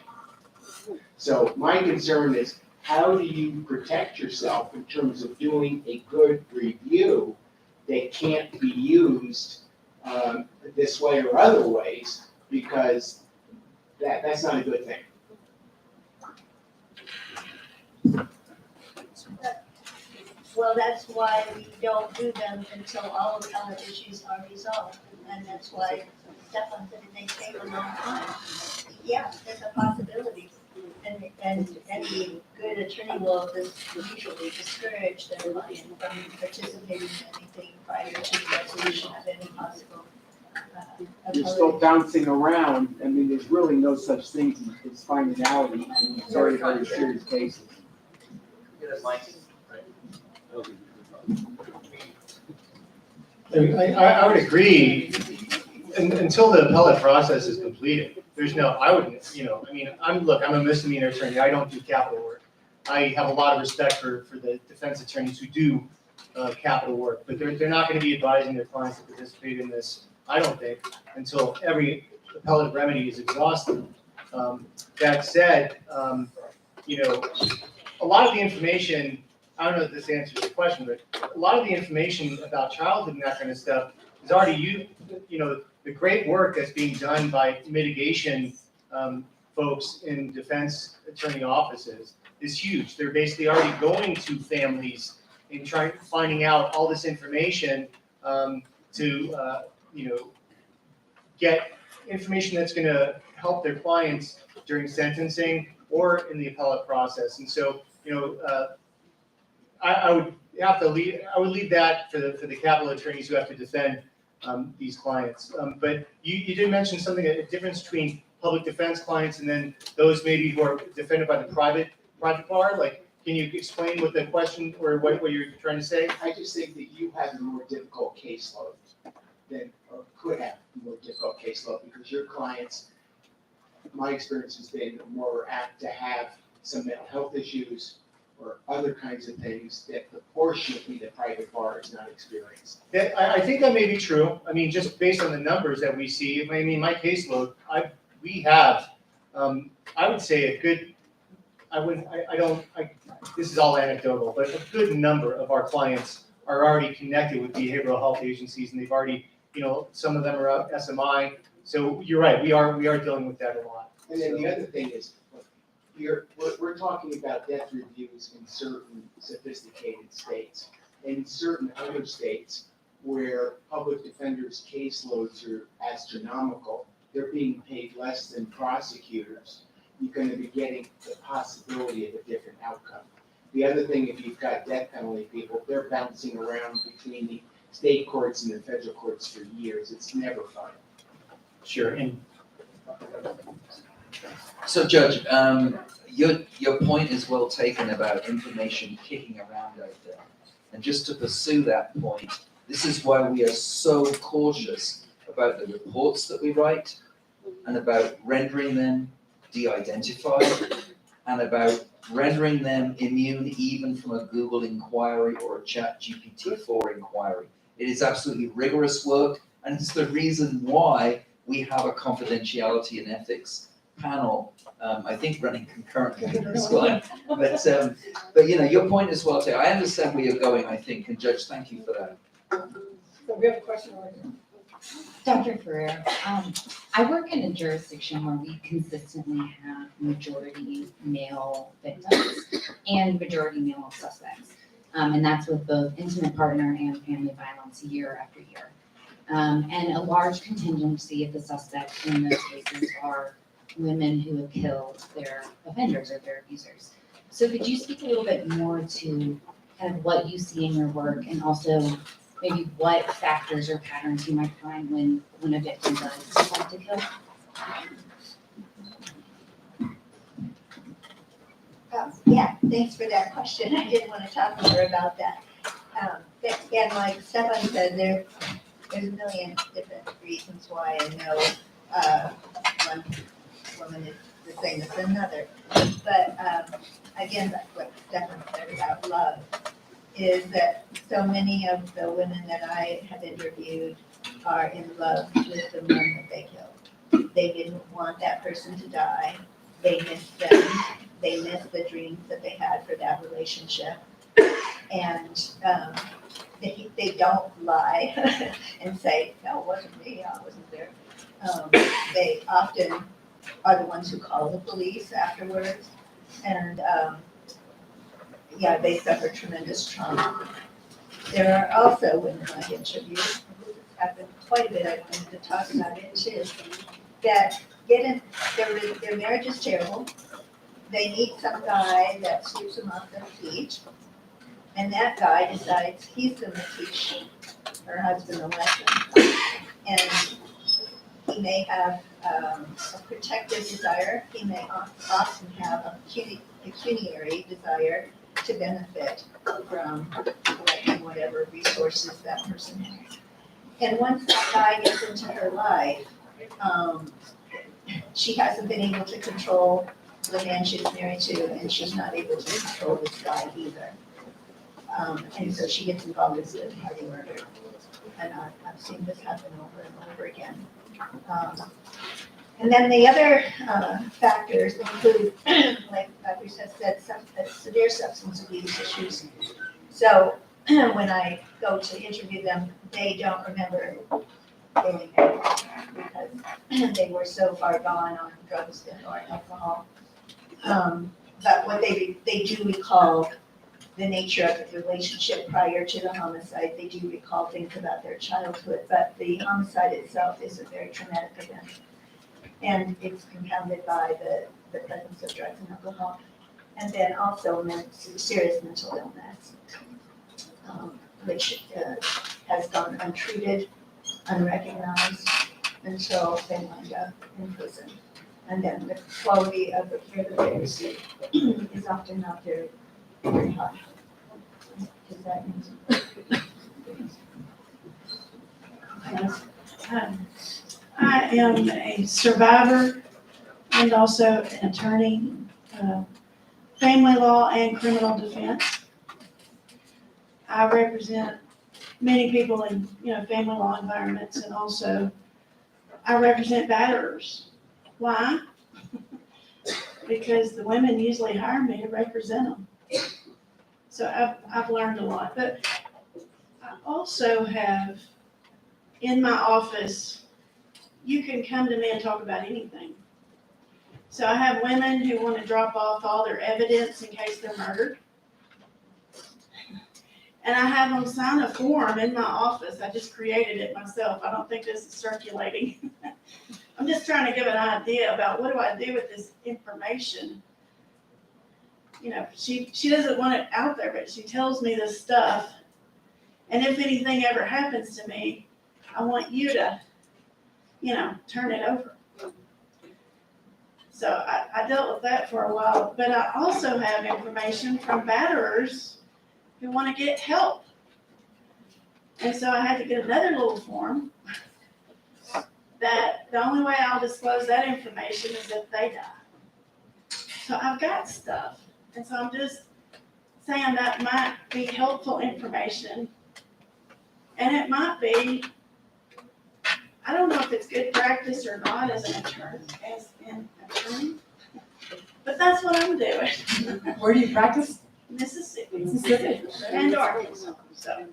So my concern is, how do you protect yourself in terms of doing a good review that can't be used this way or other ways, because that's not a good thing. Well, that's why we don't do them until all appellate issues are resolved, and that's why Stefan said it may take a long time. Yeah, there's a possibility, and any good attorney will usually discourage their client from participating in anything prior to the resolution of any possible You're still bouncing around. I mean, there's really no such thing as finality in very, very serious cases. I would agree, until the appellate process is completed, there's no, I wouldn't, I mean, I'm a misdemeanor attorney, I don't do capital work. I have a lot of respect for the defense attorneys who do capital work, but they're not gonna be advising their clients to participate in this, I don't think, until every appellate remedy is exhausted. That said, a lot of the information, I don't know if this answers your question, but a lot of the information about childhood and that kind of stuff is already the great work that's being done by mitigation folks in defense attorney offices is huge. They're basically already going to families and finding out all this information to get information that's going to help their clients during sentencing or in the appellate process. And so, I would leave that for the capital attorneys who have to defend these clients. But you did mention something, a difference between public defense clients and then those maybe who are defended by the private bar. Like, can you explain what the question or what you're trying to say? I just think that you have a more difficult caseload than, or could have a more difficult caseload, because your clients, my experience has been, more apt to have some mental health issues, or other kinds of things that proportionately the private bar is not experiencing. I think that may be true. I mean, just based on the numbers that we see, I mean, my caseload, we have, I would say a good, this is all anecdotal, but a good number of our clients are already connected with behavioral health agencies, and they've already, some of them are out SMI. So you're right, we are dealing with that a lot. And then the other thing is, we're talking about death reviews in certain sophisticated states. In certain other states where public defenders' caseloads are astronomical, they're being paid less than prosecutors. You're going to be getting the possibility of a different outcome. The other thing, if you've got death penalty people, they're bouncing around between the state courts and the federal courts for years. It's never fun. Sure, and So Judge, your point is well taken about information kicking around out there. And just to pursue that point, this is why we are so cautious about the reports that we write and about rendering them de-identified and about rendering them immune even from a Google inquiry or a ChatGPT-4 inquiry. It is absolutely rigorous work, and it's the reason why we have a confidentiality and ethics panel, I think running concurrently with this one. But your point is well taken. I understand where you're going, I think, and Judge, thank you for that. So we have a question over here. Dr. Ferrer, I work in a jurisdiction where we consistently have majority male victims and majority male suspects. And that's with both intimate partner and family violence year after year. And a large contingency of the suspects in those cases are women who have killed their offenders or their abusers. So could you speak a little bit more to kind of what you see in your work, and also maybe what factors or patterns you might find when a victim does decide to kill? Yeah, thanks for that question. I did want to talk more about that. And like Stefan said, there's a million different reasons why I know one woman is the same as another. But again, that's what Stefan said about love, is that so many of the women that I have interviewed are in love with the man that they killed. They didn't want that person to die. They missed them. They missed the dreams that they had for that relationship. And they don't lie and say, no, it wasn't me, I wasn't there. They often are the ones who call the police afterwards. And yeah, they suffer tremendous trauma. There are also women I've interviewed, this has happened quite a bit, I wanted to talk about it too, that get in, their marriage is terrible. They meet some guy that sweeps them off their feet, and that guy decides he's gonna teach her husband a lesson. And he may have a protective desire, he may often have a pecuniary desire to benefit from collecting whatever resources that person has. And once that guy gets into her life, she hasn't been able to control the man she's married to, and she's not able to control this guy either. And so she gets involved in third-party murder. And I've seen this happen over and over again. And then the other factors include, like Dr. said, severe substance abuse issues. So when I go to interview them, they don't remember getting married because they were so far gone on drugs or alcohol. But what they do recall the nature of the relationship prior to the homicide. They do recall things about their childhood, but the homicide itself is a very traumatic event. And it's compounded by the presence of drugs and alcohol. And then also serious mental illness, which has gone untreated, unrecognized, until they wind up in prison. And then the quality of the care that they receive is often not very, very high. Does that mean? I am a survivor and also an attorney family law and criminal defense. I represent many people in, family law environments, and also I represent batterers. Why? Because the women usually hire me to represent them. So I've learned a lot, but I also have, in my office, you can come to me and talk about anything. So I have women who want to drop off all their evidence in case they're murdered. And I have them sign a form in my office. I just created it myself. I don't think this is circulating. I'm just trying to give an idea about what do I do with this information. She doesn't want it out there, but she tells me this stuff. And if anything ever happens to me, I want you to, turn it over. So I dealt with that for a while, but I also have information from batterers who want to get help. And so I had to get another little form that the only way I'll disclose that information is if they die. So I've got stuff. And so I'm just saying that might be helpful information. And it might be, I don't know if it's good practice or not as an attorney, but that's what I'm doing. Where do you practice? Mississippi. Mississippi. And Arkansas. So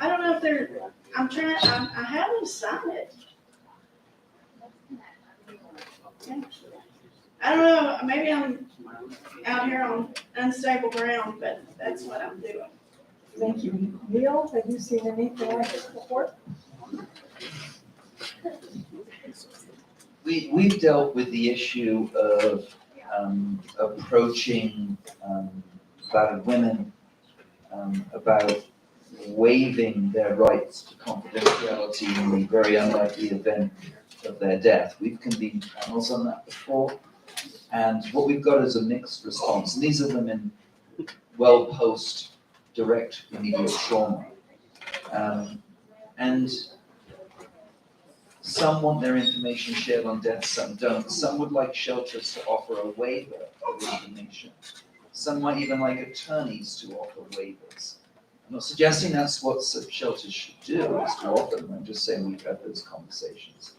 I don't know if they're, I have them sign it. I don't know, maybe I'm out here on unstable ground, but that's what I'm doing. Thank you. Neil, have you seen anything like this before? We've dealt with the issue of approaching battered women about waiving their rights to confidentiality in the very unlikely event of their death. We've convened panels on that before, and what we've got is a mixed response. And these are women well post direct immediate trauma. And some want their information shared on death, some don't. Some would like shelters to offer a waiver of information. Some might even like attorneys to offer waivers. I'm not suggesting that's what shelters should do, is to offer them. I'm just saying we've had those conversations.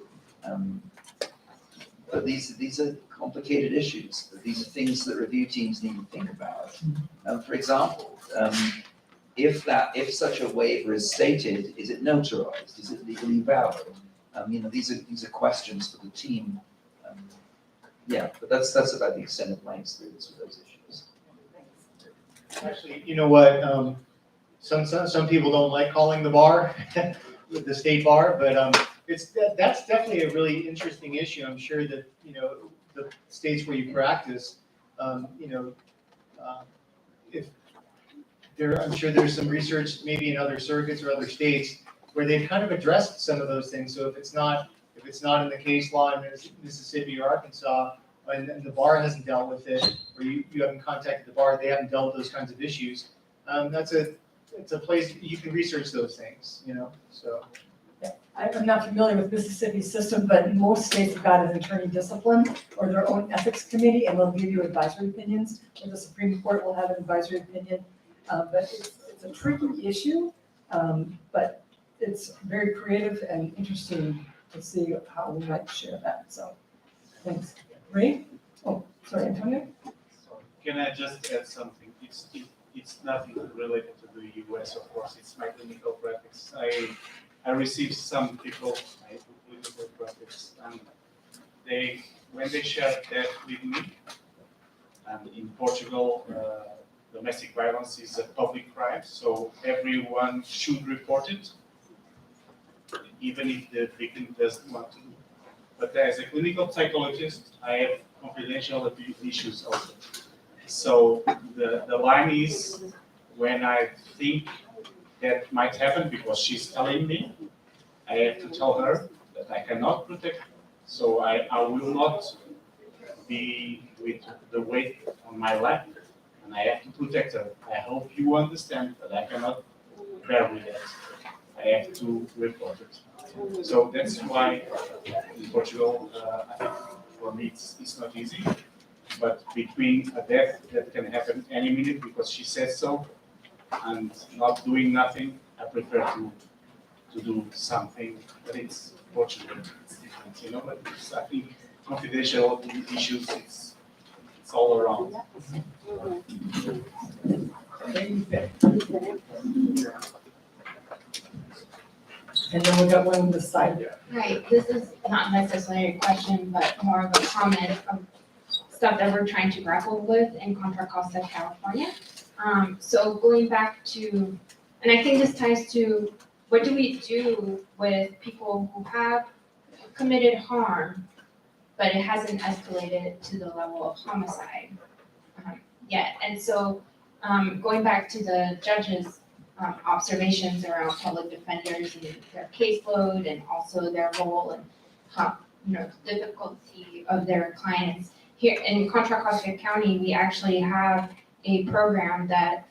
But these are complicated issues. These are things that review teams need to think about. For example, if such a waiver is stated, is it notarized? Is it legally valid? These are questions for the team. But that's about the extent of my experience with those issues. Actually, you know what? Some people don't like calling the bar the state bar, but that's definitely a really interesting issue. I'm sure that the states where you practice, if there, I'm sure there's some research maybe in other circuits or other states where they've kind of addressed some of those things. So if it's not in the case law in Mississippi or Arkansas, and the bar hasn't dealt with it, or you haven't contacted the bar, they haven't dealt with those kinds of issues. It's a place you can research those things, so. Yeah, I'm not familiar with Mississippi's system, but most states have got an attorney discipline or their own ethics committee, and they'll give you advisory opinions, or the Supreme Court will have an advisory opinion. But it's a tricky issue, but it's very creative and interesting to see how we might share that, so, thanks. Ray? Oh, sorry, Antonio? Can I just add something? It's nothing related to the US, of course, it's my clinical practice. I received some people, my clinical practice, and when they shared that with me, and in Portugal, domestic violence is a public crime, so everyone should report it, even if the victim doesn't want to. But as a clinical psychologist, I have confidential issues also. So the line is, when I think that might happen because she's telling me, I have to tell her that I cannot protect her. So I will not be with the weight on my life, and I have to protect her. I hope you understand that I cannot bear with that. I have to report it. So that's why in Portugal, I think for me it's not easy. but between a death that can happen any minute because she says so, and not doing nothing, I prefer to do something, but it's fortunate, it's different, you know, but it's, I think confidential issues, it's all around. And then we got one on this side there. Right, this is not necessarily a question, but more of a comment of stuff that we're trying to grapple with in Contra Costa, California. So going back to, and I think this ties to, what do we do with people who have committed harm, but it hasn't escalated to the level of homicide yet? And so going back to the judge's observations around public defenders and their caseload and also their role and how, difficulty of their clients. Here in Contra Costa County, we actually have a program that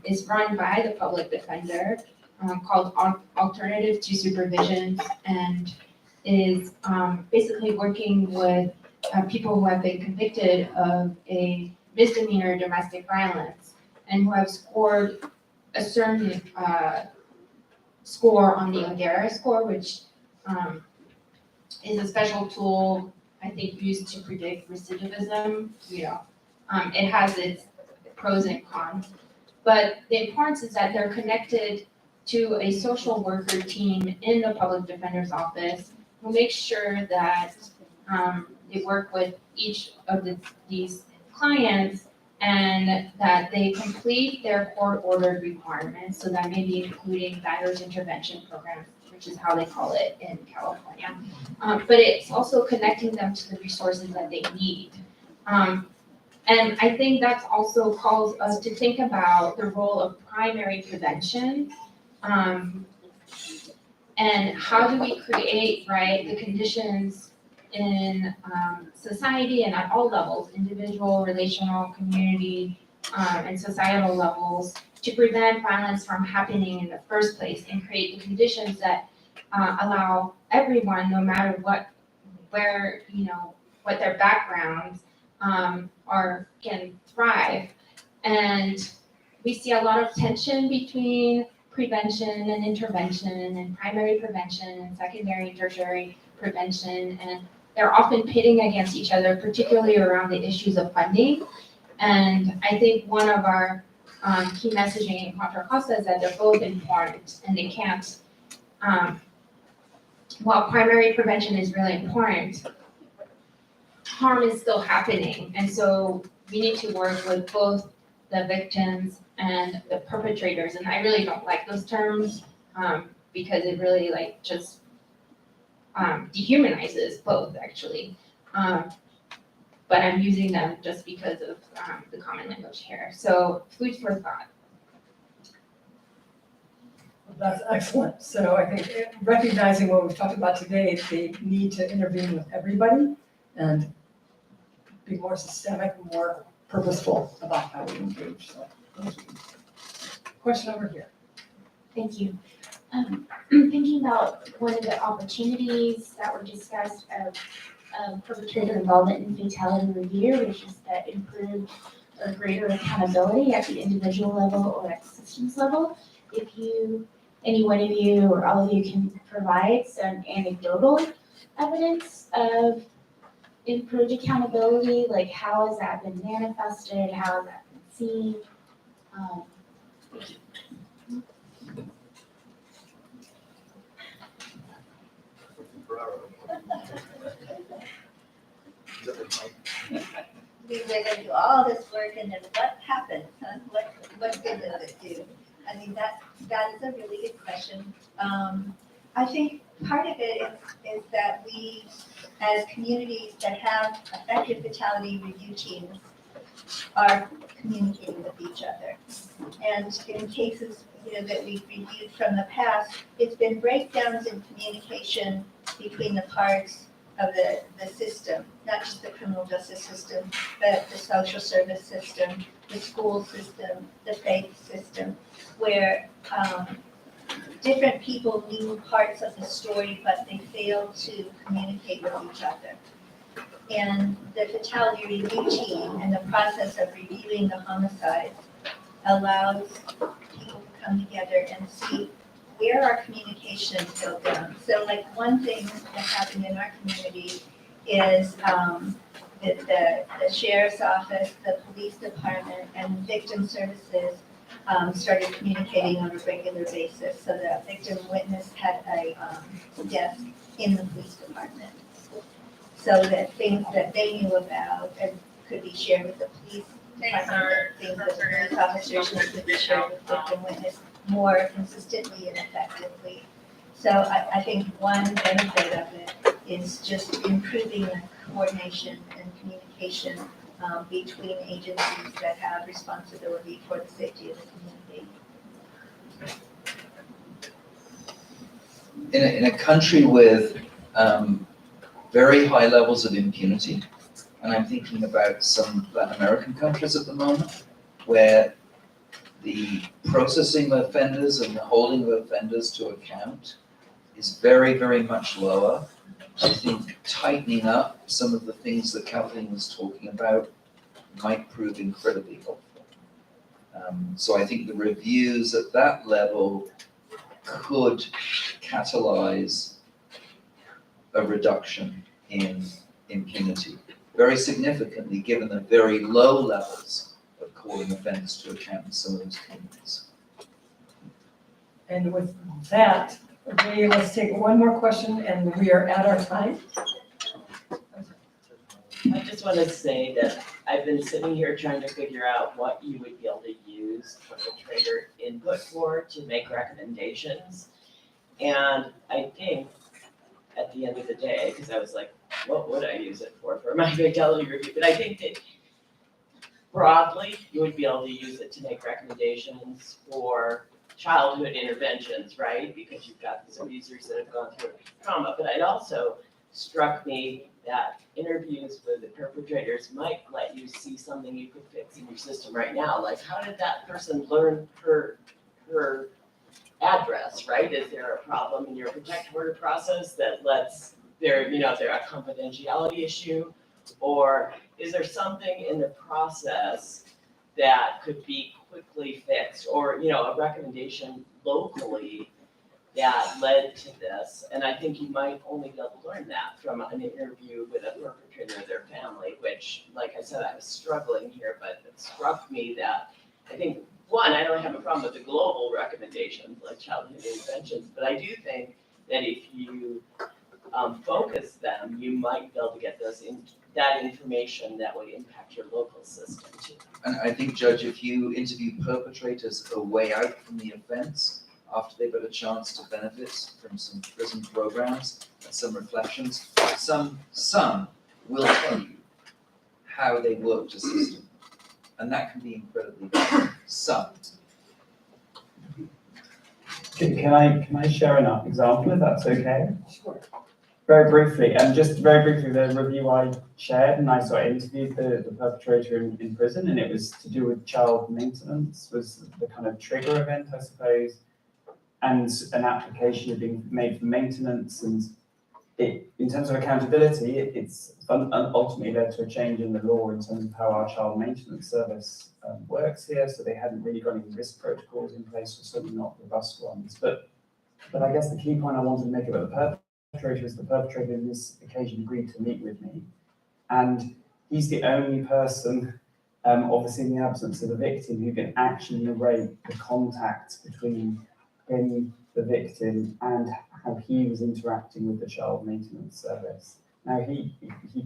is run by the public defender called Alternative to Supervision, and is basically working with people who have been convicted of a misdemeanor domestic violence and who have scored a certain score on the ODERA score, which is a special tool, I think, used to predict recidivism. It has its pros and cons, but the importance is that they're connected to a social worker team in the public defender's office who makes sure that they work with each of these clients and that they complete their court-ordered requirements, so that may be including diverse intervention programs, which is how they call it in California. But it's also connecting them to the resources that they need. And I think that also calls us to think about the role of primary prevention. And how do we create, right, the conditions in society and at all levels, individual, relational, community, and societal levels, to prevent violence from happening in the first place and create the conditions that allow everyone, no matter what their backgrounds are, can thrive. And we see a lot of tension between prevention and intervention and primary prevention and secondary and tertiary prevention, and they're often pitting against each other, particularly around the issues of funding. And I think one of our key messaging in Contra Costa is that they're both important and they can't, while primary prevention is really important, harm is still happening. And so we need to work with both the victims and the perpetrators. And I really don't like those terms because it really just dehumanizes both, actually. But I'm using them just because of the common language here. So food for thought. That's excellent. So I think recognizing what we've talked about today, the need to intervene with everybody and be more systemic, more purposeful about how we engage. So, thank you. Question over here. Thank you. Thinking about one of the opportunities that were discussed of perpetrator involvement in fatality review, which is that improved or greater accountability at the individual level or at the systems level. If any one of you or all of you can provide some anecdotal evidence of improved accountability, like how has that been manifested, how has that been seen? We went into all this work and then what happened? Huh? What good does it do? I mean, that is a really good question. I think part of it is that we, as communities that have effective fatality review teams, are communicating with each other. And in cases that we've reviewed from the past, it's been breakdowns in communication between the parts of the system, not just the criminal justice system, but the social service system, the school system, the faith system, where different people knew parts of the story, but they failed to communicate with each other. And the fatality review team and the process of reviewing the homicides allows people to come together and see where our communications go down. So like one thing that happened in our community is that the sheriff's office, the police department, and victim services started communicating on a regular basis. So the victim witness had a desk in the police department. So that things that they knew about and could be shared with the police department, things that the police officers could be shared with victim witness more consistently and effectively. So I think one benefit of it is just improving the coordination and communication between agencies that have responsibility for the safety of the community. In a country with very high levels of impunity, and I'm thinking about some Latin American countries at the moment, where the processing of offenders and the holding of offenders to account is very, very much lower. I think tightening up some of the things that Kathleen was talking about might prove incredibly helpful. So I think the reviews at that level could catalyze a reduction in impunity, very significantly given the very low levels of calling offenders to account in some of those communities. And with that, okay, let's take one more question and we are at our time. I just want to say that I've been sitting here trying to figure out what you would be able to use perpetrator input for to make recommendations. And I think at the end of the day, because I was like, what would I use it for my fatality review? But I think that broadly, you would be able to use it to make recommendations for childhood interventions, right? Because you've got some users that have gone through trauma. But it also struck me that interviews with the perpetrators might let you see something you could fix in your system right now. Like, how did that person learn her address, right? Is there a problem in your protective order process that lets there, is there a confidentiality issue? Or is there something in the process that could be quickly fixed? Or, a recommendation locally that led to this? And I think you might only be able to learn that from an interview with a perpetrator or their family, which, like I said, I was struggling here, but it struck me that I think, one, I don't have a problem with the global recommendations like childhood interventions, but I do think that if you focus them, you might be able to get that information that would impact your local system too. And I think, Judge, if you interview perpetrators a way out from the offense, after they've had a chance to benefit from some prison programs and some reflections, some will tell you how they worked a system. And that can be incredibly valuable. Some. Can I share an example if that's okay? Sure. Very briefly, the review I shared, and I sort of interviewed the perpetrator in prison, and it was to do with child maintenance, was the kind of trigger event, I suppose, and an application had been made for maintenance, and in terms of accountability, it's ultimately led to a change in the law in terms of how our child maintenance service works here, so they hadn't really got any risk protocols in place, or certainly not robust ones. But I guess the key point I wanted to make about the perpetrator is the perpetrator on this occasion agreed to meet with me. And he's the only person, obviously in the absence of the victim, who can actually narrate the contact between him, the victim, and how he was interacting with the child maintenance service. Now, he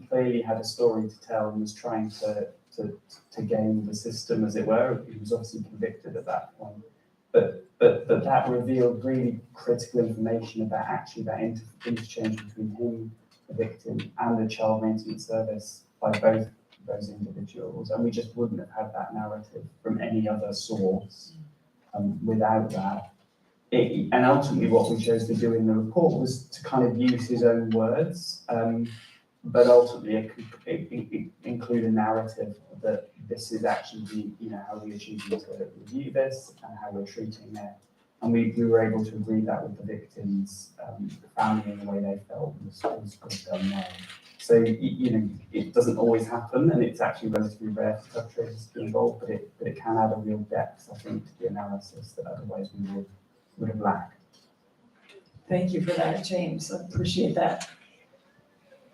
clearly had a story to tell and was trying to game the system, as it were. He was obviously convicted at that point. But that revealed really critical information about actually that interchange between him, the victim, and the child maintenance service by both those individuals. And we just wouldn't have had that narrative from any other source without that. And ultimately what we chose to do in the report was to kind of use his own words, but ultimately include a narrative that this is actually how we are choosing to review this and how we're treating And we were able to agree that with the victims, the family and the way they felt was done well. So, you know, it doesn't always happen, and it's actually relatively rare for perpetrators to be involved, but it can add a real depth, I think, to the analysis that otherwise we would have lacked. Thank you for that, James. I appreciate that.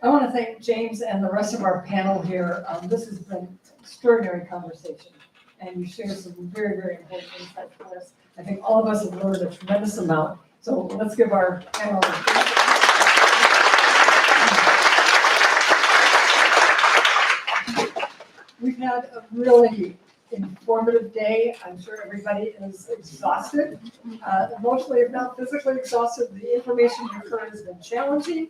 I want to thank James and the rest of our panel here. This has been an extraordinary conversation, and you shared some very, very important insights for us. I think all of us have learned a tremendous amount. So let's give our panel a We've had a really informative day. I'm sure everybody is exhausted, emotionally, if not physically exhausted. The information you've heard has been challenging,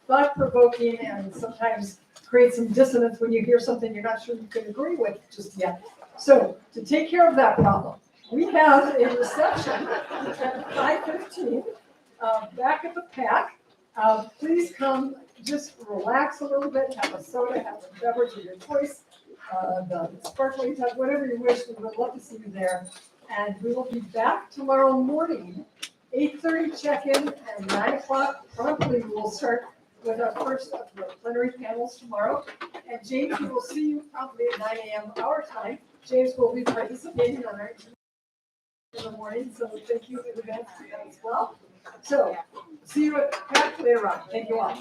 thought-provoking, and sometimes creates some dissonance when you hear something you're not sure you can agree with just yet. So to take care of that problem, we have a reception at 5:15 back at the PAC. Please come, just relax a little bit, have a soda, have a beverage of your choice, the sparkling tub, whatever you wish. We would love to see you there. And we will be back tomorrow morning, 8:30 check-in, and 9 o'clock promptly we will start with our first of the plenary panels tomorrow. And James, we will see you probably at 9 a.m. our time. James will be participating on our in the morning, so thank you in advance for that as well. So, see you at PAC later on. Thank you all.